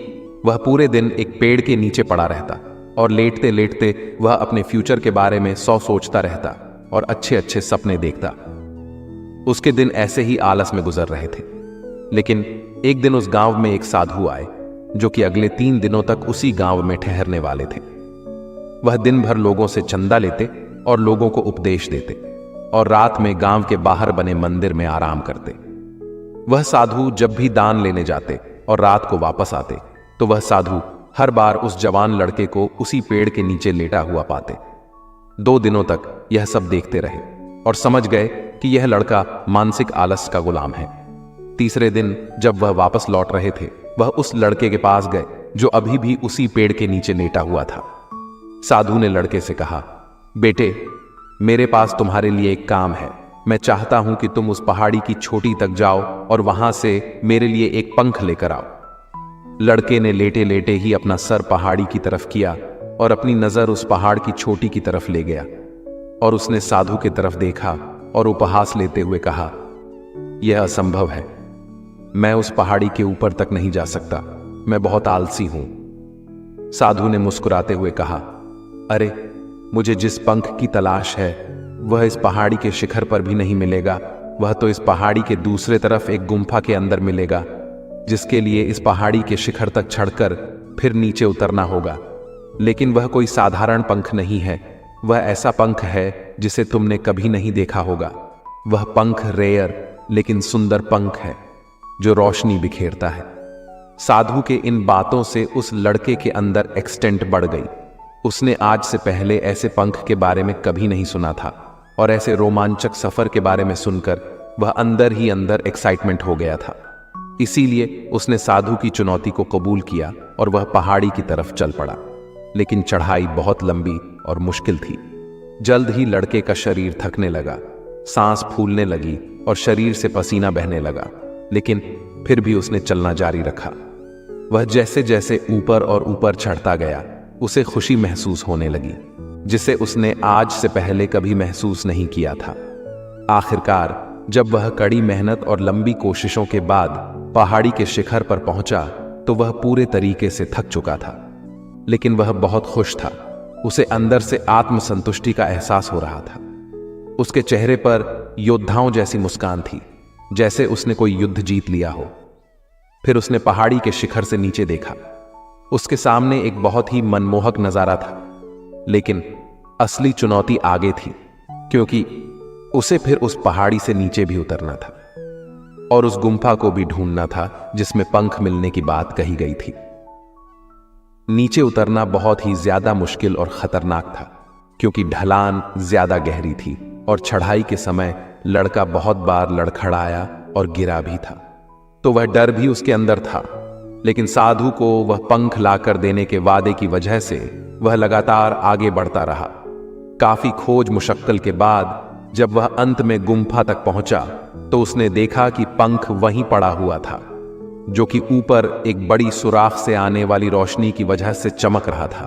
Speaker 1: वह पूरे दिन एक पेड़ के नीचे पड़ा रहता और लेटते लेटते वह अपने फ्यूचर के बारे में सोचता रहता और अच्छे अच्छे सपने देखता। उसके दिन ऐसे ही आलस में गुजर रहे थे। लेकिन एक दिन उस गांव में एक साधु आए जो कि अगले 3 दिनों तक उसी गांव में ठहरने वाले थे। वह दिन भर लोगों से चंदा लेते और लोगों को उपदेश देते और रात में गांव के बाहर बने मंदिर में आराम करते। वह साधु जब भी दान लेने जाते और रात को वापस आते तो वह साधु हर बार उस जवान लड़के को उसी पेड़ के नीचे लेटा हुआ पाते। 2 दिनों तक यह सब देखते रहे और समझ गए कि यह लड़का मानसिक आलस का गुलाम है। तीसरे दिन जब वह वापस लौट रहे थे, वह उस लड़के के पास गए जो अभी भी उसी पेड़ के नीचे लेटा हुआ था। साधु ने लड़के से कहा, बेटे, मेरे पास तुम्हारे लिए एक काम है। मैं चाहता हूं कि तुम उस पहाड़ी की चोटी तक जाओ और वहां से मेरे लिए एक पंख लेकर आओ। लड़के ने लेटे लेटे ही अपना सर पहाड़ी की तरफ किया और अपनी नजर उस पहाड़ की चोटी की तरफ ले गया और उसने साधु की तरफ देखा और उपहास लेते हुए कहा, यह असंभव है। मैं उस पहाड़ी के ऊपर तक नहीं जा सकता। मैं बहुत आलसी हूं। साधु ने मुस्कुराते हुए कहा, अरे, मुझे जिस पंख की तलाश है वह इस पहाड़ी के शिखर पर भी नहीं मिलेगा। वह तो इस पहाड़ी के दूसरे तरफ एक गुम्फा के अंदर मिलेगा, जिसके लिए इस पहाड़ी के शिखर तक चढ़कर फिर नीचे उतरना होगा। लेकिन वह कोई साधारण पंख नहीं है। वह ऐसा पंख है जिसे तुमने कभी नहीं देखा होगा। वह पंख रेयर लेकिन सुंदर पंख है जो रोशनी बिखेरता है। साधु के इन बातों से उस लड़के के अंदर एक्सटेंट बढ़ गई। उसने आज से पहले ऐसे पंख के बारे में कभी नहीं सुना था और ऐसे रोमांचक सफर के बारे में सुनकर वह अंदर ही अंदर एक्साइटमेंट हो गया था। इसीलिए उसने साधु की चुनौती को कबूल किया और वह पहाड़ी की तरफ चल पड़ा। लेकिन चढ़ाई बहुत लंबी और मुश्किल थी। जल्द ही लड़के का शरीर थकने लगा, सांस फूलने लगी और शरीर से पसीना बहने लगा। लेकिन फिर भी उसने चलना जारी रखा। वह जैसे जैसे ऊपर और ऊपर चढ़ता गया, उसे खुशी महसूस होने लगी, जिसे उसने आज से पहले कभी महसूस नहीं किया था। आखिरकार जब वह कड़ी मेहनत और लंबी कोशिशों के बाद पहाड़ी के शिखर पर पहुंचा तो वह पूरे तरीके से थक चुका था। लेकिन वह बहुत खुश था। उसे अंदर से आत्मसंतुष्टि का एहसास हो रहा था। उसके चेहरे पर योद्धाओं जैसी मुस्कान थी, जैसे उसने कोई युद्ध जीत लिया हो। फिर उसने पहाड़ी के शिखर से नीचे देखा। उसके सामने एक बहुत ही मनमोहक नजारा था। लेकिन असली चुनौती आगे थी, क्योंकि उसे फिर उस पहाड़ी से नीचे भी उतरना था और उस गुम्फा को भी ढूंढना था जिसमें पंख मिलने की बात कही गई थी। नीचे उतरना बहुत ही ज्यादा मुश्किल और खतरनाक था, क्योंकि ढलान ज्यादा गहरी थी और चढ़ाई के समय लड़का बहुत बार लड़खड़ाया और गिरा भी था। तो वह डर भी उसके अंदर था। लेकिन साधु को वह पंख लाकर देने के वादे की वजह से वह लगातार आगे बढ़ता रहा। काफी खोज मुशक्कल के बाद जब वह अंत में गुम्फा तक पहुंचा तो उसने देखा कि पंख वहीं पड़ा हुआ था, जो कि ऊपर एक बड़ी सुराख से आने वाली रोशनी की वजह से चमक रहा था।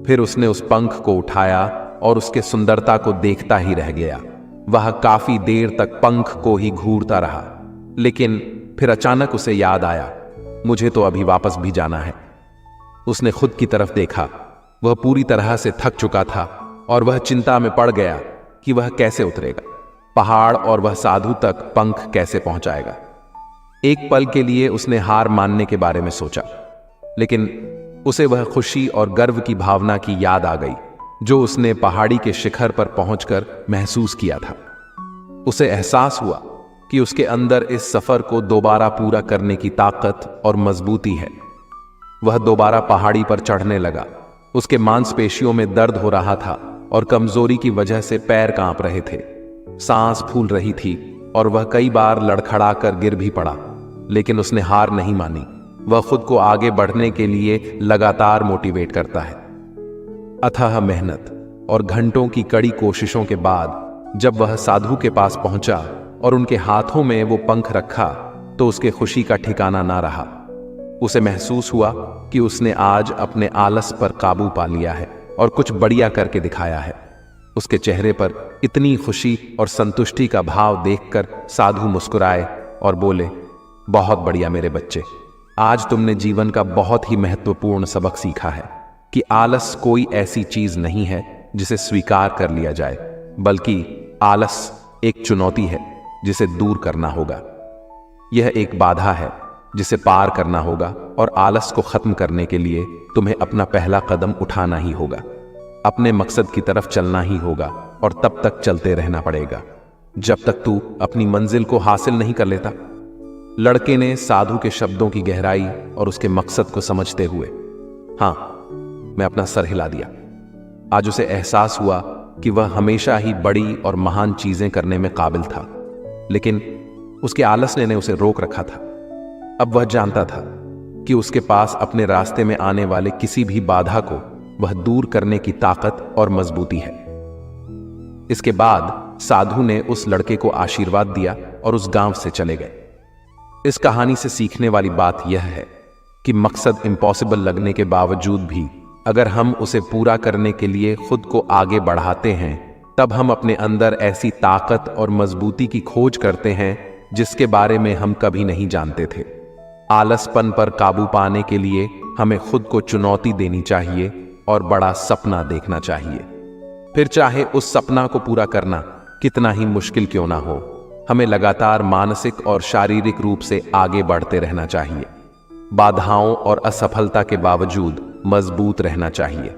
Speaker 1: फिर उसने उस पंख को उठाया और उसके सुंदरता को देखता ही रह गया। वह काफी देर तक पंख को ही घूरता रहा। लेकिन फिर अचानक उसे याद आया, मुझे तो अभी वापस भी जाना है। उसने खुद की तरफ देखा। वह पूरी तरह से थक चुका था और वह चिंता में पड़ गया कि वह कैसे उतरेगा पहाड़ और वह साधु तक पंख कैसे पहुंचाएगा। एक पल के लिए उसने हार मानने के बारे में सोचा, लेकिन उसे वह खुशी और गर्व की भावना की याद आ गई जो उसने पहाड़ी के शिखर पर पहुंचकर महसूस किया था। उसे एहसास हुआ कि उसके अंदर इस सफर को दोबारा पूरा करने की ताकत और मजबूती है। वह दोबारा पहाड़ी पर चढ़ने लगा। उसके मांसपेशियों में दर्द हो रहा था और कमजोरी की वजह से पैर कांप रहे थे। सांस फूल रही थी और वह कई बार लड़खड़ा कर गिर भी पड़ा। लेकिन उसने हार नहीं मानी। वह खुद को आगे बढ़ने के लिए लगातार मोटिवेट करता है। अथाह मेहनत और घंटों की कड़ी कोशिशों के बाद जब वह साधु के पास पहुंचा और उनके हाथों में वो पंख रखा तो उसके खुशी का ठिकाना ना रहा। उसे महसूस हुआ कि उसने आज अपने आलस पर काबू पा लिया है और कुछ बढ़िया करके दिखाया है। उसके चेहरे पर इतनी खुशी और संतुष्टि का भाव देखकर साधु मुस्कुराए और बोले, बहुत बढ़िया मेरे बच्चे, आज तुमने जीवन का बहुत ही महत्वपूर्ण सबक सीखा है कि आलस कोई ऐसी चीज नहीं है जिसे स्वीकार कर लिया जाए, बल्कि आलस एक चुनौती है जिसे दूर करना होगा। यह एक बाधा है जिसे पार करना होगा और आलस को खत्म करने के लिए तुम्हें अपना पहला कदम उठाना ही होगा। अपने मकसद की तरफ चलना ही होगा और तब तक चलते रहना पड़ेगा जब तक तू अपनी मंजिल को हासिल नहीं कर लेता। लड़के ने साधु के शब्दों की गहराई और उसके मकसद को समझते हुए हाँ मैं अपना सर हिला दिया। आज उसे एहसास हुआ कि वह हमेशा ही बड़ी और महान चीजें करने में काबिल था, लेकिन उसके आलस ने उसे रोक रखा था। अब वह जानता था कि उसके पास अपने रास्ते में आने वाले किसी भी बाधा को वह दूर करने की ताकत और मजबूती है। इसके बाद साधु ने उस लड़के को आशीर्वाद दिया और उस गांव से चले गए। इस कहानी से सीखने वाली बात यह है कि मकसद इम्पॉसिबल लगने के बावजूद भी अगर हम उसे पूरा करने के लिए खुद को आगे बढ़ाते हैं, तब हम अपने अंदर ऐसी ताकत और मजबूती की खोज करते हैं जिसके बारे में हम कभी नहीं जानते थे। आलसपन पर काबू पाने के लिए हमें खुद को चुनौती देनी चाहिए और बड़ा सपना देखना चाहिए। फिर चाहे उस सपना को पूरा करना कितना ही मुश्किल क्यों ना हो, हमें लगातार मानसिक और शारीरिक रूप से आगे बढ़ते रहना चाहिए। बाधाओं और असफलता के बावजूद मजबूत रहना चाहिए।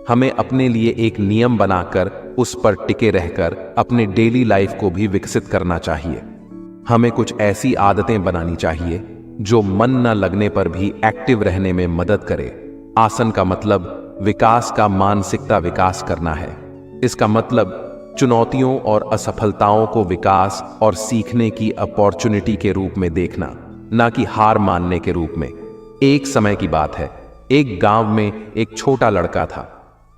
Speaker 1: हमें अपने लिए एक नियम बनाकर उस पर टिके रहकर अपने डेली लाइफ को भी विकसित करना चाहिए। हमें कुछ ऐसी आदतें बनानी चाहिए जो मन न लगने पर भी एक्टिव रहने में मदद करे। आसन का मतलब विकास का मानसिकता विकास करना है। इसका मतलब चुनौतियों और असफलताओं को विकास और सीखने की अपॉर्चुनिटी के रूप में देखना, ना कि हार मानने के रूप में। एक समय की बात है, एक गांव में एक छोटा लड़का था।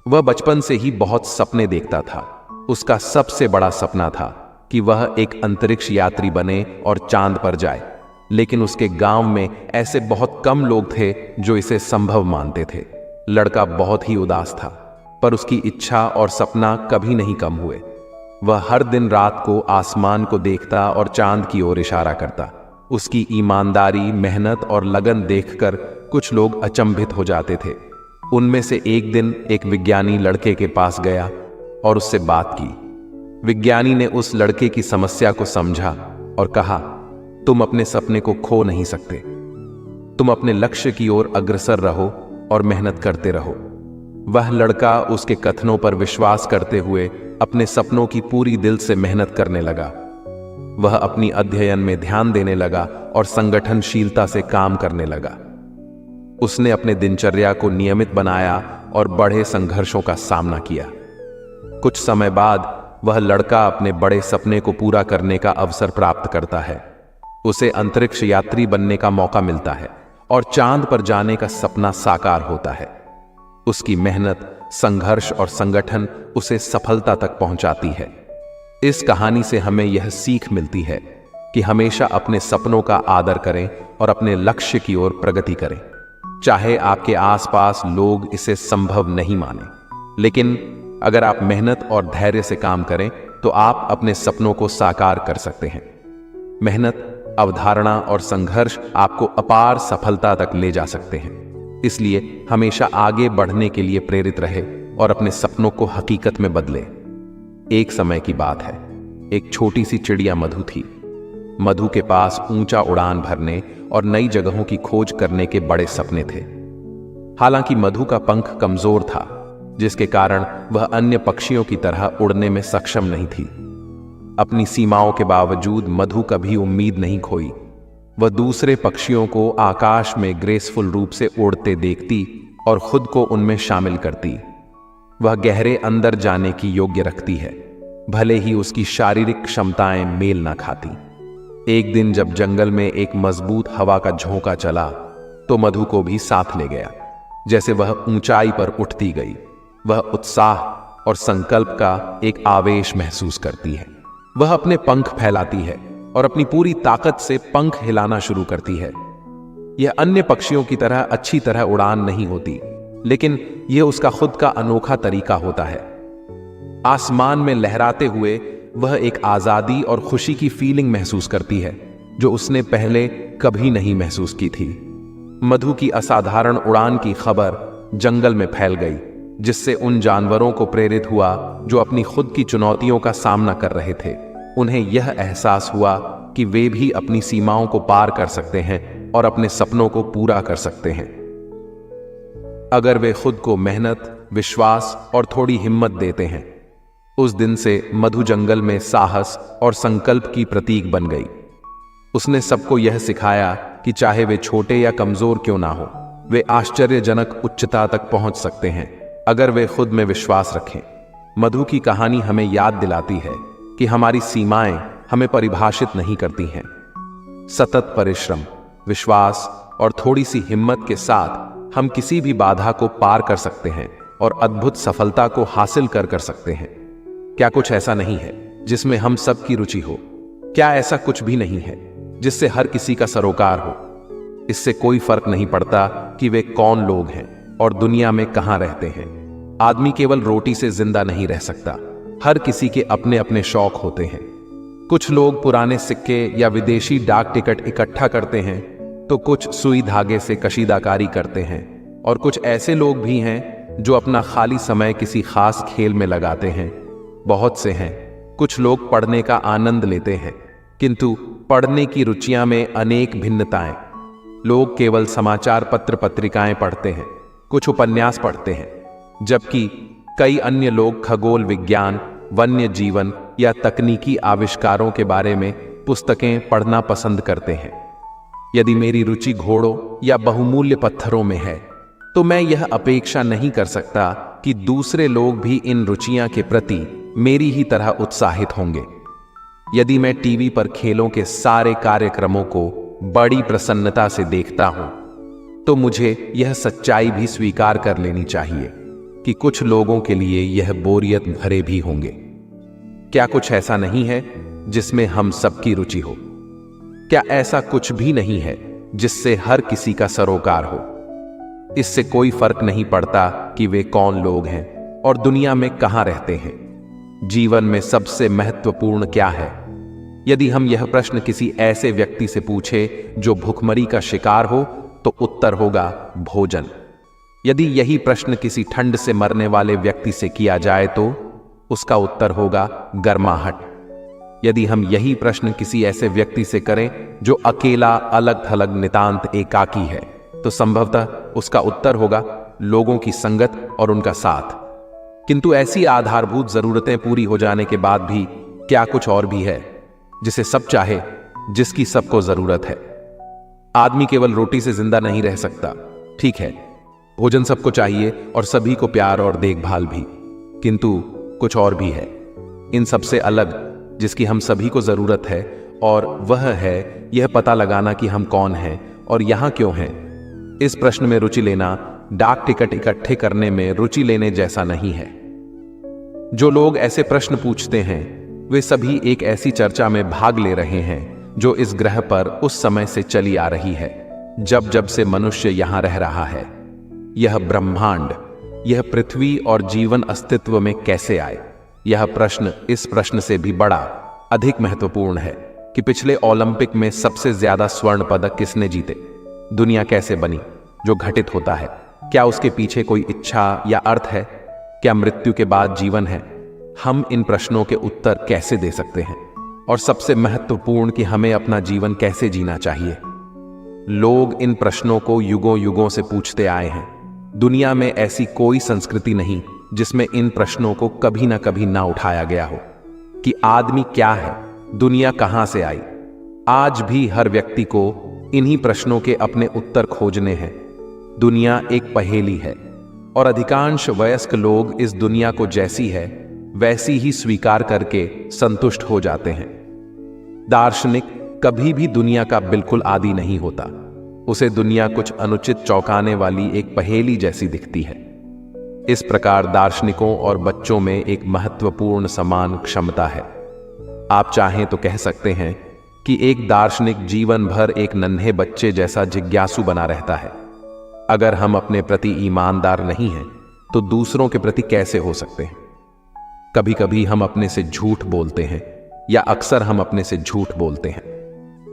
Speaker 1: वह बचपन से ही बहुत सपने देखता था। उसका सबसे बड़ा सपना था कि वह एक अंतरिक्ष यात्री बने और चांद पर जाए। लेकिन उसके गांव में ऐसे बहुत कम लोग थे जो इसे संभव मानते थे। लड़का बहुत ही उदास था, पर उसकी इच्छा और सपना कभी नहीं कम हुए। वह हर दिन रात को आसमान को देखता और चांद की ओर इशारा करता। उसकी ईमानदारी, मेहनत और लगन देखकर कुछ लोग अचंभित हो जाते थे। उनमें से एक दिन एक विज्ञानी लड़के के पास गया और उससे बात की। विज्ञानी ने उस लड़के की समस्या को समझा और कहा, तुम अपने सपने को खो नहीं सकते। तुम अपने लक्ष्य की ओर अग्रसर रहो और मेहनत करते रहो। वह लड़का उसके कथनों पर विश्वास करते हुए अपने सपनों की पूरी दिल से मेहनत करने लगा। वह अपनी अध्ययन में ध्यान देने लगा और संगठनशीलता से काम करने लगा। उसने अपने दिनचर्या को नियमित बनाया और बड़े संघर्षों का सामना किया। कुछ समय बाद वह लड़का अपने बड़े सपने को पूरा करने का अवसर प्राप्त करता है। उसे अंतरिक्ष यात्री बनने का मौका मिलता है और चांद पर जाने का सपना साकार होता है। उसकी मेहनत, संघर्ष और संगठन उसे सफलता तक पहुंचाती है। इस कहानी से हमें यह सीख मिलती है कि हमेशा अपने सपनों का आदर करें और अपने लक्ष्य की ओर प्रगति करें। चाहे आपके आसपास लोग इसे संभव नहीं माने, लेकिन अगर आप मेहनत और धैर्य से काम करें तो आप अपने सपनों को साकार कर सकते हैं। मेहनत, अवधारणा और संघर्ष आपको अपार सफलता तक ले जा सकते हैं। इसलिए हमेशा आगे बढ़ने के लिए प्रेरित रहे और अपने सपनों को हकीकत में बदले। एक समय की बात है, एक छोटी सी चिड़िया मधु थी। मधु के पास ऊंचा उड़ान भरने और नई जगहों की खोज करने के बड़े सपने थे। हालांकि मधु का पंख कमजोर था, जिसके कारण वह अन्य पक्षियों की तरह उड़ने में सक्षम नहीं थी। अपनी सीमाओं के बावजूद मधु कभी उम्मीद नहीं खोई। वह दूसरे पक्षियों को आकाश में ग्रेसफुल रूप से उड़ते देखती और खुद को उनमें शामिल करती। वह गहरे अंदर जाने की योग्य रखती है, भले ही उसकी शारीरिक क्षमताएं मेल ना खाती। एक दिन जब जंगल में एक मजबूत हवा का झोंका चला तो मधु को भी साथ ले गया। जैसे वह ऊंचाई पर उठती गई, वह उत्साह और संकल्प का एक आवेश महसूस करती है। वह अपने पंख फैलाती है और अपनी पूरी ताकत से पंख हिलाना शुरू करती है। यह अन्य पक्षियों की तरह अच्छी तरह उड़ान नहीं होती, लेकिन यह उसका खुद का अनोखा तरीका होता है। आसमान में लहराते हुए वह एक आजादी और खुशी की फीलिंग महसूस करती है जो उसने पहले कभी नहीं महसूस की थी। मधु की असाधारण उड़ान की खबर जंगल में फैल गई, जिससे उन जानवरों को प्रेरित हुआ जो अपनी खुद की चुनौतियों का सामना कर रहे थे। उन्हें यह एहसास हुआ कि वे भी अपनी सीमाओं को पार कर सकते हैं और अपने सपनों को पूरा कर सकते हैं, अगर वे खुद को मेहनत, विश्वास और थोड़ी हिम्मत देते हैं। उस दिन से मधु जंगल में साहस और संकल्प की प्रतीक बन गई। उसने सबको यह सिखाया कि चाहे वे छोटे या कमजोर क्यों ना हो, वे आश्चर्यजनक उच्चता तक पहुंच सकते हैं अगर वे खुद में विश्वास रखें। मधु की कहानी हमें याद दिलाती है कि हमारी सीमाएं हमें परिभाषित नहीं करती हैं। सतत परिश्रम, विश्वास और थोड़ी सी हिम्मत के साथ हम किसी भी बाधा को पार कर सकते हैं और अद्भुत सफलता को हासिल कर सकते हैं। क्या कुछ ऐसा नहीं है जिसमें हम सब की रुचि हो? क्या ऐसा कुछ भी नहीं है जिससे हर किसी का सरोकार हो? इससे कोई फर्क नहीं पड़ता कि वे कौन लोग हैं और दुनिया में कहां रहते हैं। आदमी केवल रोटी से जिंदा नहीं रह सकता। हर किसी के अपने अपने शौक होते हैं। कुछ लोग पुराने सिक्के या विदेशी डाक टिकट इकट्ठा करते हैं, तो कुछ सुई धागे से कशीदाकारी करते हैं, और कुछ ऐसे लोग भी हैं जो अपना खाली समय किसी खास खेल में लगाते हैं। बहुत से हैं। कुछ लोग पढ़ने का आनंद लेते हैं, किंतु पढ़ने की रुचियां में अनेक भिन्नताएं। लोग केवल समाचार पत्र पत्रिकाएं पढ़ते हैं, कुछ उपन्यास पढ़ते हैं, जबकि कई अन्य लोग खगोल विज्ञान, वन्य जीवन या तकनीकी आविष्कारों के बारे में पुस्तकें पढ़ना पसंद करते हैं। यदि मेरी रुचि घोड़ों या बहुमूल्य पत्थरों में है, तो मैं यह अपेक्षा नहीं कर सकता कि दूसरे लोग भी इन रुचियां के प्रति मेरी ही तरह उत्साहित होंगे। यदि मैं टीवी पर खेलों के सारे कार्यक्रमों को बड़ी प्रसन्नता से देखता हूं, तो मुझे यह सच्चाई भी स्वीकार कर लेनी चाहिए कि कुछ लोगों के लिए यह बोरियत भरे भी होंगे। क्या कुछ ऐसा नहीं है जिसमें हम सबकी रुचि हो? क्या ऐसा कुछ भी नहीं है जिससे हर किसी का सरोकार हो? इससे कोई फर्क नहीं पड़ता कि वे कौन लोग हैं और दुनिया में कहां रहते हैं। जीवन में सबसे महत्वपूर्ण क्या है? यदि हम यह प्रश्न किसी ऐसे व्यक्ति से पूछे जो भूखमरी का शिकार हो, तो उत्तर होगा भोजन। यदि यही प्रश्न किसी ठंड से मरने वाले व्यक्ति से किया जाए, तो उसका उत्तर होगा गर्माहट। यदि हम यही प्रश्न किसी ऐसे व्यक्ति से करें जो अकेला, अलग थलग, नितांत एकाकी है, तो संभवतः उसका उत्तर होगा लोगों की संगत और उनका साथ। किंतु ऐसी आधारभूत जरूरतें पूरी हो जाने के बाद भी क्या कुछ और भी है जिसे सब चाहे, जिसकी सबको जरूरत है? आदमी केवल रोटी से जिंदा नहीं रह सकता। ठीक है, भोजन सबको चाहिए और सभी को प्यार और देखभाल भी, किंतु कुछ और भी है इन सबसे अलग, जिसकी हम सभी को जरूरत है, और वह है यह पता लगाना कि हम कौन हैं और यहां क्यों हैं। इस प्रश्न में रुचि लेना डाक टिकट इकट्ठे करने में रुचि लेने जैसा नहीं है। जो लोग ऐसे प्रश्न पूछते हैं, वे सभी एक ऐसी चर्चा में भाग ले रहे हैं जो इस ग्रह पर उस समय से चली आ रही है जब जब से मनुष्य यहां रह रहा है। यह ब्रह्मांड, यह पृथ्वी और जीवन अस्तित्व में कैसे आए? यह प्रश्न इस प्रश्न से भी बड़ा, अधिक महत्वपूर्ण है कि पिछले ओलंपिक में सबसे ज्यादा स्वर्ण पदक किसने जीते? दुनिया कैसे बनी जो घटित होता है? क्या उसके पीछे कोई इच्छा या अर्थ है? क्या मृत्यु के बाद जीवन है? हम इन प्रश्नों के उत्तर कैसे दे सकते हैं? और सबसे महत्वपूर्ण कि हमें अपना जीवन कैसे जीना चाहिए? लोग इन प्रश्नों को युगों युगों से पूछते आए हैं। दुनिया में ऐसी कोई संस्कृति नहीं जिसमें इन प्रश्नों को कभी ना कभी ना उठाया गया हो कि आदमी क्या है, दुनिया कहां से आई। आज भी हर व्यक्ति को इन्हीं प्रश्नों के अपने उत्तर खोजने हैं। दुनिया एक पहेली है और अधिकांश वयस्क लोग इस दुनिया को जैसी है वैसी ही स्वीकार करके संतुष्ट हो जाते हैं। दार्शनिक कभी भी दुनिया का बिल्कुल आदी नहीं होता। उसे दुनिया कुछ अनुचित चौंकाने वाली एक पहेली जैसी दिखती है। इस प्रकार दार्शनिकों और बच्चों में एक महत्वपूर्ण समान क्षमता है। आप चाहें तो कह सकते हैं कि एक दार्शनिक जीवन भर एक नन्हे बच्चे जैसा जिज्ञासु बना रहता है। अगर हम अपने प्रति ईमानदार नहीं हैं, तो दूसरों के प्रति कैसे हो सकते हैं? कभी कभी हम अपने से झूठ बोलते हैं, या अक्सर हम अपने से झूठ बोलते हैं।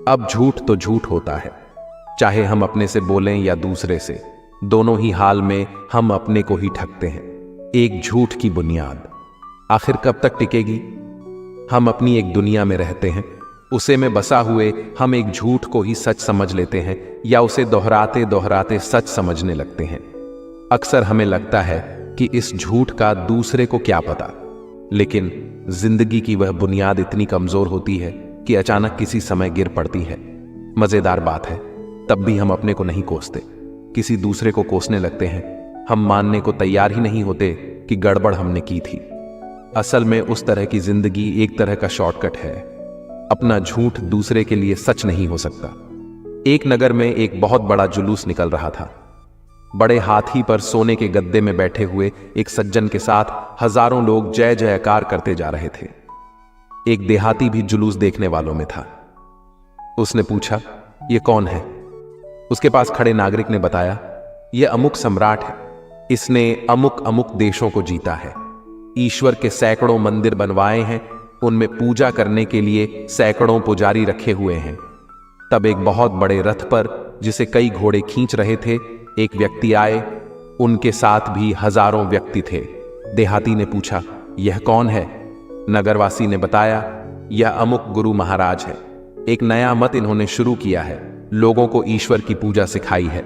Speaker 1: अब झूठ तो झूठ होता है, चाहे हम अपने से बोलें या दूसरे से, दोनों ही हाल में हम अपने को ही ठगते हैं। एक झूठ की बुनियाद आखिर कब तक टिकेगी? हम अपनी एक दुनिया में रहते हैं, उसे में बसा हुए हम एक झूठ को ही सच समझ लेते हैं या उसे दोहराते दोहराते सच समझने लगते हैं। अक्सर हमें लगता है कि इस झूठ का दूसरे को क्या पता, लेकिन जिंदगी की वह बुनियाद इतनी कमजोर होती है कि अचानक किसी समय गिर पड़ती है। मजेदार बात है, तब भी हम अपने को नहीं कोसते, किसी दूसरे को कोसने लगते हैं। हम मानने को तैयार ही नहीं होते कि गड़बड़ हमने की थी। असल में उस तरह की जिंदगी एक तरह का शॉर्टकट है। अपना झूठ दूसरे के लिए सच नहीं हो सकता। एक नगर में एक बहुत बड़ा जुलूस निकल रहा था। बड़े हाथी पर सोने के गद्दे में बैठे हुए एक सज्जन के साथ हजारों लोग जय जयकार करते जा रहे थे। एक देहाती भी जुलूस देखने वालों में था। उसने पूछा, यह कौन है? उसके पास खड़े नागरिक ने बताया, यह अमुक सम्राट है। इसने अमुक अमुक देशों को जीता है, ईश्वर के सैकड़ों मंदिर बनवाए हैं, उनमें पूजा करने के लिए सैकड़ों पुजारी रखे हुए हैं। तब एक बहुत बड़े रथ पर, जिसे कई घोड़े खींच रहे थे, एक व्यक्ति आए। उनके साथ भी हजारों व्यक्ति थे। देहाती ने पूछा, यह कौन है? नगरवासी ने बताया, यह अमुक गुरु महाराज है। एक नया मत इन्होंने शुरू किया है, लोगों को ईश्वर की पूजा सिखाई है।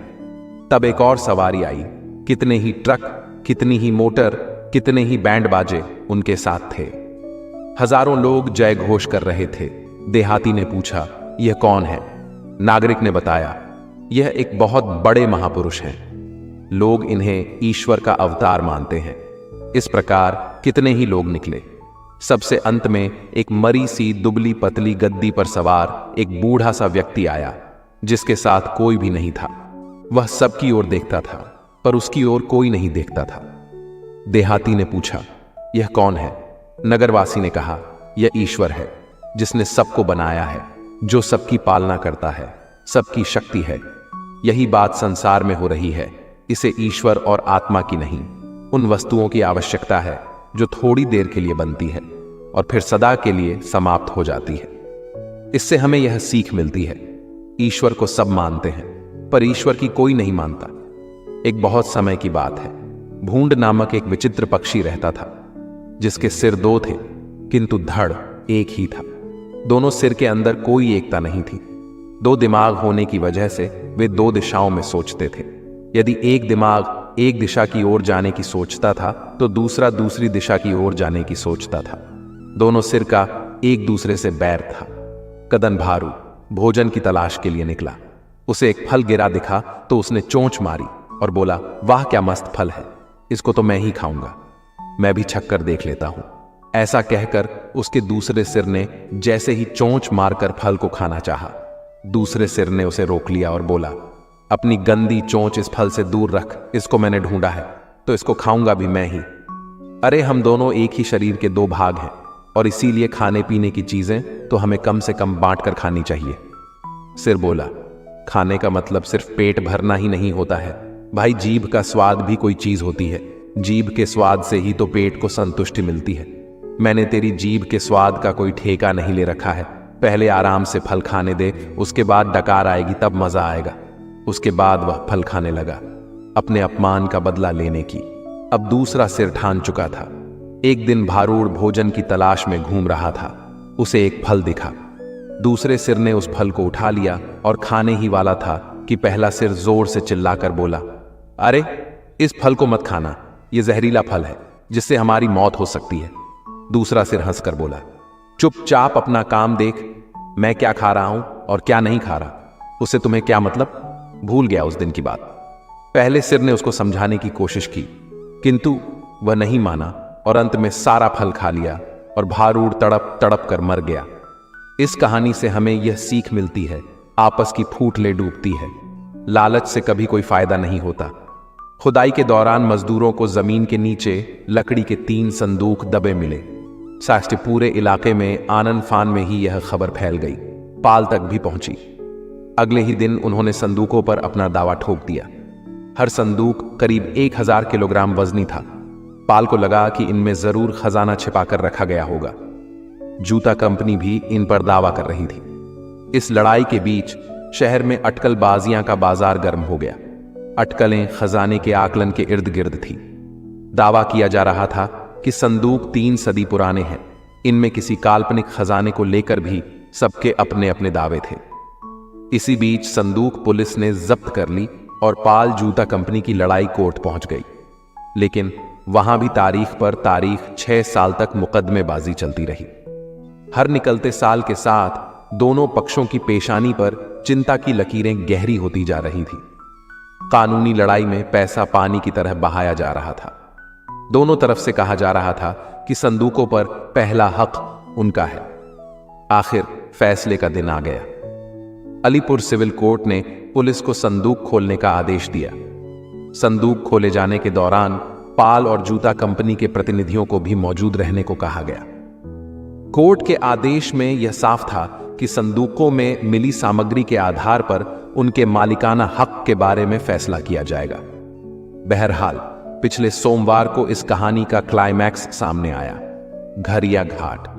Speaker 1: तब एक और सवारी आई। कितने ही ट्रक, कितनी ही मोटर, कितने ही बैंड बाजे उनके साथ थे। हजारों लोग जय घोष कर रहे थे। देहाती ने पूछा, यह कौन है? नागरिक ने बताया, यह एक बहुत बड़े महापुरुष हैं। लोग इन्हें ईश्वर का अवतार मानते हैं। इस प्रकार कितने ही लोग निकले। सबसे अंत में एक मरी सी दुबली पतली गद्दी पर सवार एक बूढ़ा सा व्यक्ति आया, जिसके साथ कोई भी नहीं था। वह सबकी ओर देखता था, पर उसकी ओर कोई नहीं देखता था। देहाती ने पूछा, यह कौन है? नगरवासी ने कहा, यह ईश्वर है, जिसने सबको बनाया है, जो सबकी पालना करता है, सबकी शक्ति है। यही बात संसार में हो रही है। इसे ईश्वर और आत्मा की नहीं, उन वस्तुओं की आवश्यकता है जो थोड़ी देर के लिए बनती है और फिर सदा के लिए समाप्त हो जाती है। इससे हमें यह सीख मिलती है, ईश्वर को सब मानते हैं, पर ईश्वर की कोई नहीं मानता। एक बहुत समय की बात है, भूंड नामक एक विचित्र पक्षी रहता था, जिसके सिर दो थे, किंतु धड़ एक ही था। दोनों सिर के अंदर कोई एकता नहीं थी। दो दिमाग होने की वजह से वे दो दिशाओं में सोचते थे। यदि एक दिमाग एक दिशा की ओर जाने की सोचता था, तो दूसरा दूसरी दिशा की ओर जाने की सोचता था। दोनों सिर का एक दूसरे से बैर था। कदन भारू भोजन की तलाश के लिए निकला। उसे एक फल गिरा दिखा तो उसने चोंच मारी और बोला, वाह क्या मस्त फल है, इसको तो मैं ही खाऊंगा, मैं भी छक कर देख लेता हूं। ऐसा कहकर उसके दूसरे सिर ने जैसे ही चोंच मारकर फल को खाना चाहा, दूसरे सिर ने उसे रोक लिया और बोला, अपनी गंदी चोंच इस फल से दूर रख, इसको मैंने ढूंढा है तो इसको खाऊंगा भी मैं ही। अरे हम दोनों एक ही शरीर के दो भाग हैं, और इसीलिए खाने पीने की चीजें तो हमें कम से कम बांट कर खानी चाहिए। सिर बोला, खाने का मतलब सिर्फ पेट भरना ही नहीं होता है भाई, जीभ का स्वाद भी कोई चीज होती है। जीभ के स्वाद से ही तो पेट को संतुष्टि मिलती है। मैंने तेरी जीभ के स्वाद का कोई ठेका नहीं ले रखा है। पहले आराम से फल खाने दे, उसके बाद डकार आएगी तब मजा आएगा। उसके बाद वह फल खाने लगा, अपने अपमान का बदला लेने की। अब दूसरा सिर ठान चुका था। एक दिन भारूड़ भोजन की तलाश में घूम रहा था। उसे एक फल दिखा। दूसरे सिर ने उस फल को उठा लिया और खाने ही वाला था कि पहला सिर जोर से चिल्लाकर बोला, अरे इस फल को मत खाना, यह जहरीला फल है जिससे हमारी मौत हो सकती है। दूसरा सिर हंसकर बोला, चुपचाप अपना काम देख, मैं क्या खा रहा हूं और क्या नहीं खा रहा, उससे तुम्हें क्या मतलब। भूल गया उस दिन की बात। पहले सिर ने उसको समझाने की कोशिश की, किंतु वह नहीं माना और अंत में सारा फल खा लिया और भारूड़ तड़प तड़प कर मर गया। इस कहानी से हमें यह सीख मिलती है, आपस की फूट ले डूबती है। लालच से कभी कोई फायदा नहीं होता। खुदाई के दौरान मजदूरों को जमीन के नीचे लकड़ी के 3 संदूक दबे मिले। साष्ट पूरे इलाके में आनन फान में ही यह खबर फैल गई, पाल तक भी पहुंची। अगले ही दिन उन्होंने संदूकों पर अपना दावा ठोक दिया। हर संदूक करीब 1000 किलोग्राम वजनी था। पाल को लगा कि इनमें जरूर खजाना छिपाकर रखा गया होगा। जूता कंपनी भी इन पर दावा कर रही थी। इस लड़ाई के बीच शहर में अटकलबाजियां का बाजार गर्म हो गया। अटकलें खजाने के आकलन के इर्द गिर्द थी। दावा किया जा रहा था कि संदूक 3 सदी पुराने हैं। इनमें किसी काल्पनिक खजाने को लेकर भी सबके अपने अपने दावे थे। इसी बीच संदूक पुलिस ने जब्त कर ली और पाल जूता कंपनी की लड़ाई कोर्ट पहुंच गई। लेकिन वहां भी तारीख पर तारीख 6 साल तक मुकदमेबाजी चलती रही। हर निकलते साल के साथ दोनों पक्षों की पेशानी पर चिंता की लकीरें गहरी होती जा रही थी। कानूनी लड़ाई में पैसा पानी की तरह बहाया जा रहा था। दोनों तरफ से कहा जा रहा था कि संदूकों पर पहला हक उनका है। आखिर फैसले का दिन आ गया। अलीपुर सिविल कोर्ट ने पुलिस को संदूक खोलने का आदेश दिया। संदूक खोले जाने के दौरान पाल और जूता कंपनी के प्रतिनिधियों को भी मौजूद रहने को कहा गया। कोर्ट के आदेश में यह साफ था कि संदूकों में मिली सामग्री के आधार पर उनके मालिकाना हक के बारे में फैसला किया जाएगा। बहरहाल पिछले सोमवार को इस कहानी का क्लाइमैक्स सामने आया। घरिया घाट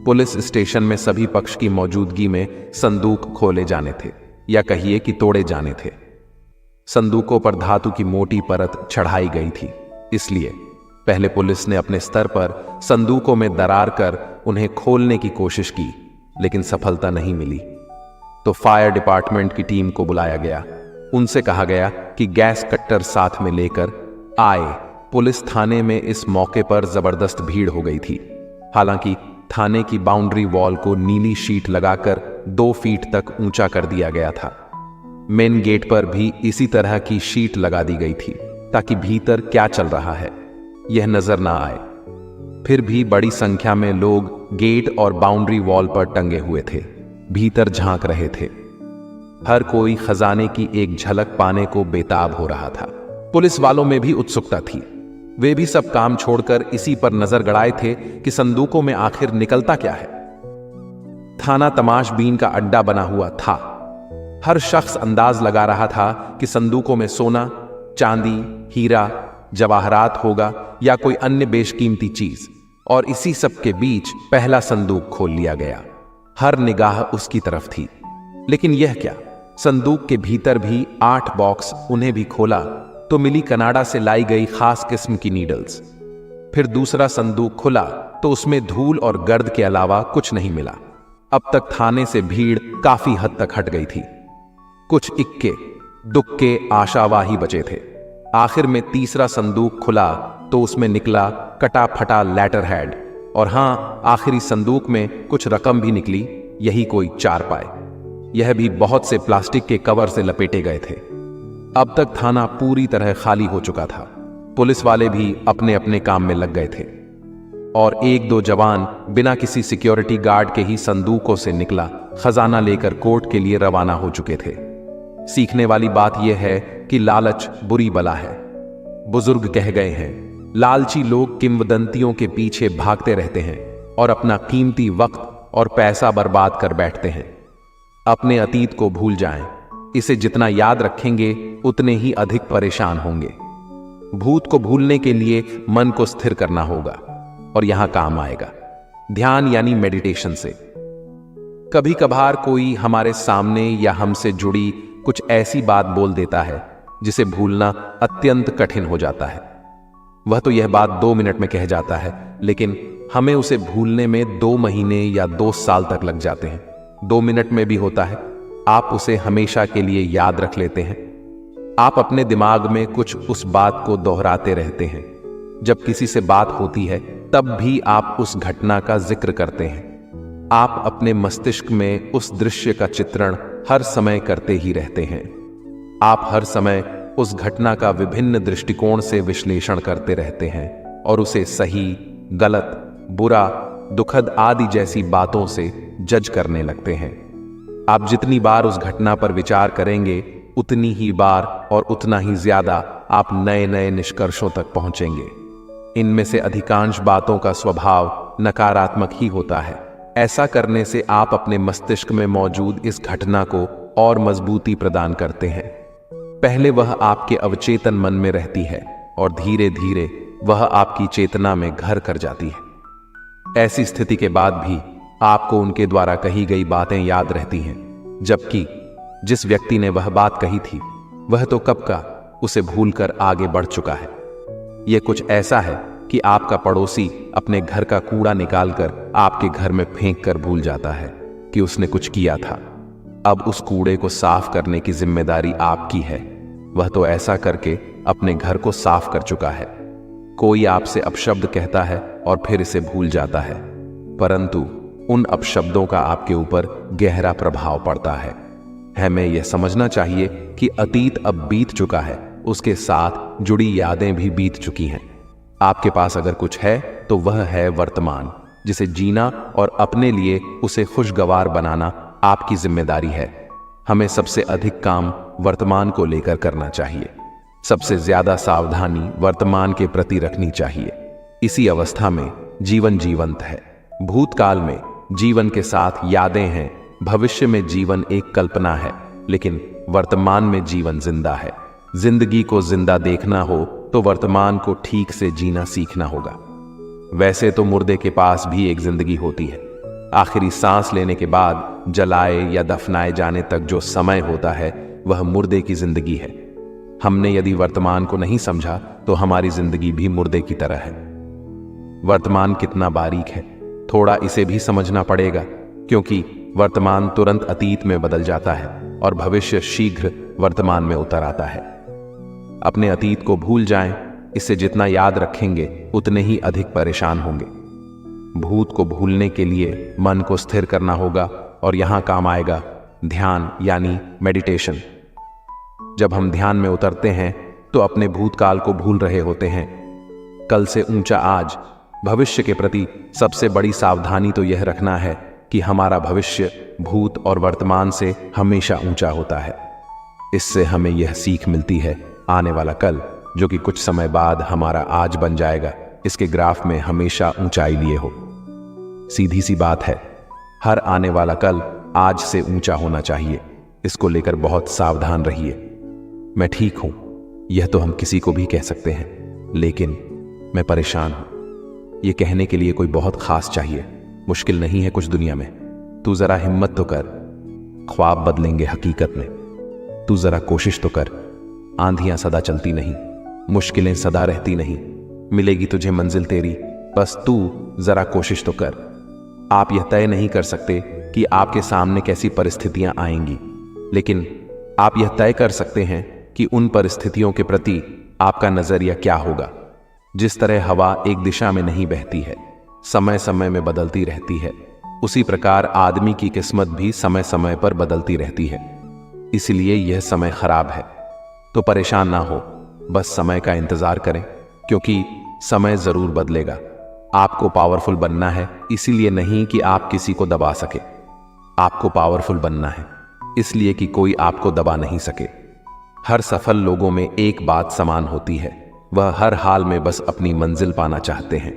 Speaker 1: पुलिस स्टेशन में सभी पक्ष की मौजूदगी में संदूक खोले जाने थे, या कहिए कि तोड़े जाने थे। संदूकों पर धातु की मोटी परत चढ़ाई गई थी, इसलिए पहले पुलिस ने अपने स्तर पर संदूकों में दरार कर उन्हें खोलने की कोशिश की, लेकिन सफलता नहीं मिली। तो फायर डिपार्टमेंट की टीम को बुलाया गया। उनसे कहा गया कि गैस कट्टर साथ में लेकर आए। पुलिस थाने में इस मौके पर जबरदस्त भीड़ हो गई थी। हालांकि थाने की बाउंड्री वॉल को नीली शीट लगाकर 2 फीट तक ऊंचा कर दिया गया था। मेन गेट पर भी इसी तरह की शीट लगा दी गई थी ताकि भीतर क्या चल रहा है यह नजर ना आए। फिर भी बड़ी संख्या में लोग गेट और बाउंड्री वॉल पर टंगे हुए थे, भीतर झांक रहे थे। हर कोई खजाने की एक झलक पाने को बेताब हो रहा था। पुलिस वालों में भी उत्सुकता थी। वे भी सब काम छोड़कर इसी पर नजर गड़ाए थे कि संदूकों में आखिर निकलता क्या है। थाना तमाशबीन का अड्डा बना हुआ था। हर शख्स अंदाज लगा रहा था कि संदूकों में सोना, चांदी, हीरा, जवाहरात होगा या कोई अन्य बेशकीमती चीज। और इसी सब के बीच पहला संदूक खोल लिया गया। हर निगाह उसकी तरफ थी। लेकिन यह क्या, संदूक के भीतर भी 8 बॉक्स। उन्हें भी खोला तो मिली कनाडा से लाई गई खास किस्म की नीडल्स। फिर दूसरा संदूक खुला तो उसमें धूल और गर्द के अलावा कुछ नहीं मिला। अब तक थाने से भीड़ काफी हद तक हट गई थी। कुछ इक्के दुक्के आशावाही बचे थे। आखिर में तीसरा संदूक खुला तो उसमें निकला कटा फटा लेटर हेड। और हां, आखिरी संदूक में कुछ रकम भी निकली, यही कोई 4 पाए। यह भी बहुत से प्लास्टिक के कवर से लपेटे गए थे। अब तक थाना पूरी तरह खाली हो चुका था। पुलिस वाले भी अपने अपने काम में लग गए थे और 1-2 जवान बिना किसी सिक्योरिटी गार्ड के ही संदूकों से निकला खजाना लेकर कोर्ट के लिए रवाना हो चुके थे। सीखने वाली बात यह है कि लालच बुरी बला है। बुजुर्ग कह गए हैं, लालची लोग किंवदंतियों के पीछे भागते रहते हैं और अपना कीमती वक्त और पैसा बर्बाद कर बैठते हैं। अपने अतीत को भूल जाएं। इसे जितना याद रखेंगे उतने ही अधिक परेशान होंगे। भूत को भूलने के लिए मन को स्थिर करना होगा और यहां काम आएगा ध्यान यानी मेडिटेशन से। कभी कभार कोई हमारे सामने या हमसे जुड़ी कुछ ऐसी बात बोल देता है जिसे भूलना अत्यंत कठिन हो जाता है। वह तो यह बात 2 मिनट में कह जाता है, लेकिन हमें उसे भूलने में 2 महीने या 2 साल तक लग जाते हैं। 2 मिनट में भी होता है, आप उसे हमेशा के लिए याद रख लेते हैं। आप अपने दिमाग में कुछ उस बात को दोहराते रहते हैं। जब किसी से बात होती है तब भी आप उस घटना का जिक्र करते हैं। आप अपने मस्तिष्क में उस दृश्य का चित्रण हर समय करते ही रहते हैं। आप हर समय उस घटना का विभिन्न दृष्टिकोण से विश्लेषण करते रहते हैं और उसे सही, गलत, बुरा, दुखद आदि जैसी बातों से जज करने लगते हैं। आप जितनी बार उस घटना पर विचार करेंगे उतनी ही बार और उतना ही ज्यादा आप नए नए निष्कर्षों तक पहुंचेंगे। इनमें से अधिकांश बातों का स्वभाव नकारात्मक ही होता है। ऐसा करने से आप अपने मस्तिष्क में मौजूद इस घटना को और मजबूती प्रदान करते हैं। पहले वह आपके अवचेतन मन में रहती है और धीरे धीरे वह आपकी चेतना में घर कर जाती है। ऐसी स्थिति के बाद भी आपको उनके द्वारा कही गई बातें याद रहती हैं, जबकि जिस व्यक्ति ने वह बात कही थी वह तो कब का उसे भूलकर आगे बढ़ चुका है। यह कुछ ऐसा है कि आपका पड़ोसी अपने घर का कूड़ा निकालकर आपके घर में फेंक कर भूल जाता है कि उसने कुछ किया था। अब उस कूड़े को साफ करने की जिम्मेदारी आपकी है। वह तो ऐसा करके अपने घर को साफ कर चुका है। कोई आपसे अपशब्द कहता है और फिर इसे भूल जाता है, परंतु उन अपशब्दों का आपके ऊपर गहरा प्रभाव पड़ता है। हमें यह समझना चाहिए कि अतीत अब बीत चुका है, उसके साथ जुड़ी यादें भी बीत चुकी हैं। आपके पास अगर कुछ है तो वह है वर्तमान, जिसे जीना और अपने लिए उसे खुशगवार बनाना आपकी जिम्मेदारी है। हमें सबसे अधिक काम वर्तमान को लेकर करना चाहिए। सबसे ज्यादा सावधानी वर्तमान के प्रति रखनी चाहिए। इसी अवस्था में जीवन जीवंत है। भूतकाल में जीवन के साथ यादें हैं, भविष्य में जीवन एक कल्पना है, लेकिन वर्तमान में जीवन जिंदा है। जिंदगी को जिंदा देखना हो तो वर्तमान को ठीक से जीना सीखना होगा। वैसे तो मुर्दे के पास भी एक जिंदगी होती है। आखिरी सांस लेने के बाद जलाए या दफनाए जाने तक जो समय होता है वह मुर्दे की जिंदगी है। हमने यदि वर्तमान को नहीं समझा तो हमारी जिंदगी भी मुर्दे की तरह है। वर्तमान कितना बारीक है, थोड़ा इसे भी समझना पड़ेगा, क्योंकि वर्तमान तुरंत अतीत में बदल जाता है और भविष्य शीघ्र वर्तमान में उतर आता है। अपने अतीत को भूल जाएं, इसे जितना याद रखेंगे उतने ही अधिक परेशान होंगे। भूत को भूलने के लिए मन को स्थिर करना होगा और यहां काम आएगा ध्यान यानी मेडिटेशन। जब हम ध्यान में उतरते हैं तो अपने भूतकाल को भूल रहे होते हैं। कल से ऊंचा आज, भविष्य के प्रति सबसे बड़ी सावधानी तो यह रखना है कि हमारा भविष्य भूत और वर्तमान से हमेशा ऊंचा होता है। इससे हमें यह सीख मिलती है, आने वाला कल जो कि कुछ समय बाद हमारा आज बन जाएगा, इसके ग्राफ में हमेशा ऊंचाई लिए हो। सीधी सी बात है, हर आने वाला कल आज से ऊंचा होना चाहिए। इसको लेकर बहुत सावधान रहिए। मैं ठीक हूं, यह तो हम किसी को भी कह सकते हैं, लेकिन मैं परेशान हूं, यह कहने के लिए कोई बहुत खास चाहिए। मुश्किल नहीं है कुछ दुनिया में। तू जरा हिम्मत तो कर, ख्वाब बदलेंगे हकीकत में। तू जरा कोशिश तो कर। आंधियां सदा चलती नहीं, मुश्किलें सदा रहती नहीं। मिलेगी तुझे मंजिल तेरी, बस तू जरा कोशिश तो कर। आप यह तय नहीं कर सकते कि आपके सामने कैसी परिस्थितियां आएंगी, लेकिन आप यह तय कर सकते हैं कि उन परिस्थितियों के प्रति आपका नजरिया क्या होगा। जिस तरह हवा एक दिशा में नहीं बहती है, समय समय में बदलती रहती है, उसी प्रकार आदमी की किस्मत भी समय समय पर बदलती रहती है। इसलिए यह समय खराब है तो परेशान ना हो, बस समय का इंतजार करें, क्योंकि समय जरूर बदलेगा। आपको पावरफुल बनना है, इसीलिए नहीं कि आप किसी को दबा सके। आपको पावरफुल बनना है इसलिए कि कोई आपको दबा नहीं सके। हर सफल लोगों में एक बात समान होती है, वह हर हाल में बस अपनी मंजिल पाना चाहते हैं।